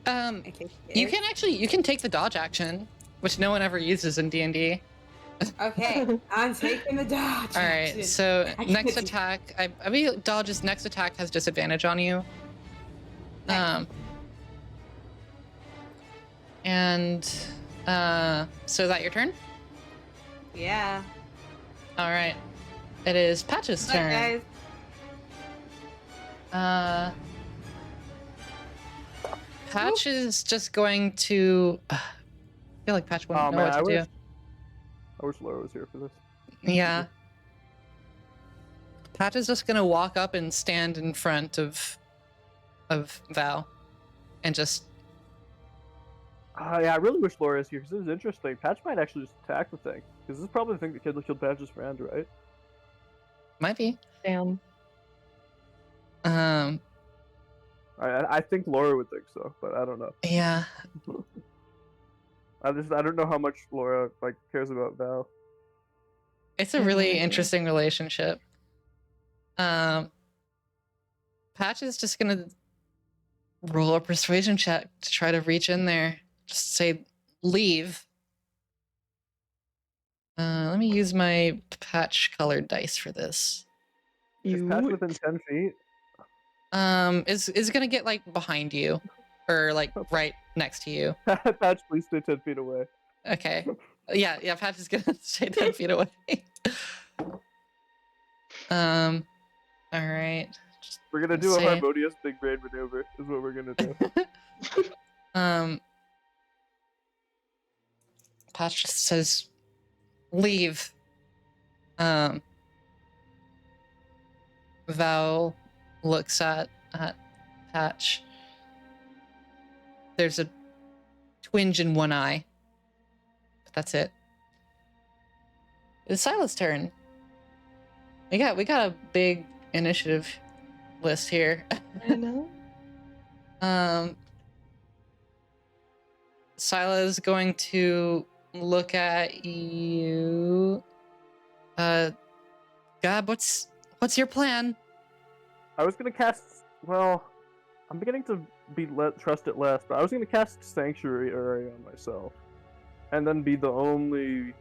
In case You can take the dodge action, which no one ever uses in D&D. Okay, I'm taking the dodge. All right, action. so I next can't do- attack, I mean, dodge's next attack has disadvantage on you. Nice. And so is that your turn? Yeah. All right, it is Patch's Good luck, turn. guys. Patch is just going to. I feel like Patch wouldn't know what to do. I wish Laura was here for this. Yeah. Patch is just gonna walk up and stand in front of Val, and just. Yeah, I really wish Laura is here because this is interesting. Patch might actually just attack the thing because this is probably the thing that killed Patch's friend, right? Might be. Damn. I think Laura would think so, but I don't know. Yeah. I don't know how much Laura like cares about Val. It's a really interesting relationship. Patch is just gonna roll a persuasion check to try to reach in there. Just say, leave. Let me use my Patch colored dice for this. Is Patch within 10 feet? Is gonna get like behind you, or like right next to you. Patch, please stay 10 feet away. Okay. Yeah. Patch is gonna stay 10 feet away. All right. We're gonna do a harmonious big brain maneuver. Is what we're gonna do. Patch just says, leave. Val looks at Patch. There's a twinge in one eye, but that's it. It's Saile's turn. We got a big initiative list here. I know. Saile is going to look at you. Gab, what's your plan? I was gonna cast. Well, I'm beginning to trust it less, but I was gonna cast Sanctuary Area on myself, and then be the only.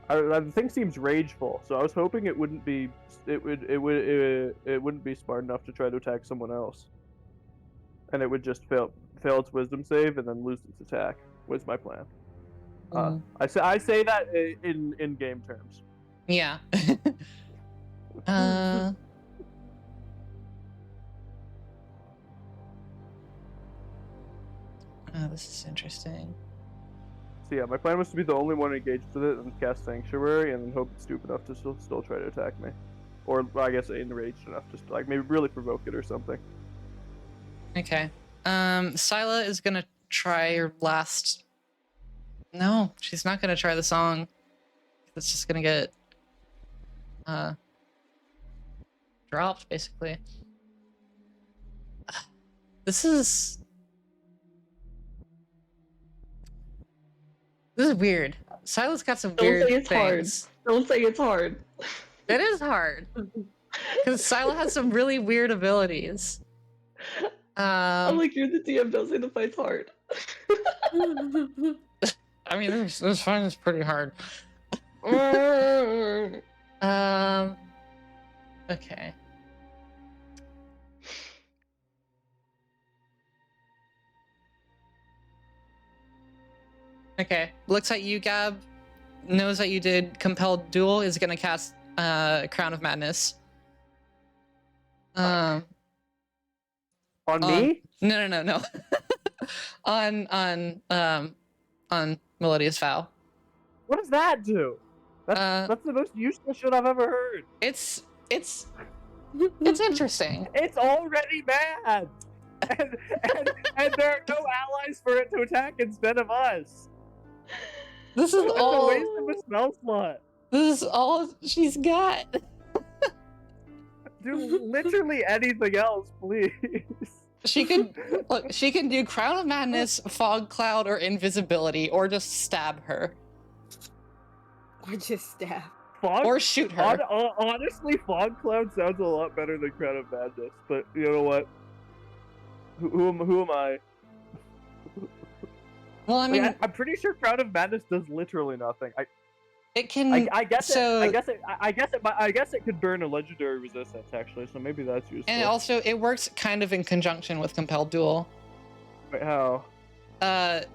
The thing seems rageful, so I was hoping it wouldn't be. It wouldn't be smart enough to try to attack someone else, and it would just fail its Wisdom save and then lose its attack. Was my plan. I say that in game terms. Yeah. Oh, this is interesting. So yeah, my plan was to be the only one engaged with it and cast Sanctuary, and then hope it's stupid enough to still try to attack me, or I guess enraged enough to like maybe really provoke it or something. Okay. Saile is gonna try her last. No, she's not gonna try the song. It's just gonna get dropped, basically. This is weird. Saile's got some weird Don't say it's things. hard. Don't say it's hard. It is hard. Because Saile has some really weird abilities. I'm like, you're the DM, don't say the fight's hard. I mean, this fight is pretty hard. Okay. Okay. Looks like you, Gab, knows that you did Compelled Duel, is gonna cast Crown of Madness. On me? No. on Melodious Vow. What does that do? That's the most useless shit I've ever heard. It's It's interesting. It's already mad, and there are no allies for it to attack instead of us. This is That's a all. waste of a spell slot. This is all she's got. Do literally anything else, please. She can look. She can do Crown of Madness, Fog Cloud, or Invisibility, or just stab her, Or just stab. Fog, or shoot her. honestly, Fog Cloud sounds a lot better than Crown of Madness. But you know what? Who am I? Well, I mean, I'm pretty sure Crown of Madness does literally nothing. it can. I guess so, I guess it could burn a legendary resistance actually. So maybe that's useful. and also it works kind of in conjunction with Compelled Duel. Wait, how?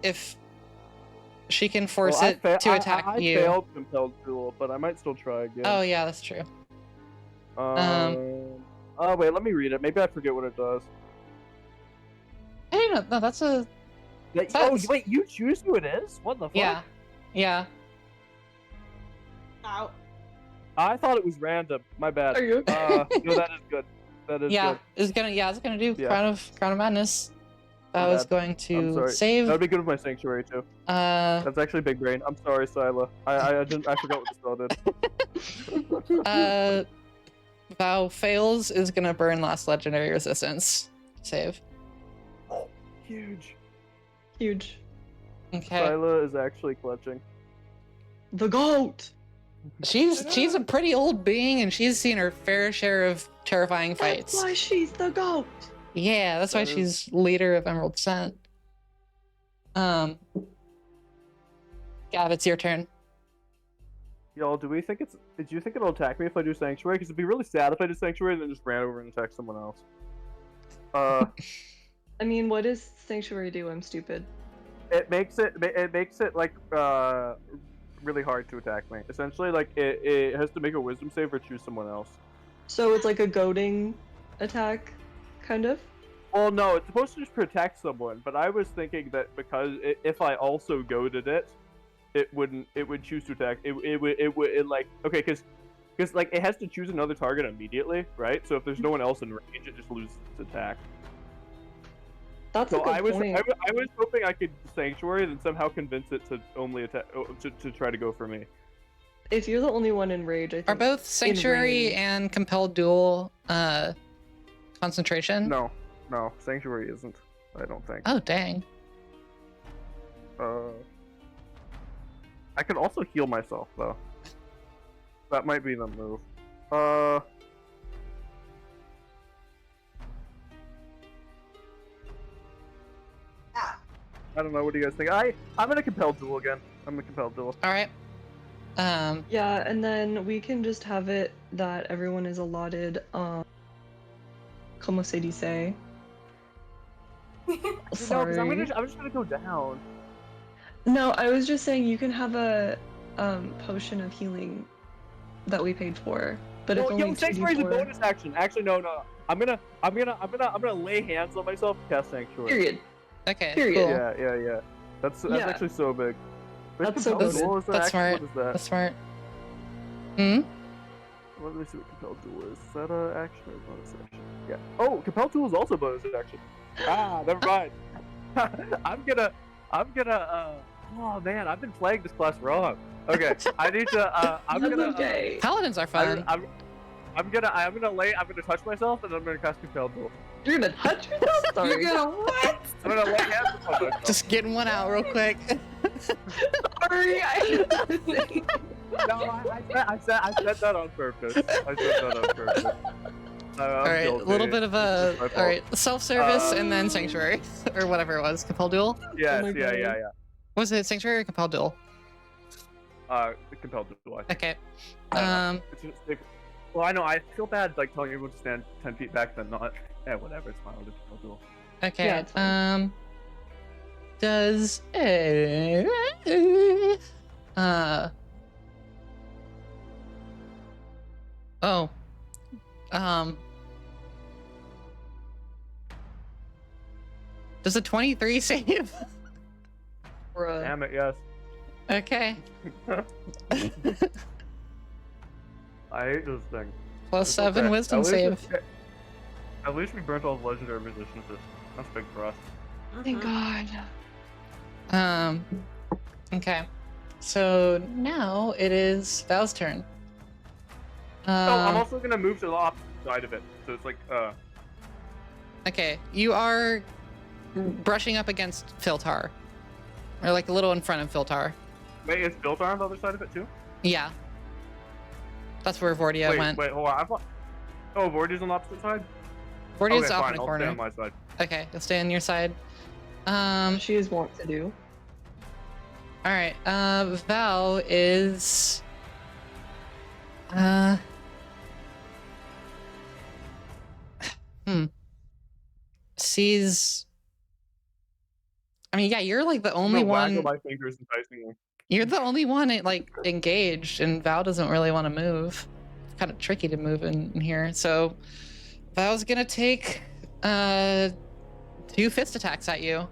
If she can force it to attack I you. failed Compelled Duel, but I might still try again. Oh yeah, that's true. Oh wait, let me read it. Maybe I forget what it does. Hey, no, that's a. Oh That's- wait, you choose who it is? What the fuck? Yeah. Ow. I thought it was random. My bad. Are you okay? No, that is good. That is Yeah, good. it's gonna do Yeah. Crown of Madness. I My was bad. going I'm to sorry. save. That would be good with my sanctuary too. That's actually big brain. I'm sorry, Saile. I forgot what the spell did. Vow fails is gonna burn last legendary resistance. Save. Huge. Huge. Okay. Saile is actually clutching. The goat. She's a pretty old being, and she's seen her fair share of terrifying fights. That's why she's the goat. Yeah, that's why That is- she's leader of Emerald Descent. Gav, it's your turn. Y'all, do you think it'll attack me if I do sanctuary? Because it'd be really sad if I did sanctuary and then just ran over and attacked someone else. I mean, what does Sanctuary do? I'm stupid. It makes it like really hard to attack me. Essentially, like it has to make a wisdom save or choose someone else. So it's like a goading attack, kind of? Well, no, it's supposed to just protect someone, but I was thinking that because if I also goaded it, it would choose to attack. It would like okay, because like it has to choose another target immediately, right? So if there's no one else in range, it just loses its attack. That's So a good I was point. I was hoping I could sanctuary and then somehow convince it to only attack to try to go for me. If you're the only one in rage, I think. Are both Sanctuary range. and Compelled Duel concentration? No, sanctuary isn't. I don't think. Oh, dang. I could also heal myself though. That might be the move. I don't know. What do you guys think? I'm gonna compel duel again. I'm gonna compel duel. All right. Yeah, and then we can just have it that everyone is allotted, como se dice? Sorry. No, because I'm just gonna go down. No, I was just saying you can have a potion of healing that we paid for, but it's only sanctuary's a 2d4. bonus action. Actually, no. I'm gonna lay hands on myself and cast sanctuary. Period. Okay, Period. cool. Yeah. That's Yeah. actually so big. Wait, That's so compel good. duel? Is that That's actually- smart. What is that? That's smart. Hmm? Let me see what compel duel is. Is that a action or bonus action? Yeah. Oh, compel duel is also bonus action. Never mind. I'm gonna. Oh man, I've been playing this class wrong. Okay, I need to. I'm That's gonna. okay. Paladins are fun. I'm gonna touch myself and I'm gonna cast compel duel. You're gonna touch yourself? Sorry. You're gonna what? I'm gonna lay hands on myself. Just getting one out real quick. Sorry, I No, I said that on purpose. All right, a little bit of a. All right, self-service and then Sanctuary, or whatever it was. Compelled Duel. Yes, Oh my yeah. God. Was it Sanctuary or Compelled Duel? Compelled duel. I think. Okay. It's just, well, I know. I feel bad like telling everyone to stand 10 feet back, then not. Yeah, whatever. It's fine. I'll do compelled duel. Okay. Yeah, it's fine. Does oh. Does a 23 save? Bruh. Damn it, yes. Okay. I hate this thing. Plus It's 7 okay. wisdom save. At least we burnt all the legendary resistances. That's big for us. Thank Mhm. God. Okay. So now it is Val's turn. Oh, I'm also gonna move to the opposite side of it. So it's like, Okay, you are brushing up against Filtar. Or like a little in front of Filtar. wait, is Filtar on the other side of it too? Yeah. That's where Vordia went. Wait, hold on. Oh, Vordia's on the opposite side? Vordia's Okay, off fine. in a I'll corner. stay on my side. Okay, you'll stay on your side. She is want to do. Alright, Val is... Sees... I mean, yeah, you're like the only Waggle one... my fingers enticingly. You're the only one like engaged, and Val doesn't really want to move. It's kind of tricky to move in here, so Val's gonna take 2 fist attacks at you.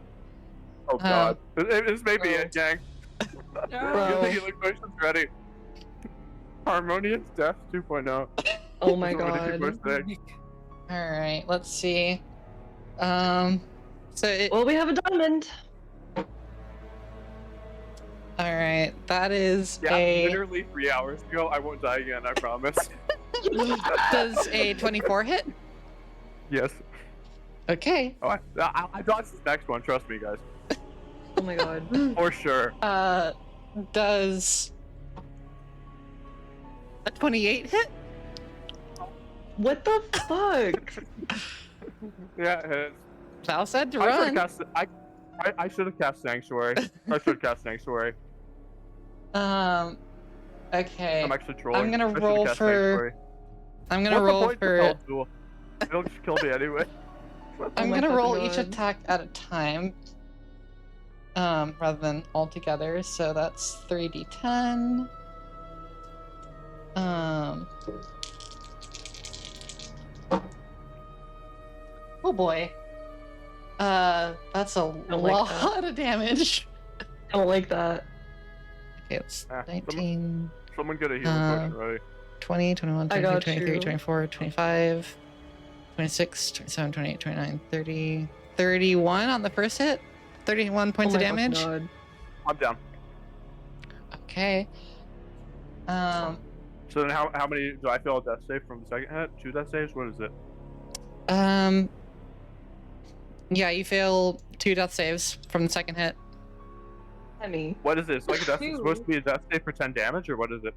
Oh god. This may be it, gang. Bro. Good thing you look motion's ready. Harmonious Death 2.0. Oh my That's what many people god. are saying. All right, let's see. So it, Well, we have a diamond. all right, that is Yeah, a literally 3 hours ago. I won't die again, I promise. does a 24 hit? Yes. Okay. Oh, I dodged this next one, trust me, guys. Oh my god. For sure. Does a 28 hit? What the fuck? Yeah, it is. Val said to I run. should have cast Sanctuary. I should have cast Sanctuary. Okay. I'm actually trolling. I'm gonna I should've roll cast for- Sanctuary. I'm gonna What's the roll point for. to tell Duel? It'll just kill me anyway. I'm my gonna roll fucking each God. attack at a time. Rather than all together. So that's 3d10. Oh boy. That's a Don't like lot of damage. I don't like that. Okay, it's Ah, 19, Someone get a healing potion ready. 20, 21, I 22, got 23, you. 24, 25, 26, 27, 28, 29, 30, 31 on the first hit. 31 points Oh of my fucking damage. God. I'm down. Okay. So then how many do I fail a death save from the second hit? 2 death saves? What is it? Yeah, you fail 2 death saves from the second hit. Emmy. What is this? Like a death Ew. it's supposed to be a death save for 10 damage or what is it?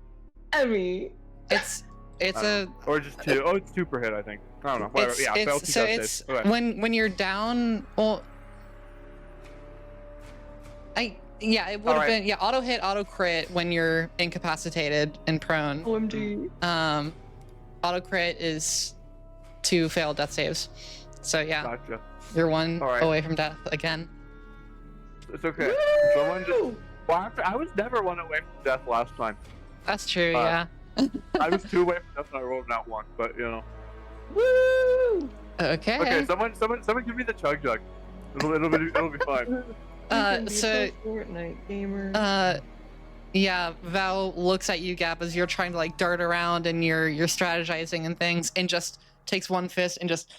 Emmy. It's I don't know. Or just 2. Oh, it's 2 per hit, I think. I don't know. Whatever. it's, Yeah, I failed 2 so death it's saves. Okay. when you're down. Well, it would have Alright. been auto hit, auto crit when you're incapacitated and prone. OMG. Auto crit is 2 failed death saves. So yeah, Gotcha. you're 1 Alright. away from death again. It's okay. Someone just. Well, actually, I was never 1 away from death last time. That's true. Uh, Yeah. I was 2 away from death and I rolled out 1, but you know. Woo! Okay. Okay, someone give me the chug jug. It'll be fine. You can be so a Fortnite gamer. yeah, Val looks at you, Gap, as you're trying to like dart around and you're strategizing and things, and just takes one fist and just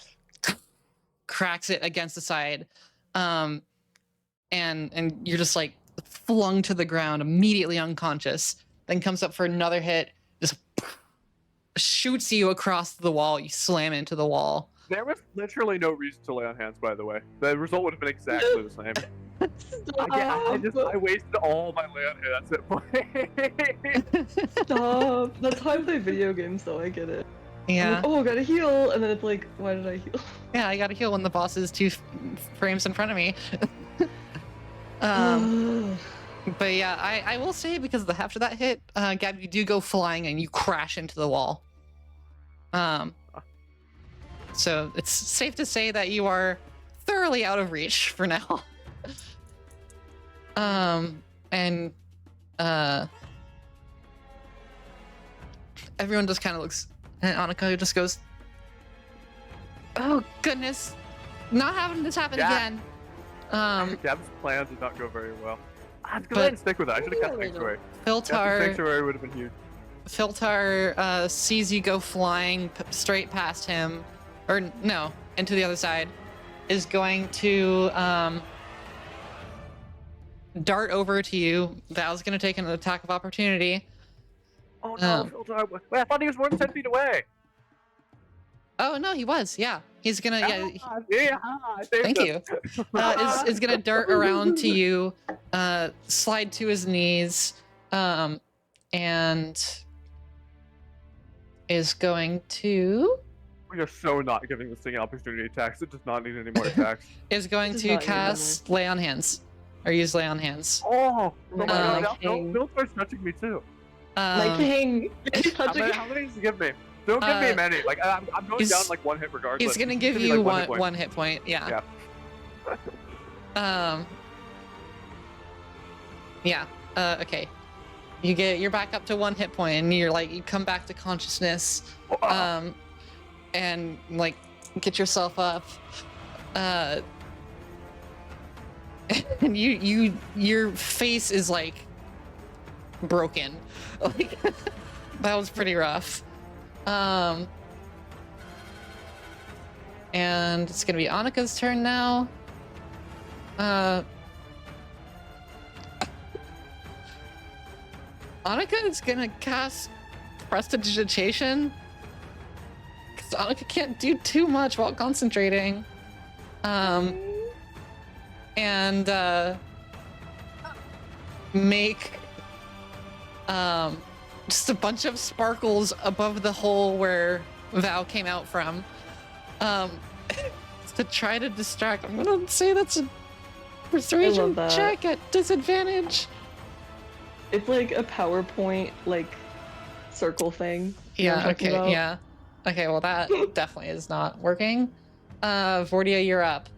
cracks it against the side, and you're just like flung to the ground, immediately unconscious. Then comes up for another hit, just shoots you across the wall. You slam into the wall. There was literally no reason to lay on hands, by the way. The result would have been exactly the same. I wasted all my lay on hands at point. Stop. That's how I play video games, though. I get it. I'm Yeah, like, oh, I gotta heal, and then it's like, why did I heal? yeah. I gotta heal when the boss is 2 frames in front of me. But yeah, I will say, because of the heft of that hit, Gab, you do go flying and you crash into the wall. So it's safe to say that you are thoroughly out of reach for now. And everyone just kind of looks, and Annika just goes, "Oh goodness, not having this happen Yeah. again." Gab's plan did not go very well. I'm But- gonna stick with it. I should have cast Sanctuary. Casting Filtar, Sanctuary would have been huge. Filtar sees you go flying straight past him, or no, into the other side, is going to dart over to you. Val's going to take an attack of opportunity. Oh no, Filter! Wait, I thought he was more than 10 feet away. Oh no, he was. Yeah, he's gonna. Yeah, I saved thank him. you. Is gonna dart around to you, slide to his knees, and is going to We are so not giving this thing an opportunity attacks. It does not need any more attacks. is going Does to not need cast Lay on Hands, or use Lay on Hands. Oh my Um, god! Now king. Phil starts touching me too. My king. How many does he give me? Don't give me many. Like I'm going he's- down like 1 hit regardless. He's gonna Just give me, you like, one hit point. Yeah. Yeah. Okay. You're back up to 1 hit point, and you come back to consciousness, and like get yourself up, and your face is like broken. Like that was pretty rough. And it's gonna be Annika's turn now. Annika is gonna cast Prestidigitation, because Annika can't do too much while concentrating. And make just a bunch of sparkles above the hole where Val came out from. To try to distract. I'm gonna say that's a persuasion that. check at disadvantage. It's like a PowerPoint like circle thing. You know what Yeah, I'm talking okay, about? yeah. Okay, well that definitely is not working. Vordia, you're up.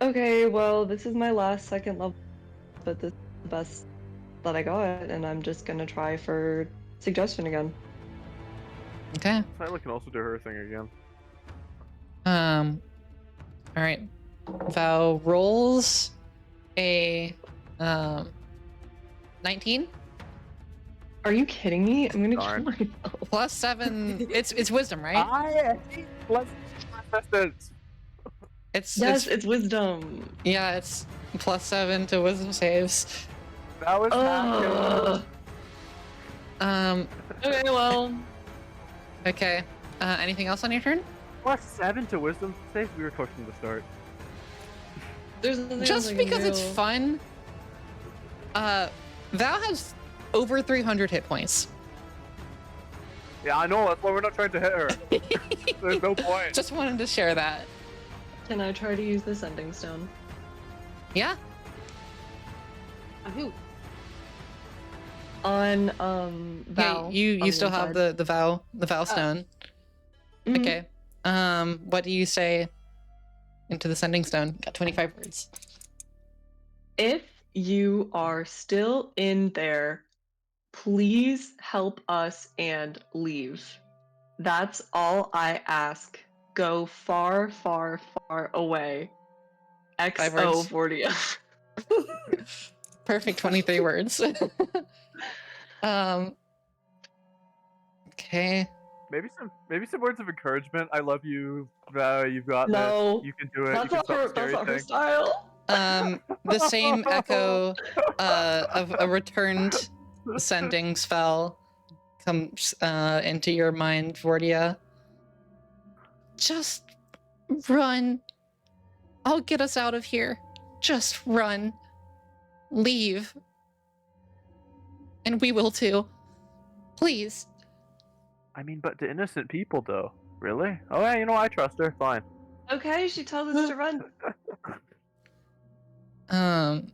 Okay, well, this is my last second level, but this is the best that I got, and I'm just gonna try for suggestion again. Okay. Saile can also do her thing again. All right. Val rolls a 19 Are you kidding me? I'm gonna Darn. kill myself. plus 7. It's wisdom, right? I plus resistance. It's wisdom. Yeah, it's plus 7 to wisdom saves. That was Ugh. Okay, well, Okay. Anything else on your turn? plus 7 to wisdom saves. We were talking to start. there's nothing else Just I can because it's do. fun. Val has over 300 hit points. Yeah, I know. That's why we're not trying to hit her. There's no point. Just wanted to share that. Can I try to use the sending stone? Yeah. On who? On Yeah, Val. you on still one have side. the Val stone. Mhm. Okay. What do you say into the sending stone? Got 25 words. If you are still in there, please help us and leave. That's all I ask. Go far, far, far away. 5 XO words. Vordia. Perfect 23 words. Okay. Maybe some words of encouragement. I love you. You've got No, this. You can do it. That's You can not stop her. the That's scary not her thing. style. The same echo of a returned sending spell comes into your mind, Vordia. Just run. I'll get us out of here. Just run. Leave. And we will too. Please. I mean, but to innocent people, though. Really? Oh, yeah, you know, I trust her. Fine. Okay, she tells us to run.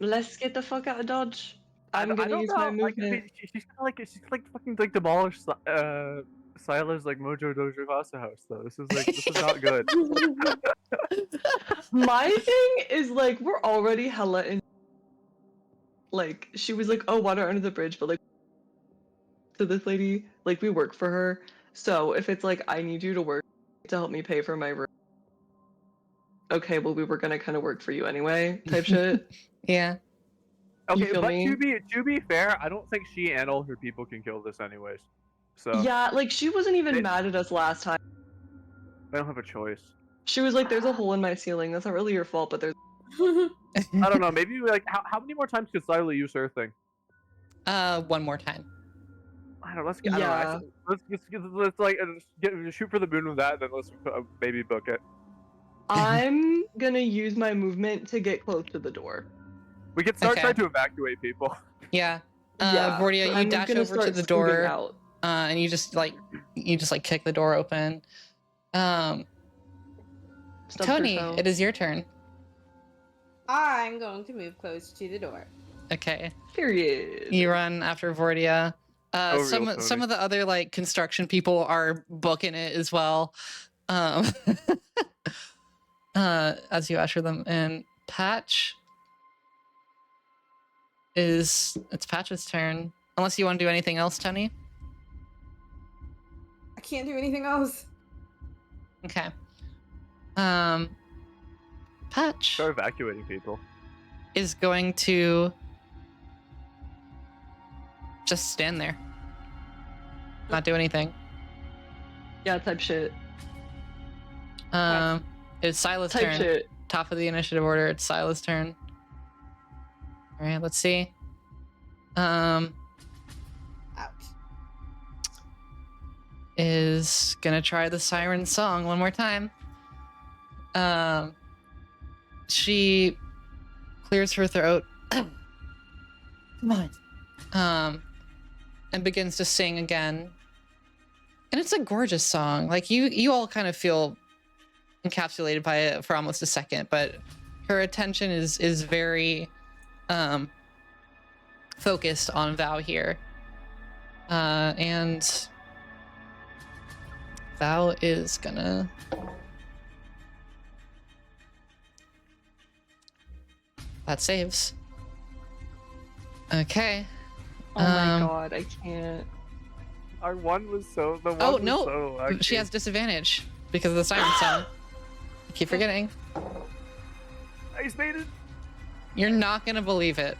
Let's get the fuck out of Dodge. I'm I gonna don't use know. my Like, I movement. mean, she's like fucking like demolish Sila's like Mojo Dojo Casa house though. This is not good. My thing is like we're already hella in. Like she was like, "Oh, water under the bridge," but like to this lady, like we work for her. So if it's like I need you to work to help me pay for my room, okay, well we were gonna kind of work for you anyway, type shit. Yeah. Okay, feel but me? to be fair, I don't think she and all her people can kill this anyways. So Yeah, like she wasn't even They- mad at us last time. they don't have a choice. She was like, "There's a hole in my ceiling. That's not really your fault, but there's." I don't know. Maybe like how many more times could Saile use her thing? One more time. I don't know. Yeah. Let's like shoot for the moon with that, then let's maybe book it. I'm gonna use my movement to get close to the door. We can start Okay. trying to evacuate people. Yeah. Yeah, Vortia, you I'm dash gonna over to start the scooting door, out. and you just like kick the door open. Stub her Tony, toe. it is your turn. I'm going to move close to the door. Okay. Period. You run after Vortia. Oh, Some real some Tony. of the other like construction people are booking it as well. As you usher them in, Patch it's Patch's turn. Unless you want to do anything else, Tony. I can't do anything else. Okay. Patch Start evacuating people. is going to just stand there, not do anything. Yeah, type shit. It's Sila's Type turn. shit. Top of the initiative order. It's Sila's turn. All right, let's see. Ouch. Is gonna try the siren song one more time. She clears her throat. Come on. And begins to sing again. And it's a gorgeous song. Like you all kind of feel encapsulated by it for almost a second, but her attention is very focused on Val here. And Val is gonna that saves. Okay. Oh my god, I can't. Our one was so the one. Oh was no, so she has disadvantage because of the siren song. I keep forgetting. Ice maiden. You're not gonna believe it.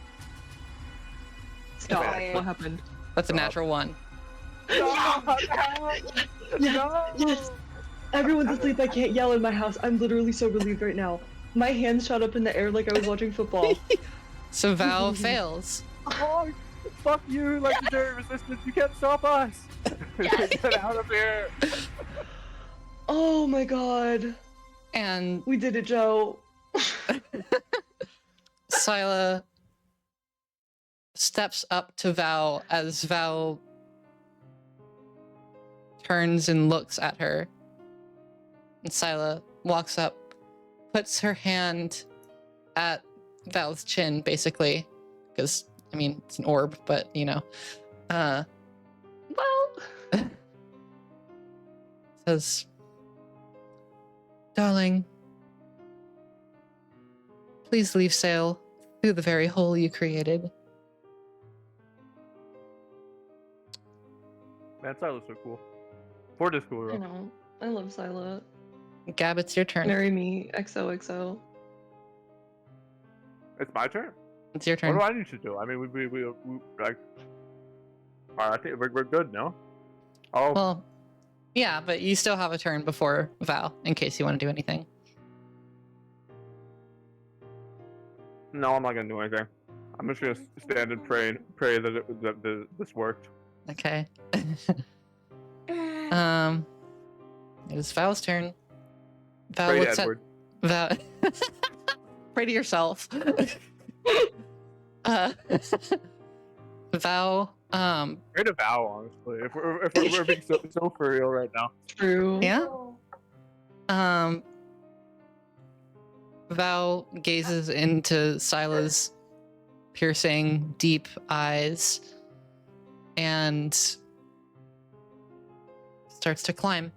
Stop. Okay. What happened? That's a Stop. natural one. Yes. Everyone's asleep. I can't yell in my house. I'm literally so relieved right now. My hands shot up in the air like I was watching football. So Val fails. Oh, fuck you, legendary resistance! You can't stop us. Get out of here. Oh my god. And We did it, Joe. Saile steps up to Val as Val turns and looks at her. And Saile walks up, puts her hand at Val's chin, basically. Because, I mean, it's an orb, but, you know. Well. Says, darling, please leave Saile through the very hole you created. Man, Silas so cool. Ford is cool, I bro. know. I love Sila. Gab, it's your turn. Marry me. XOXO. It's my turn. It's your turn. What do I need to do? I mean, we like. I think we're good, no? Oh, Well, yeah, but you still have a turn before Val in case you want to do anything. no, I'm not gonna do anything. I'm just gonna stand and pray that this worked. Okay. It is Val's turn. Val Pray to looks Edward. at Val. Pray to yourself. Val. Pray to Val, honestly. If we're being so for real right now. True. Yeah. Val gazes into Sila's piercing, deep eyes and starts to climb.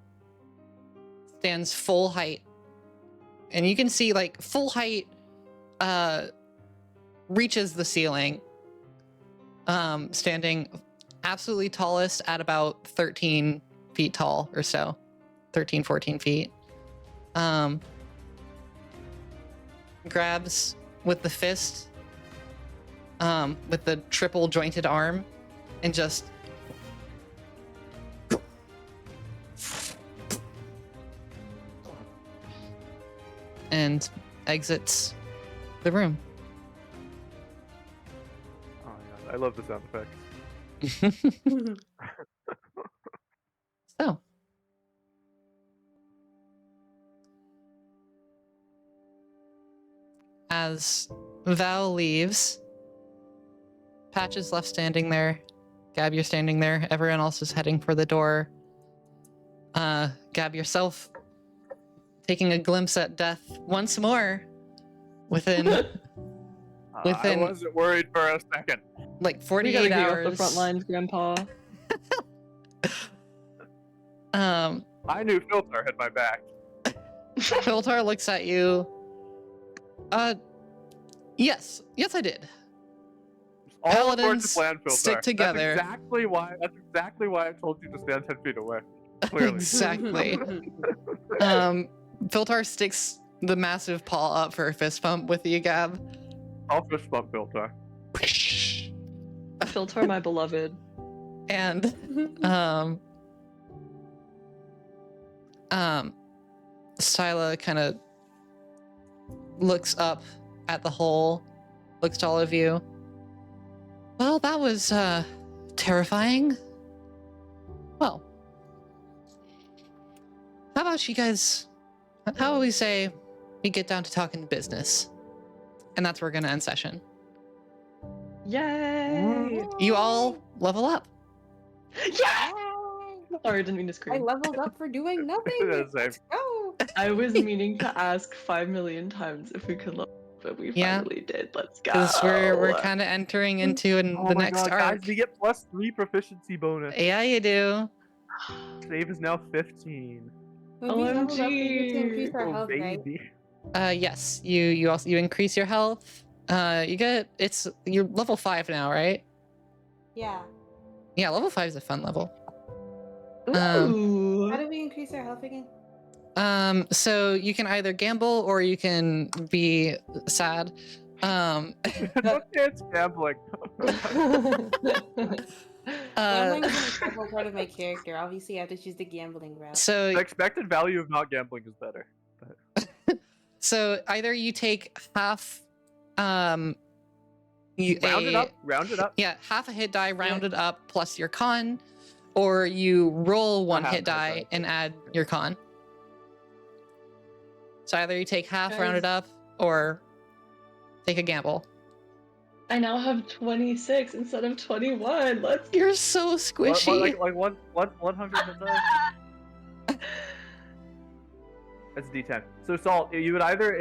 Stands full height. And you can see, like, full height reaches the ceiling. Standing absolutely tallest at about 13 feet tall or so. 13, 14 feet. Grabs with the fist with the triple jointed arm, and just and exits the room. Oh my god, I love the sound effects. So, as Val leaves, Patch is left standing there. Gab, you're standing there. Everyone else is heading for the door. Gab, yourself taking a glimpse at death once more within I wasn't worried for a second. like We 48 gotta get you hours. off the front lines, Grandpa. I knew Filter had my back. Filtar looks at you. Yes, I did. All Paladins according to plan, Filter. stick together. That's exactly why I told you to stand 10 feet away. Clearly. Exactly. Filtar sticks the massive paw up for a fist pump with you, Gab. I'll fist bump Filter. Filter, my beloved. And Saile kind of looks up at the hole, looks to all of you. Well, that was terrifying. Well, how about you guys, how about we say we get down to talking business? And that's where we're gonna end session. Yay! You all level up. Yeah! Sorry, I didn't mean to I scream. leveled up for doing nothing. That's the Let's go. I was meaning to ask 5 million times if we could level up, but we Yeah. finally did. Let's go. Because we're kind of entering into Oh the my next god, arc. guys, we get +3 proficiency bonus. Yeah, you do. Save is now 15. When we leveled up, we get to OMG. increase our Oh, health, right? baby. Yes. You also increase your health. You're level 5 now, right? Yeah. Yeah, level 5 is a fun level. Ooh. How do we increase our health again? So you can either gamble or you can be sad. It's gambling. Gambling is an integral part of my character. Obviously, I have to choose the gambling route. The So expected value of not gambling is better. so either you take half Round it up. Yeah, half a hit die rounded up plus your con, or you roll one half hit a hit die die. and add your con. So either you take half Guys. rounded up or take a gamble. I now have 26 instead of 21. Let's go. You're so squishy. Like 100 hit die? That's D10. So Salt, it would either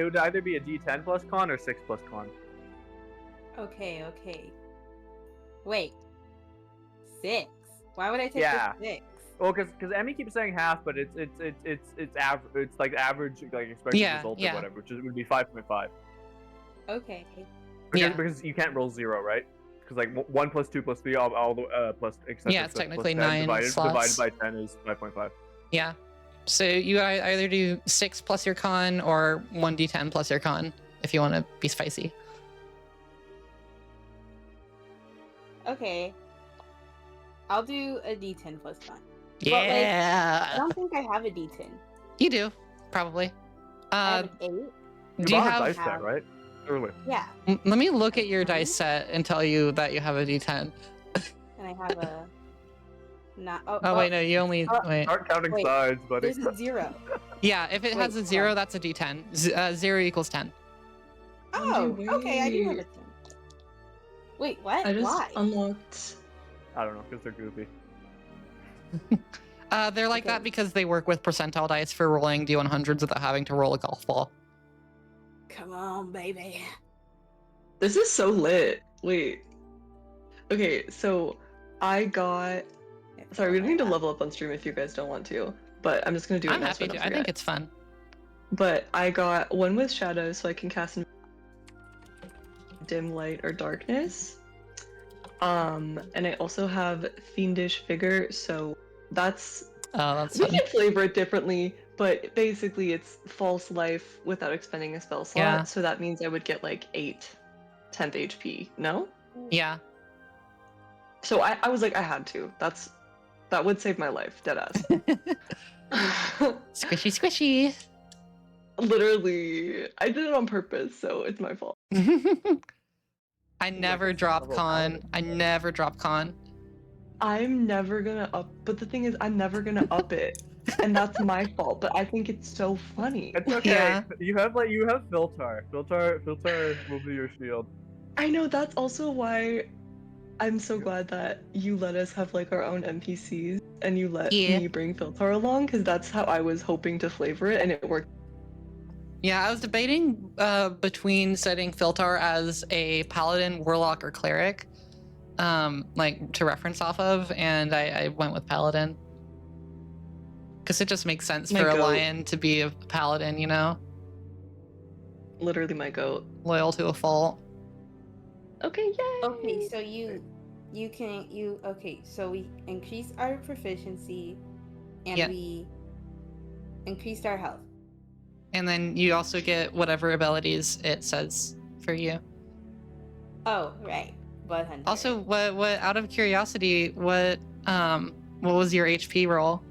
be a D10 plus con or 6 plus con. Okay. Wait. 6. Why would I take Yeah. the 6? Well, because Emmy keeps saying half, but it's average. It's like average like expected Yeah, result yeah. or whatever, which would be 5.5. Okay. Because you can't roll 0, right? Because like 1 plus 2 plus 3 all the plus etc. Yeah, it's plus technically 10 9 divided slots. by 10 is 5.5. Yeah. So you either do 6 plus your con or 1d10 plus your con if you want to be spicy. Okay. I'll do a D10 plus 1. I Yeah. don't think I have a D10. You do, probably. I have an 8. Do you bought a have... dice set, right? Earlier. Yeah. Let me look at your dice set and tell you that you have a d10. And I have a... Not. Oh, wait, no, you only... wait. Start counting Wait, sides, buddy. There's a 0. Yeah, if it has Wait, a 0, what? that's a d10. 0 equals 10. Oh, Wait. okay, I do have a 10. Wait, what? I just Why? unlocked. I don't know, because they're goofy. They're like Okay. that because they work with percentile dice for rolling D100s without having to roll a golf ball. Come on, baby. This is so lit. Wait. Okay, so I got. Sorry, we don't need to level up on stream if you guys don't want to, but I'm just gonna do it I'm now. happy so to. don't I think forget. it's fun. But I got one with shadows, so I can cast dim light or darkness. And I also have fiendish vigor, so that's Oh, that's we fun. can flavor it differently, but basically it's false life without expending a spell slot. Yeah. So that means I would get like 10th HP. No? Yeah. So I was like, I had to. That would save my life, deadass. Squishy, squishy. Literally, I did it on purpose, so it's my fault. I never drop con. I never drop con. I'm never gonna up, but the thing is, I'm never gonna up it, and that's my fault. But I think it's so funny. It's okay. Yeah. You have Filtar. Filtar will be your shield. I know, that's also why I'm so glad that you let us have like our own NPCs and you let Yeah. me bring Filtar along, because that's how I was hoping to flavor it, and it worked. Yeah, I was debating between setting Filtar as a paladin, warlock, or cleric, like to reference off of, and I went with paladin because it just makes sense My for a goat. lion to be a paladin, you know, Literally my goat. loyal to a fault. Okay, yay! Okay, so so we increased our proficiency and Yeah. we increased our health. And then you also get whatever abilities it says for you. Oh, right. Blood hunter. Also, what out of curiosity, what was your HP roll?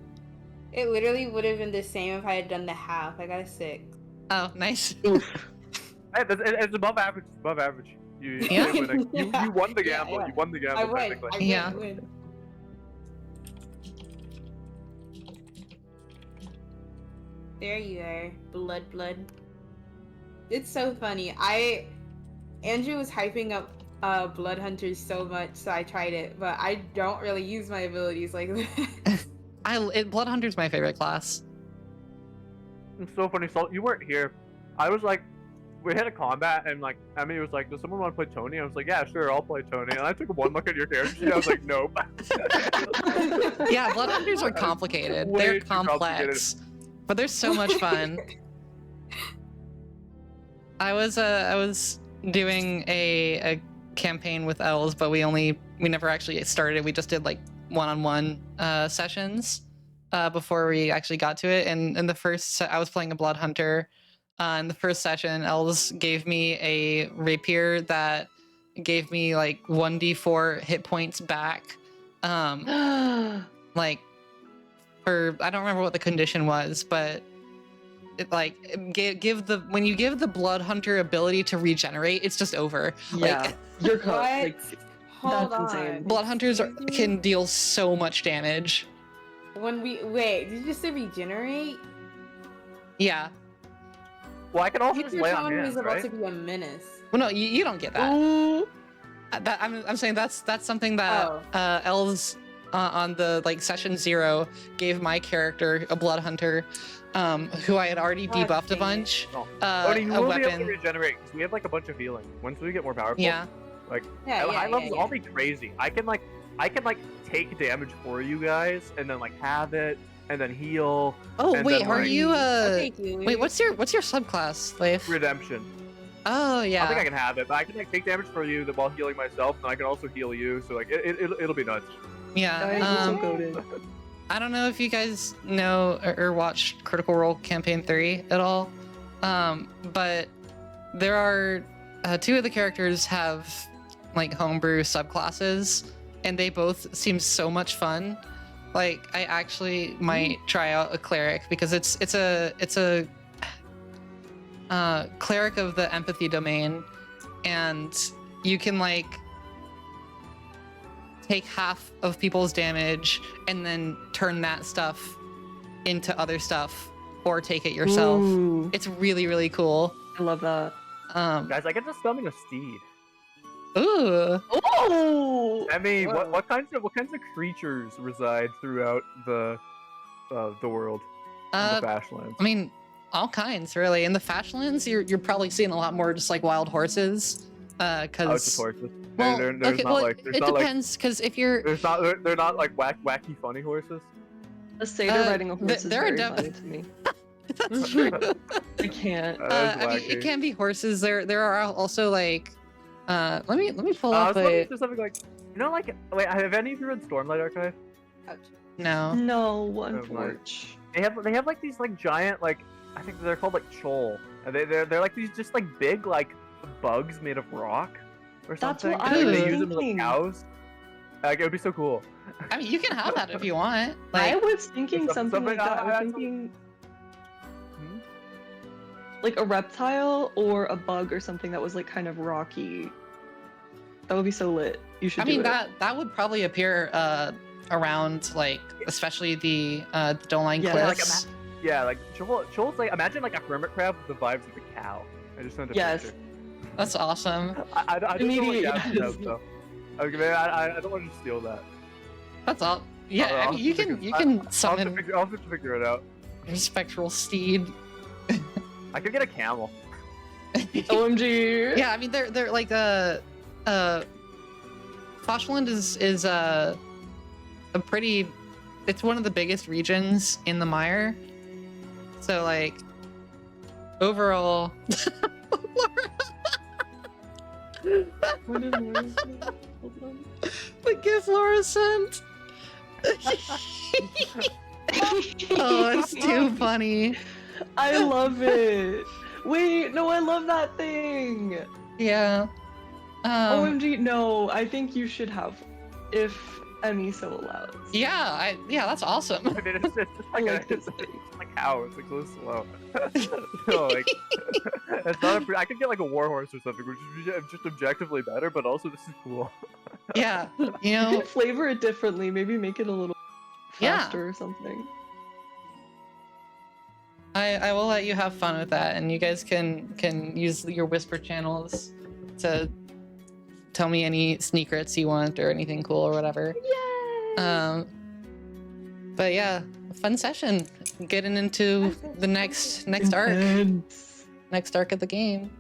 It literally would have been the same if I had done the half. I got a 6. Oh, nice. Hey, it's above average. It's above average. You Yeah. winning. You won the Yeah, gamble. yeah. You won the gamble I win. technically. I win. Yeah. I win. There you are. Blood. It's so funny. Andrew was hyping up Blood Hunters so much, so I tried it, but I don't really use my abilities like that. Blood Hunter's my favorite class. It's so funny. So you weren't here. I was like, we had a combat, and like Emmy was like, "Does someone want to play Tony?" I was like, "Yeah, sure, I'll play Tony." And I took one look at your character sheet. I was like, "Nope." Yeah, Blood Hunters are complicated. Way They're too complex, but they're so much fun. I was doing a campaign with elves, but we never actually started. We just did like one-on-one sessions before we actually got to it. And in the first, I was playing a Blood Hunter. In the first session, elves gave me a rapier that gave me like 1d4 hit points back. Like for I don't remember what the condition was, but it like when you give the Blood Hunter ability to regenerate, it's just over. Yeah, Like you're cut. What? Like, Hold that's on. insane. Blood Hunters Excuse me? can deal so much damage. Wait, did you just say regenerate? Yeah. Well, I can also You just were lay on telling me hands, he's about right? to be a menace. Well, no, you don't get that. Ooh. That I'm saying that's something that Oh. elves on the like session 0 gave my character, a Blood Hunter, who I had already God debuffed a dang it. bunch. Oh. A Odie, you will be able to weapon. regenerate because we have like a bunch of healing. Once we get more powerful, Yeah. like Yeah, at yeah, high levels, yeah. I'll be crazy. I can take damage for you guys, and then like have it, and then heal. Oh And wait, then, are like- you Okay, Kiwi. wait, what's your subclass, Leif? Redemption. Oh I think I yeah. can have it, but I can like take damage for you while healing myself, and I can also heal you. So like it'll be nuts. Guys, Yeah. you're so goated. I don't know if you guys know or watched Critical Role Campaign 3 at all, but there are 2 of the characters have like homebrew subclasses, and they both seem so much fun. Like I actually might try out a cleric because it's a cleric of the empathy domain, and you can like take half of people's damage and then turn that stuff into other stuff or take it yourself. Ooh, It's really, really cool. I love that. Guys, I get to summon a steed. Ooh. Oh! I mean, Whoa. what kinds of creatures reside throughout the world, in Uh, the Fashlands? I mean, all kinds, really. In the Fashlands, you're probably seeing a lot more just like wild horses. Oh, it's just Cause horses. well, There's okay, not well, like it depends. Cause if you're they're not like wacky funny horses. A satyr riding a horse is there are very def- funny to me. that's true. I can't. That is I mean, wacky. it can be horses. There are also like, let me pull I up was looking a for something like, like, wait, have any of you read Stormlight Archive? Ouch. no. No, my- unfortunately. They have like these like giant like I think they're called like chol, and they're like these just like big like bugs made of rock, or That's something. what and, I like, was they use them as thinking. cows. Like it would be so cool. I mean, you can have that if you want. I Like, was thinking something like that. I was something- thinking Hmm? like a reptile or a bug or something that was like kind of rocky. That would be so lit. You should I do mean, it. that would probably appear around, like, especially the Doline Yeah, like, Cliffs. Yeah, like Joel's like imagine like a hermit crab with the vibes of a cow. I just sent a Yes. picture. That's awesome. I don't know what Immediate Gavin yes. does though. Okay, man, I don't want to steal that. That's all. Yeah, I'll I mean, you have to can I'll have to figure it out. a spectral steed. I could get a camel. OMG. Yeah, I mean, they're like Foshland is a pretty. It's one of the biggest regions in the mire. So like, overall. What is Laura's name? Hold on. The gift Laura sent. Oh, it's too funny. I love it. Wait, no, I love that thing. Yeah. OMG, no, I think you should have, if Emmy so allows. Yeah, that's awesome. I mean, it's just I like like it's this thing. like a cow. It's like so slow. So, like, it's not. I could get like a warhorse or something, which is just objectively better, but also this is cool. Yeah, you You know, can flavor it differently, maybe make it a little Yeah. faster or something. I will let you have fun with that, and you guys can use your whisper channels to tell me any secrets you want or anything cool or whatever. Yay! But yeah, fun session. Getting into the next arc, Intense. next arc of the game.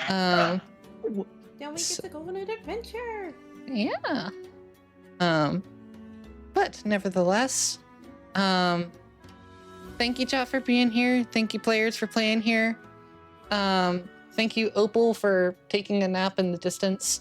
Then we get So- to go on an adventure. Yeah. But nevertheless, thank you, chat, for being here. Thank you, players, for playing here. Thank you, Opal, for taking a nap in the distance.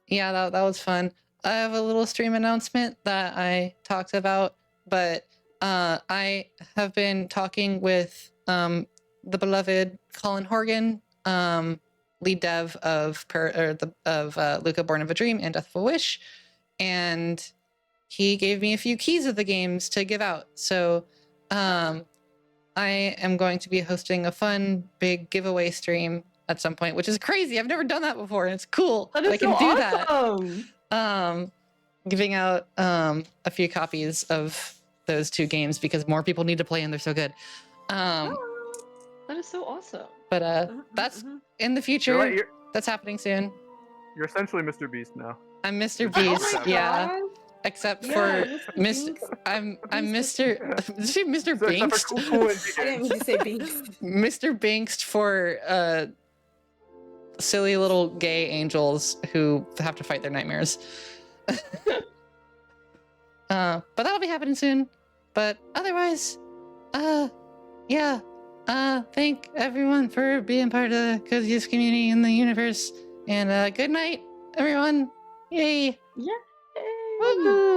Yeah, that was fun. I have a little stream announcement that I talked about, but I have been talking with the beloved Colin Horgan, lead dev of Luca Born of a Dream and Death of a Wish, and he gave me a few keys of the games to give out. So I am going to be hosting a fun big giveaway stream at some point, which is crazy. I've never done that before, and it's cool That that is I can so do that. awesome. Giving out a few copies of those two games because more people need to play and they're so good. That is so awesome. But that's in the future. You're That's happening soon. essentially Mr. Beast now. I'm Mr. Oh my Beast, yeah. God. Except Yeah, for Mr. I'm Beast. Mr. Did you say Mr. So except Binks? for cool I didn't mean to say beast. Mr. Binks for silly little gay angels who have to fight their nightmares. But that'll be happening soon. But otherwise, yeah. Thank everyone for being part of the coziest community in the universe. And good night, everyone. Yay. Yay! Woo!